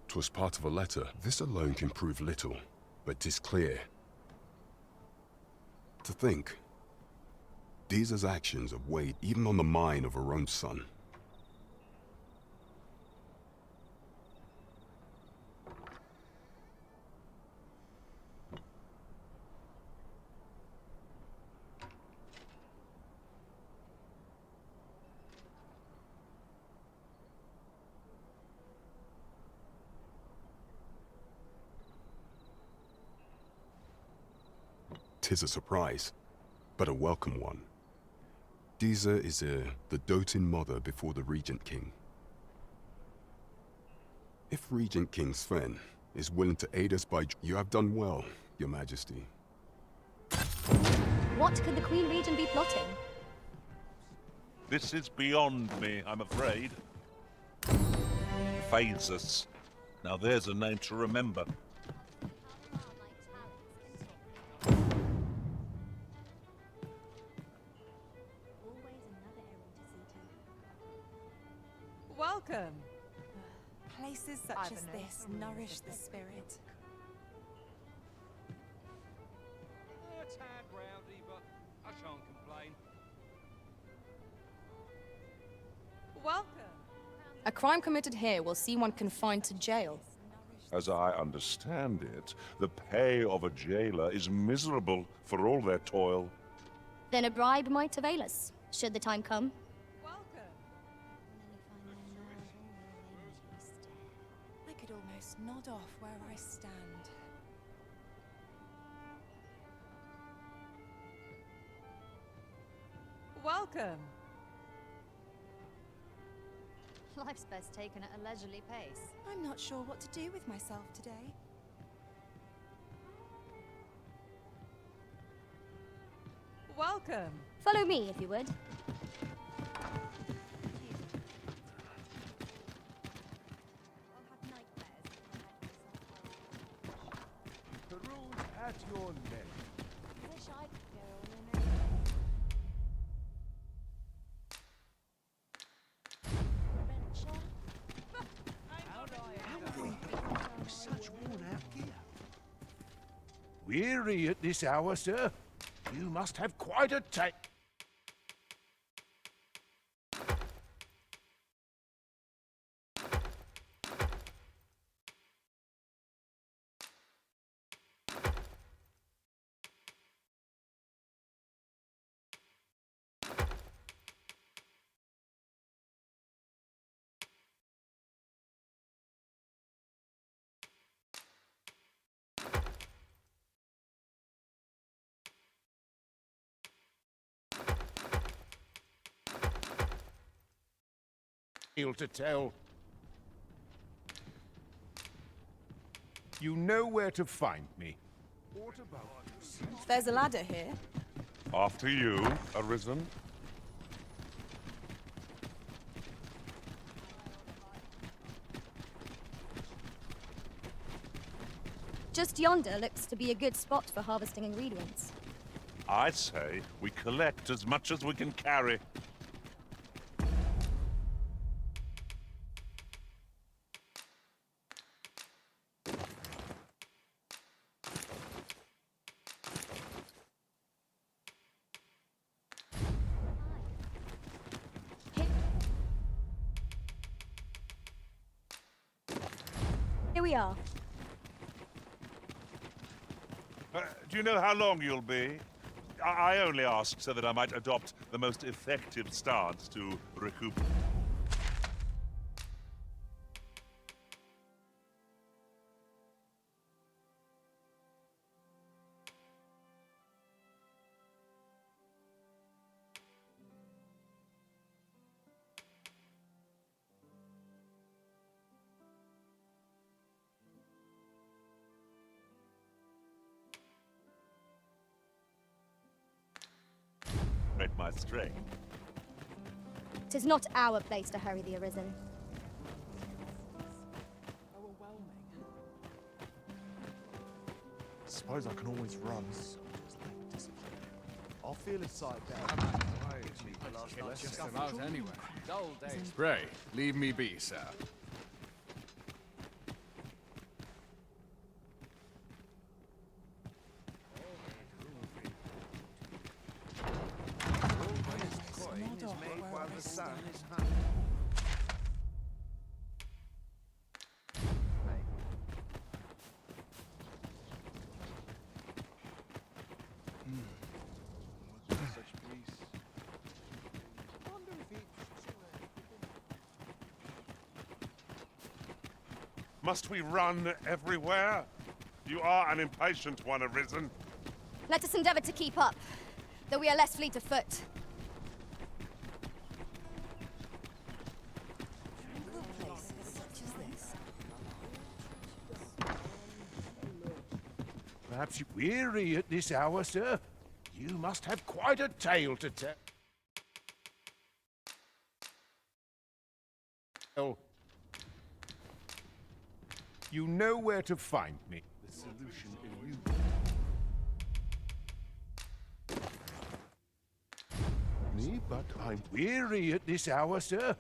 S16: 'Twas part of a letter. This alone can prove little, but 'tis clear. To think, Deeza's actions have weighed even on the mind of her own son. Tis a surprise, but a welcome one. Deeza is the doting mother before the Regent King. If Regent King Sven is willing to aid us by... You have done well, Your Majesty.
S7: What could the Queen Regent be plotting?
S21: This is beyond me, I'm afraid. Phaesus. Now there's a name to remember.
S5: Welcome. Places such as this nourish the spirit.
S12: A tad rowdy, but I shan't complain.
S5: Welcome. A crime committed here will see one confined to jail.
S21: As I understand it, the pay of a jailer is miserable for all their toil.
S7: Then a bribe might avail us, should the time come.
S5: I could almost nod off where I stand. Welcome.
S23: Life's best taken at a leisurely pace.
S5: I'm not sure what to do with myself today. Welcome.
S7: Follow me, if you would.
S11: Peruse at your neck.
S4: Wish I could go on an
S11: Such worn out gear. Weary at this hour, sir? You must have quite a taste. To tell. You know where to find me. What about
S5: There's a ladder here.
S21: After you, Arisen.
S7: Just yonder looks to be a good spot for harvesting ingredients.
S21: I say we collect as much as we can carry.
S7: Here we are.
S21: Do you know how long you'll be? I only ask so that I might adopt the most effective stance to recoup. My strength.
S7: 'Tis not our place to hurry the Arisen.
S3: Suppose I can always run. I'll feel a sight better.
S1: Just about anyway. Dull days. Pray, leave me be, sir.
S21: Must we run everywhere? You are an impatient one, Arisen.
S7: Let us endeavor to keep up, though we are less fleet of foot.
S11: Perhaps you're weary at this hour, sir. You must have quite a tale to tell. You know where to find me.
S3: The solution in you.
S11: Me, but I'm weary at this hour, sir.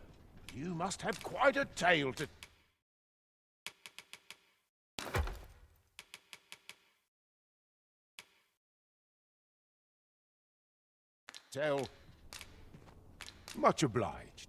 S11: You must have quite a tale to... tell. Much obliged.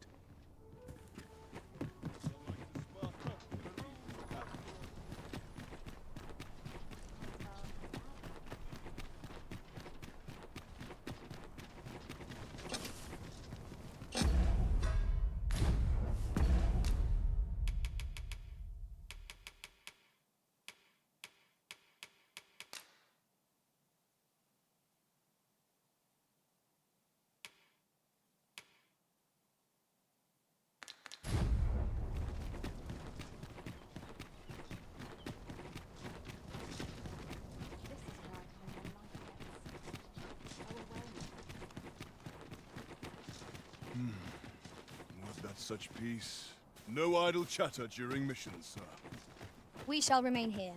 S3: Was that such peace? No idle chatter during missions, sir.
S7: We shall remain here.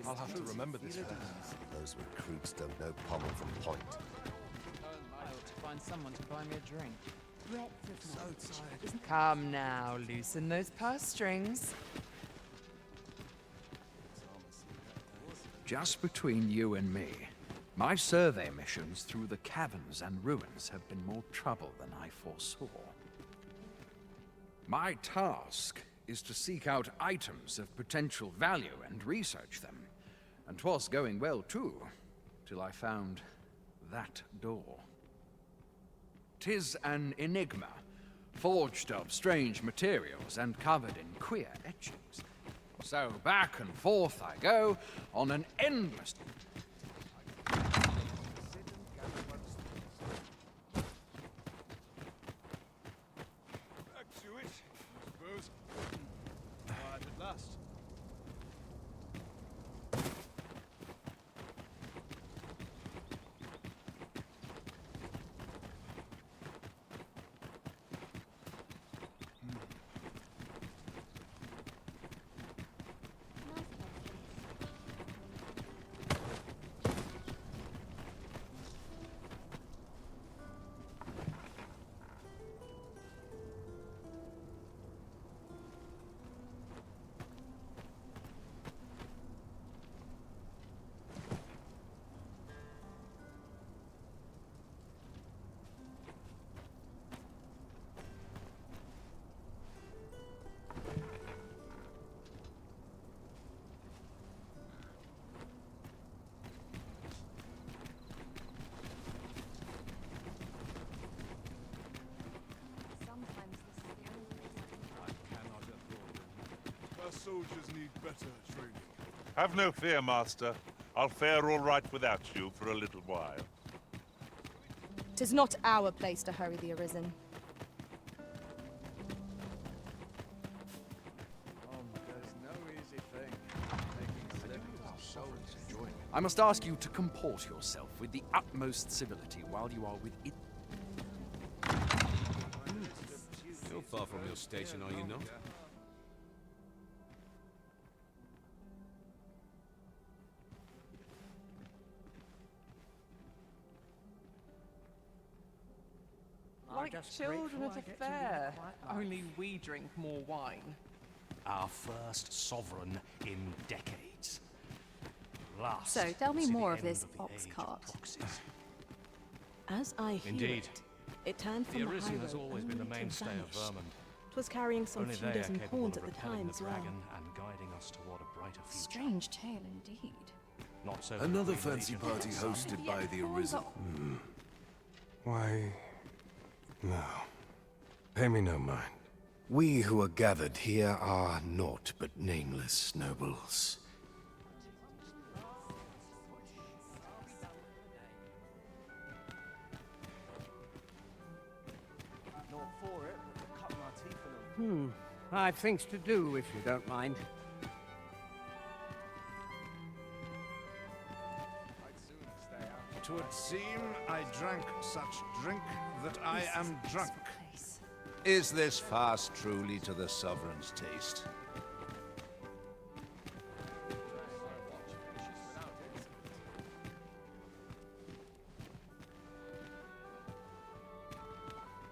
S3: I'll have to remember this.
S8: Those recruits don't know pommel from point.
S10: I ought to find someone to buy me a drink. So tired. Come now, loosen those purse strings.
S13: Just between you and me, my survey missions through the caverns and ruins have been more trouble than I foresaw. My task is to seek out items of potential value and research them. And 'twas going well, too, till I found that door. 'Tis an enigma, forged of strange materials and covered in queer etchings. So back and forth I go on an endless...
S3: Back to it, I suppose. Quiet at last. Our soldiers need better training.
S21: Have no fear, Master. I'll fare all right without you for a little while.
S5: 'Tis not our place to hurry the Arisen.
S13: I must ask you to comport yourself with the utmost civility while you are with it.
S9: So far from your station, are you not?
S10: Like children at a fair. Only we drink more wine.
S19: Our first sovereign in decades. Last.
S20: So, tell me
S19: to the
S20: more of
S19: end
S20: this
S19: the
S20: ox
S19: age of
S20: cart.
S19: proxies.
S18: As I hear
S19: Indeed.
S18: it turned from
S19: The
S18: the
S19: Arisen
S18: high
S19: has
S18: road
S19: always been the
S18: only to
S19: mainstay of
S18: vanish.
S19: Vermund.
S18: 'Twas carrying some
S19: Only
S18: few
S19: they are
S18: dozen
S19: capable
S18: pawns
S19: of
S18: at the
S19: repelling
S18: time
S19: the
S18: as well.
S19: dragon and guiding us toward a brighter future.
S20: Strange tale indeed.
S19: Not so.
S24: Another
S19: for the
S24: fancy
S19: Legion.
S24: party hosted by the Arisen.
S25: Why, no. Pay me no mind.
S26: We who are gathered here are naught but nameless nobles.
S11: Not for it, but cut my teeth in them.
S27: I've things to do, if you don't mind.
S3: Twould seem I drank such drink that I am drunk. Is this fast truly to the Sovereign's taste?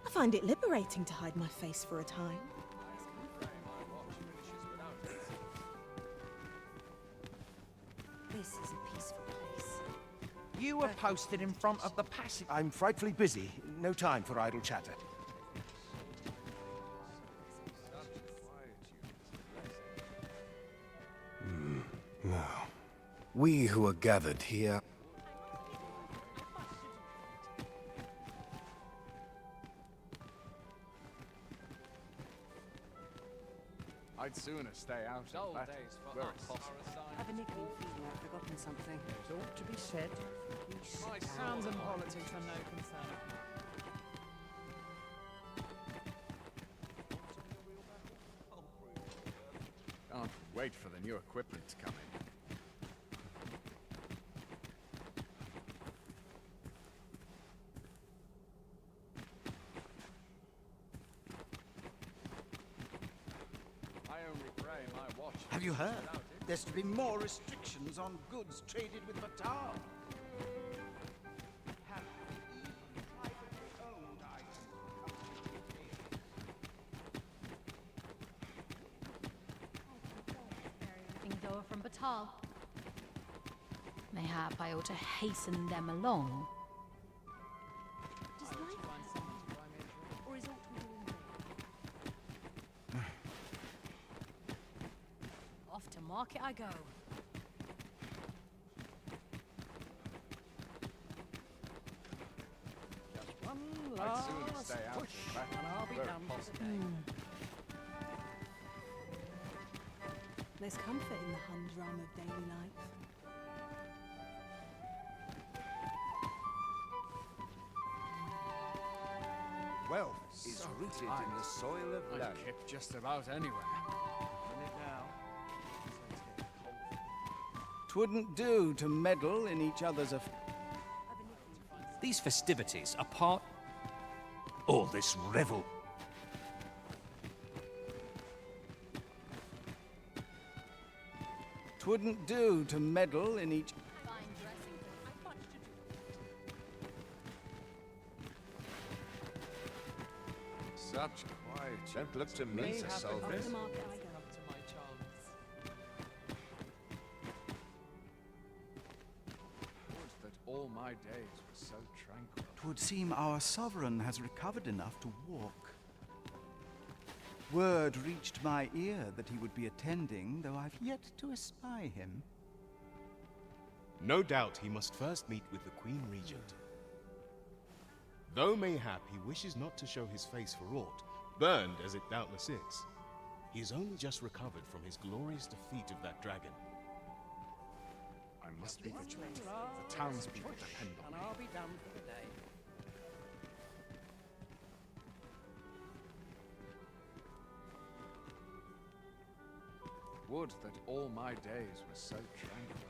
S18: I find it liberating to hide my face for a time.
S20: This is a peaceful place.
S28: You were posted in front of the passage.
S25: I'm frightfully busy. No time for idle chatter.
S26: No. We who are gathered here
S1: I'd sooner stay out
S10: Dull
S1: of that
S10: days for
S1: where
S10: us
S1: it's possible.
S10: are a
S20: I have a niggling feeling I've forgotten something.
S28: It ought to be said.
S10: My sounds and politics are no concern of mine.
S1: Can't wait for the new equipment to come in. I only pray my watch.
S2: Have you heard? There's to be more restrictions on goods traded with Batar. Have even privately owned items
S23: Things over from Batal. Mayhap I ought to hasten them along.
S10: I ought to find someone to buy me a drink.
S23: Or is aught we do in vain? Off to market I go.
S1: I'd sooner stay out of that
S20: and I'll be
S1: where
S20: done
S1: it's
S20: for the
S1: possible.
S20: day.
S18: There's comfort in the humdrum of daily life.
S3: Wealth is rooted in the soil of land.
S1: I'd kip just about anywhere.
S2: Twouldn't do to meddle in each other's affairs.
S19: These festivities are part. All this revel.
S2: Twouldn't do to meddle in each.
S1: Such quiet.
S3: Don't look to me to solve this.
S10: Up to my chance.
S1: Would that all my days were so tranquil.
S2: Twould seem our sovereign has recovered enough to walk. Word reached my ear that he would be attending, though I've yet to espy him.
S9: No doubt he must first meet with the Queen Regent. Though mayhap he wishes not to show his face for aught, burned as it doubtless is, he has only just recovered from his glorious defeat of that dragon.
S1: I must be vigilant. The townspeople depend on
S27: And
S1: me.
S27: I'll be done for the day.
S1: Would that all my days were so tranquil.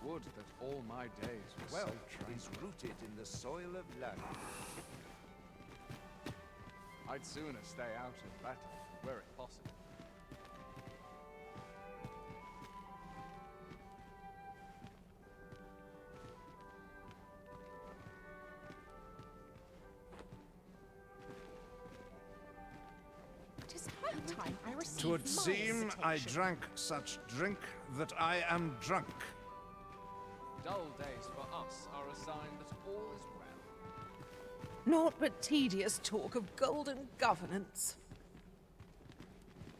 S1: Would that all my days were
S3: Wealth
S1: so tranquil.
S3: is rooted in the soil of land.
S1: I'd sooner stay out of battle, were it possible.
S10: It is high time I received
S3: Twould
S10: my
S3: seem I
S10: invitation.
S3: drank such drink that I am drunk.
S1: Dull days for us are a sign that all is well.
S28: Naught but tedious talk of golden governance.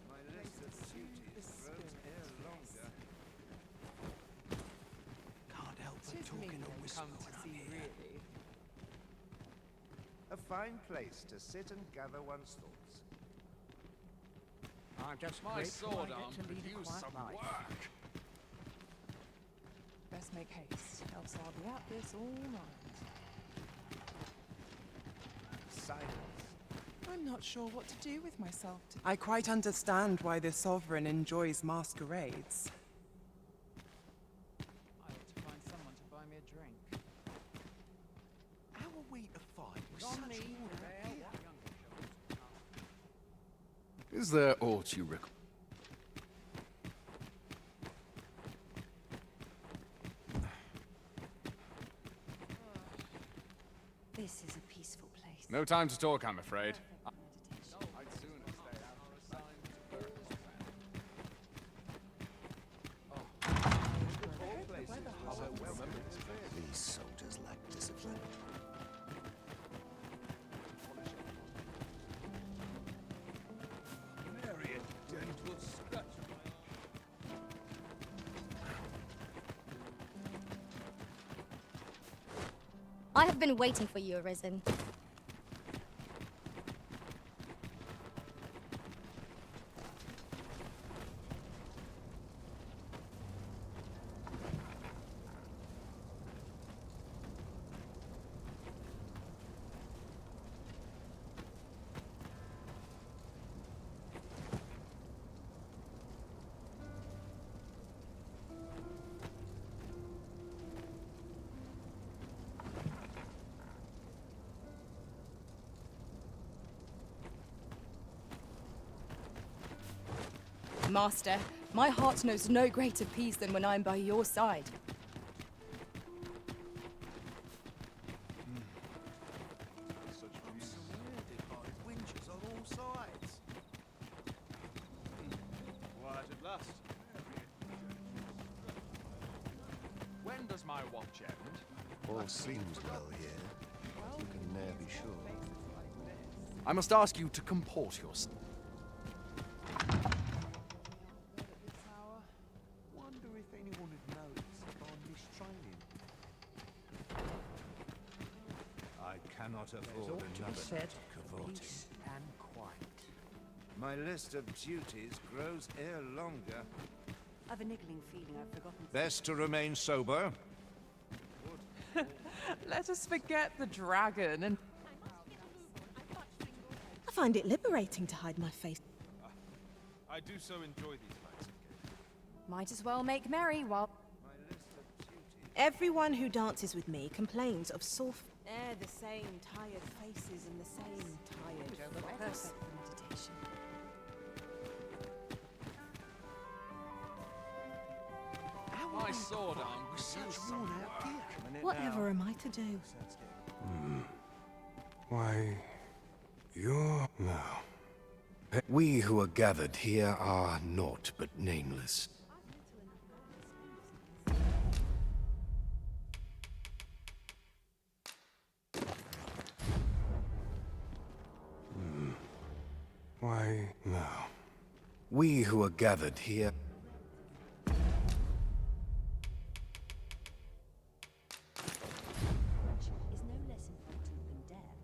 S3: My list of duties grows ere longer.
S2: Can't help but talk in a whisper when I'm here.
S3: A fine place to sit and gather one's thoughts.
S28: I'm just
S1: My
S28: grateful
S1: sword
S28: I
S1: arm
S28: get to
S1: could
S28: lead a
S1: use
S28: quiet
S1: some
S28: life.
S1: work.
S10: Best make haste, else I'll be at this all night.
S3: Silence.
S10: I'm not sure what to do with myself today.
S6: I quite understand why the Sovereign enjoys masquerades.
S10: I ought to find someone to buy me a drink.
S28: How are we to fight with
S10: On
S28: such
S10: me,
S28: order
S10: Dale.
S28: here?
S13: Is there aught you require?
S20: This is a peaceful place.
S1: No time to talk, I'm afraid.
S20: Meditation.
S1: I'd sooner stay out of a sign that where it is
S26: These soldiers lack discipline.
S2: Mary, a gentle scratch.
S7: I have been waiting for you, Arisen.
S5: Master, my heart knows no greater peace than when I'm by your side.
S3: Such views surrounded by winches on all sides.
S1: Quiet at last. When does my watch end?
S8: All seems well here. You can ne'er be sure.
S13: I must ask you to comport yourself.
S8: Wonder if anyone had noticed our mistraining.
S3: I cannot
S28: There's
S3: afford
S28: ought to be
S3: another
S28: said,
S3: night of cavorting.
S28: peace and quiet.
S3: My list of duties grows ere longer.
S20: I've a niggling feeling I've forgotten.
S3: Best to remain sober.
S10: Let us forget the dragon and
S18: I find it liberating to hide my face.
S9: I do so enjoy these nights of game.
S5: Might as well make merry while...
S18: Everyone who dances with me complains of sore... They're the same tired faces and the same tired...
S5: Perfect for meditation.
S1: My sword arm was
S28: Such worn out gear.
S18: Whatever am I to do?
S25: Why, you're... No.
S26: We who are gathered here are naught but nameless.
S25: Why, no.
S26: We who are gathered here...
S20: Is no less important than depth.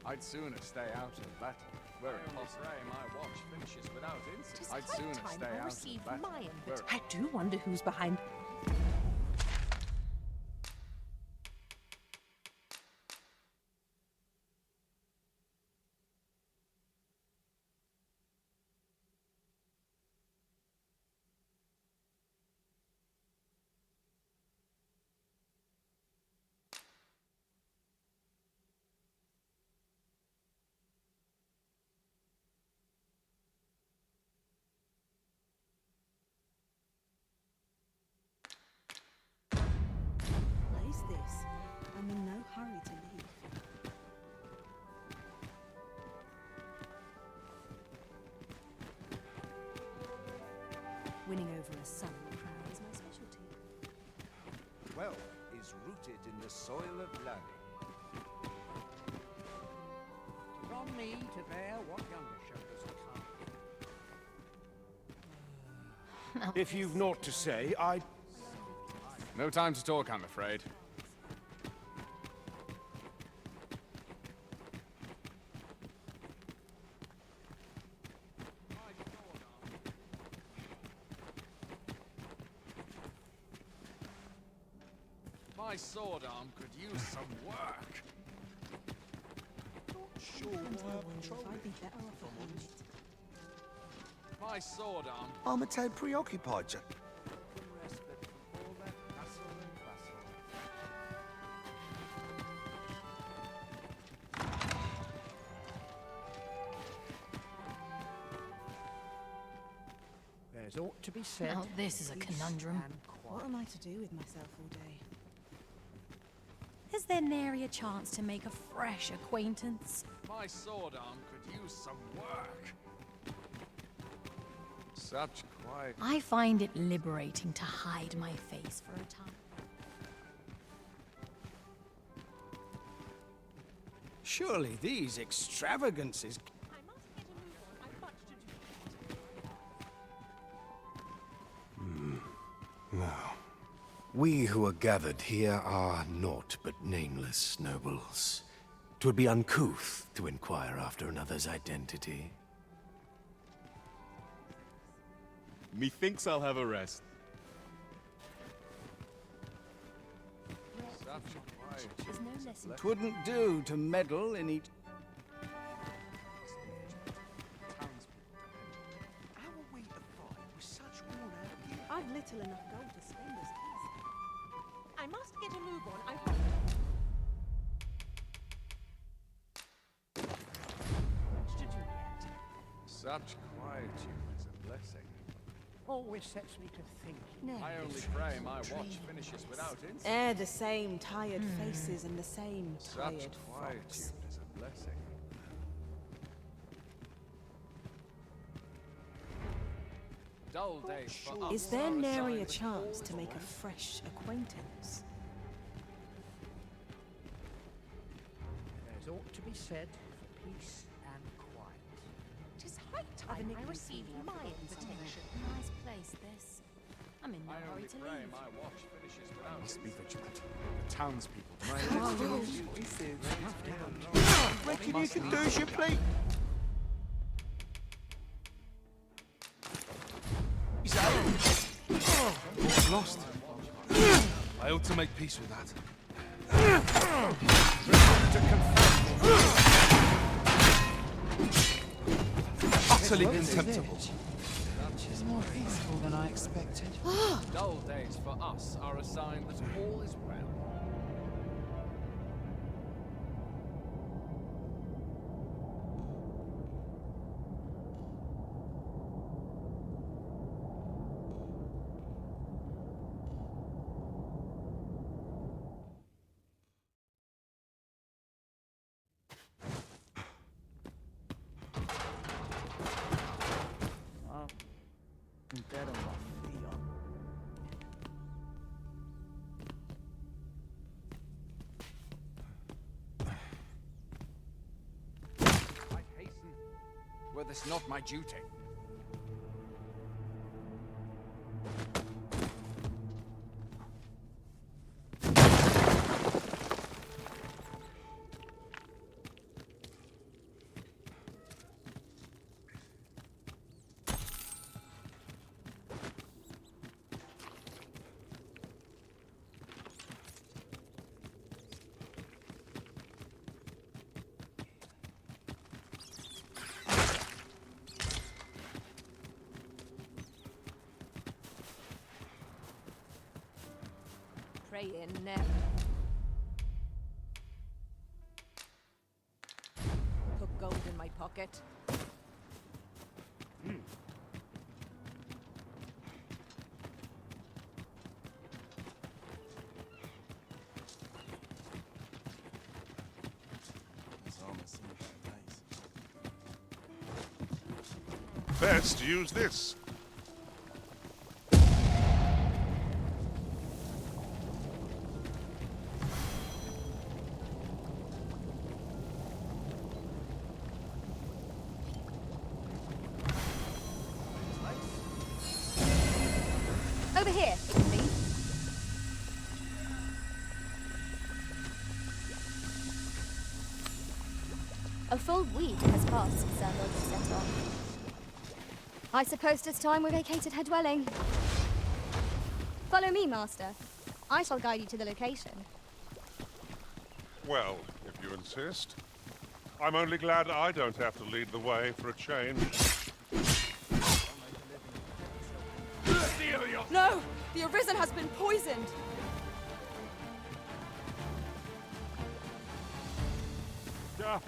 S1: I'd sooner stay out of battle, were it possible. My watch finishes without
S28: It
S1: incident.
S28: is
S1: I'd
S28: high
S1: sooner
S28: time
S1: stay
S28: I
S1: out
S28: received
S1: of battle,
S28: my
S1: were it
S28: invitation.
S18: I do wonder who's behind...
S20: Winning over a son or crowd is my specialty.
S3: Wealth is rooted in the soil of learning.
S27: From me to bear what younger shoulders come.
S1: If you've naught to say, I... No time to talk, I'm afraid. My sword arm could use some work.
S20: Sure, I'd be better off at home.
S1: My sword arm.
S3: Armitaid preoccupied you.
S27: There's ought to be said.
S4: Now this is a conundrum.
S20: What am I to do with myself all day? Is there nary a chance to make a fresh acquaintance?
S1: My sword arm could use some work. Such quiet.
S4: I find it liberating to hide my face for a time.
S2: Surely these extravagances...
S26: Now, we who are gathered here are naught but nameless nobles. 'Twould be uncouth to inquire after another's identity.
S9: Methinks I'll have a rest.
S1: Such quiet.
S20: There's no lesson.
S2: 'Twouldn't do to meddle in each...
S18: I've little enough gold to spend as easy. I must get a move on.
S1: Such quietude is a blessing.
S27: Always sets me to thinking.
S1: I only pray my watch finishes without incident.
S18: They're the same tired faces and the same
S1: Such
S18: tired
S1: quietude
S18: fox.
S1: is a blessing. Dull days for us.
S18: Is there
S1: are
S18: nary a
S1: sign that
S18: chance
S1: all
S18: to
S1: is
S18: make a
S1: well.
S18: fresh acquaintance?
S27: There's ought to be said for peace and quiet.
S28: 'Tis high time I received my invitation.
S20: Nice place, this. I'm in no
S1: I
S20: hurry
S1: only
S20: to
S1: pray
S20: leave.
S1: my watch finishes without
S11: Must be
S1: incident.
S11: vigilant. The townspeople.
S27: Reckon you can do as you please.
S11: What's lost? I ought to make peace with that. Utterly contemptible.
S10: She's more peaceful than I expected.
S1: Dull days for us are a sign that all is well.
S27: I'm dead on my feet.
S1: I'd hasten, were this not my duty.
S28: Pray in now. Put gold in my pocket.
S21: Best use this.
S7: Over here, please. A full week has passed since our lord was set off. I suppose 'tis time we vacated her dwelling. Follow me, master. I shall guide you to the location.
S21: Well, if you insist. I'm only glad I don't have to lead the way for a change.
S5: No! The Arisen has been poisoned!
S21: Yeah.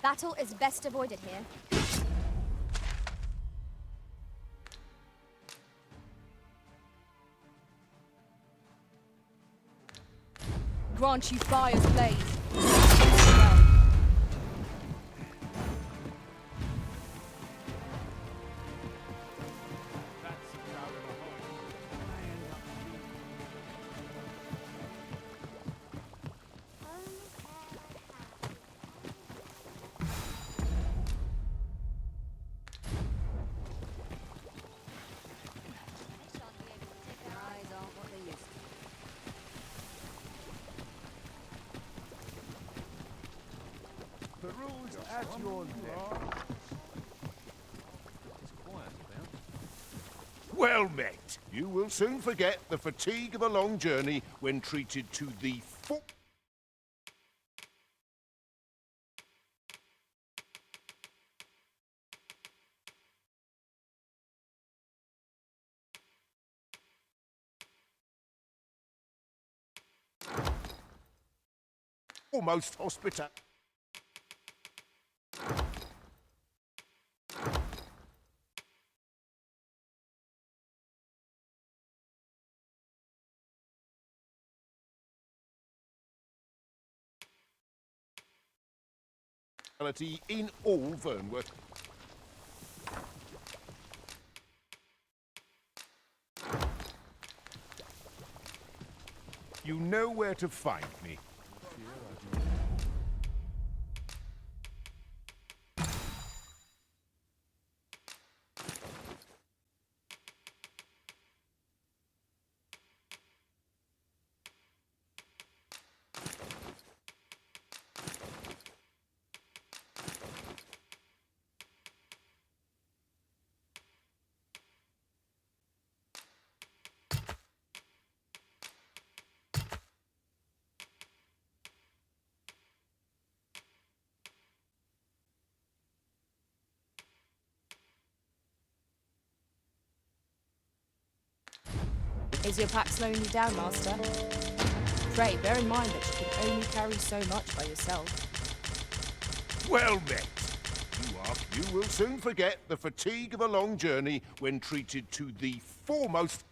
S7: Battle is best avoided here.
S5: Grant you fire's blaze.
S11: The rules at your neck.
S3: Well met. You will soon forget the fatigue of a long journey when treated to the foremost hospital. In all Vernworth. You know where to find me.
S5: Is your pack slowing you down, master? Pray, bear in mind that you can only carry so much by yourself.
S3: Well met. You will soon forget the fatigue of a long journey when treated to the foremost.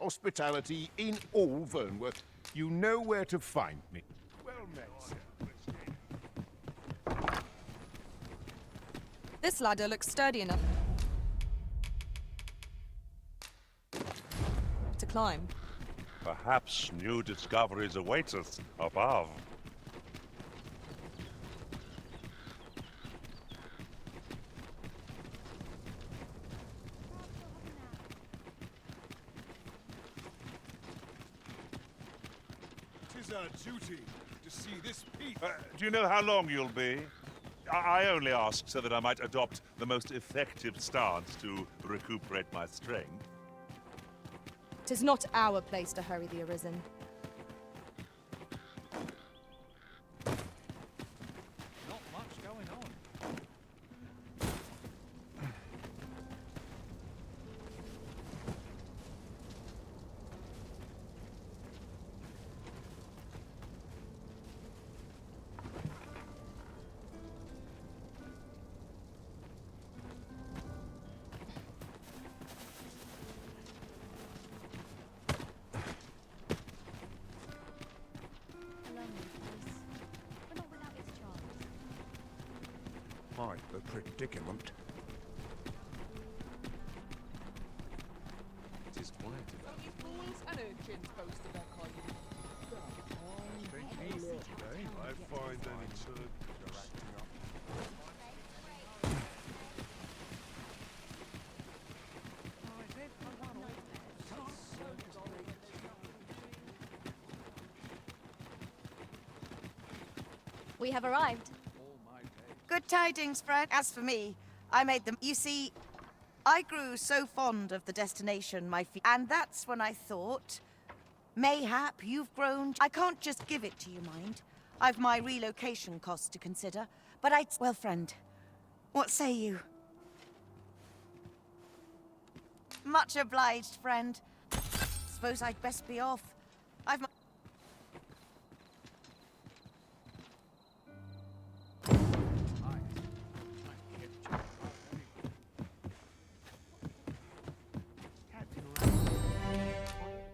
S3: Hospitality in all Vernworth. You know where to find me.
S11: Well met, sir.
S5: This ladder looks sturdy enough to climb.
S21: Perhaps new discoveries await us above.
S11: Tis our duty to see this peace.
S21: Do you know how long you'll be? I only ask so that I might adopt the most effective stance to recuperate my strength.
S5: 'Tis not our place to hurry the Arisen.
S11: Not much going on.
S2: Quite the predicament.
S9: It is quiet.
S10: Only fools and urchins boast of their kind.
S21: I find any turd.
S7: We have arrived.
S12: Good tidings, Fred. As for me, I made them. You see, I grew so fond of the destination my feet, and that's when I thought, mayhap you've grown. I can't just give it to you, mind. I've my relocation costs to consider, but well, friend, what say you? Much obliged, friend. Suppose I'd best be off. I've my...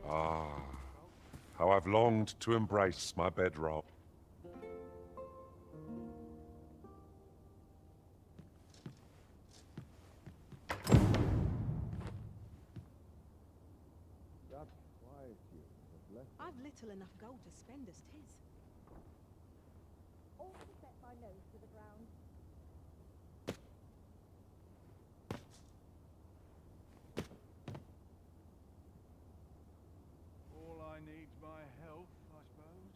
S21: Ah, how I've longed to embrace my bedrock.
S18: I've little enough gold to spend as 'tis.
S7: All to set my nose to the ground.
S11: All I need's my health, I suppose.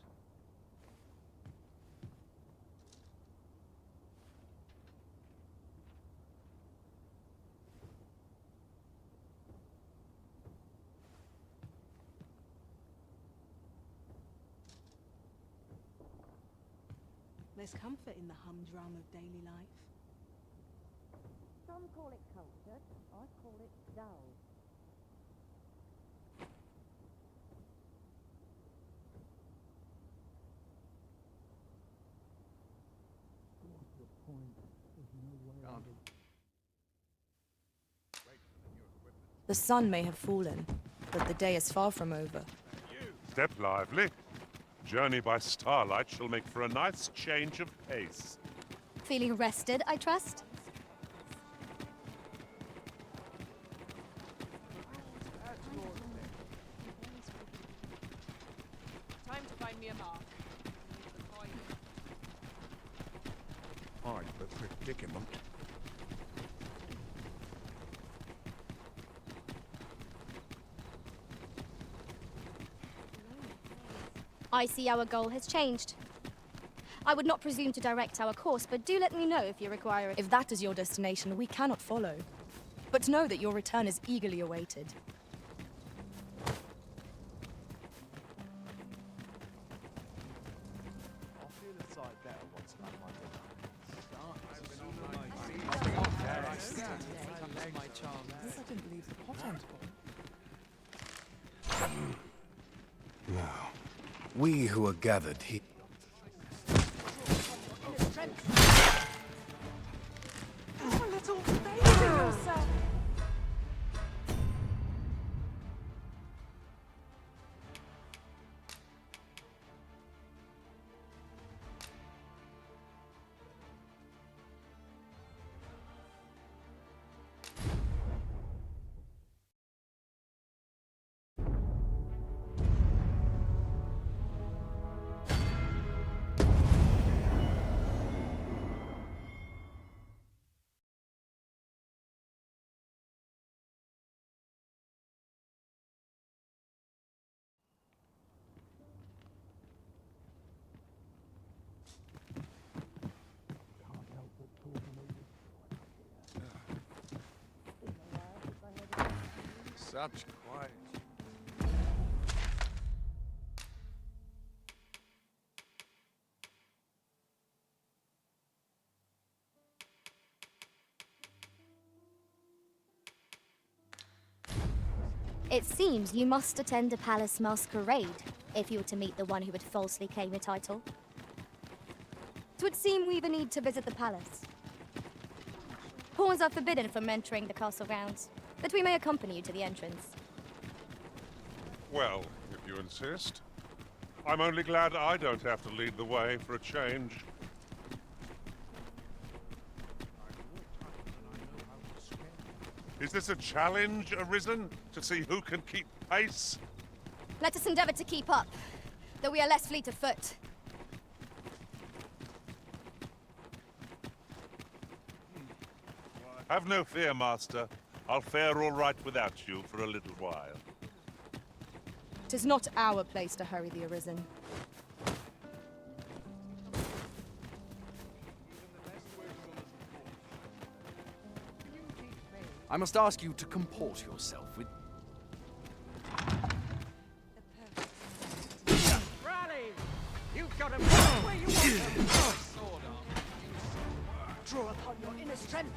S18: There's comfort in the humdrum of daily life.
S7: Some call it cultured, I call it dull.
S5: The sun may have fallen, but the day is far from over.
S21: Step lively. Journey by starlight shall make for a nice change of pace.
S7: Feeling rested, I trust?
S10: Time to find me a mark.
S2: Quite the predicament.
S7: I see our goal has changed. I would not presume to direct our course, but do let me know if you require it.
S5: If that is your destination, we cannot follow. But know that your return is eagerly awaited.
S11: I'll feel a sight better once I've had
S10: My charms.
S6: I didn't leave the pot on
S26: Now, we who are gathered here...
S18: Oh, little baby yourself.
S11: such quiet.
S7: It seems you must attend a palace masquerade if you were to meet the one who would falsely claim your title. It would seem we either need to visit the palace. Pawns are forbidden from entering the castle grounds, but we may accompany you to the entrance.
S21: Well, if you insist. I'm only glad I don't have to lead the way for a change. Is this a challenge, Arisen? To see who can keep pace?
S7: Let us endeavor to keep up, though we are less fleet of foot.
S21: Have no fear, Master. I'll fare all right without you for a little while.
S5: 'Tis not our place to hurry the Arisen.
S13: I must ask you to comport yourself with...
S27: Rally! You've got him right where you want him!
S11: Sword arm.
S18: Draw upon your inner strength.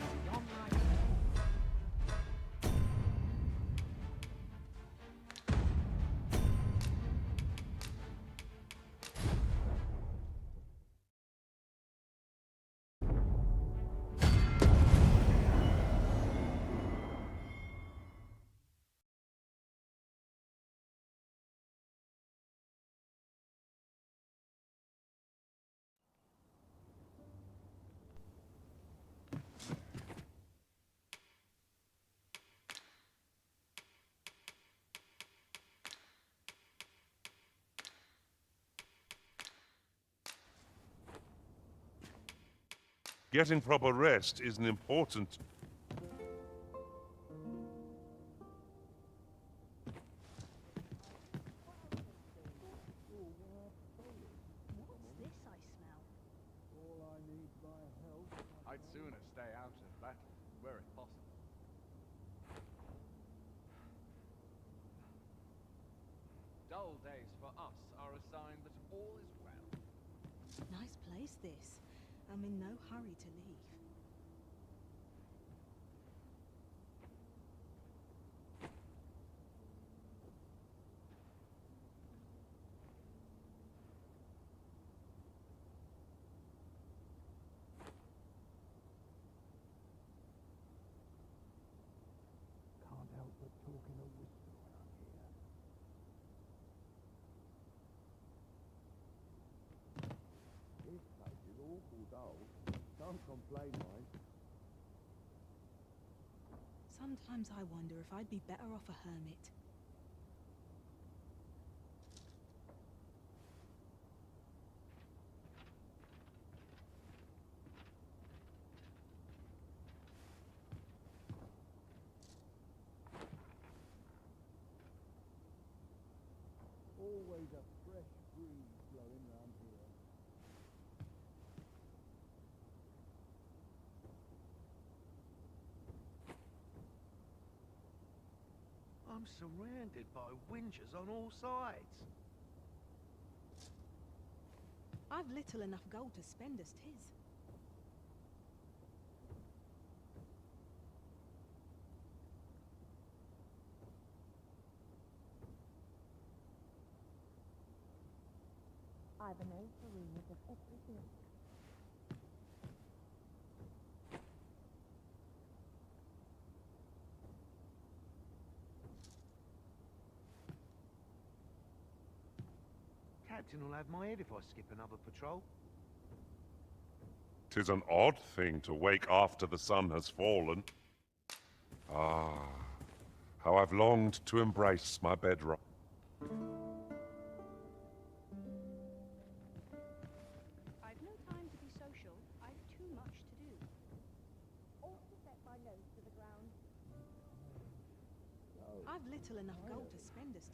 S21: Getting proper rest is an important...
S1: I'd sooner stay out of battle, were it possible. Dull days for us are a sign that all is well.
S20: Nice place, this. I'm in no hurry to leave.
S2: Can't help but talk in a whisper when I'm here. This place is awful dull. Can't complain, mind.
S20: Sometimes I wonder if I'd be better off a hermit.
S2: Always a fresh breeze blowing round here.
S8: I'm surrounded by whingers on all sides.
S20: I've little enough gold to spend as 'tis.
S7: I've a nose for rumors of everything.
S8: Captain will have my head if I skip another patrol.
S21: 'Tis an odd thing to wake after the sun has fallen. Ah, how I've longed to embrace my bedrock.
S7: I've no time to be social. I've too much to do. Ought to set my nose to the ground.
S20: I've little enough gold to spend as 'tis.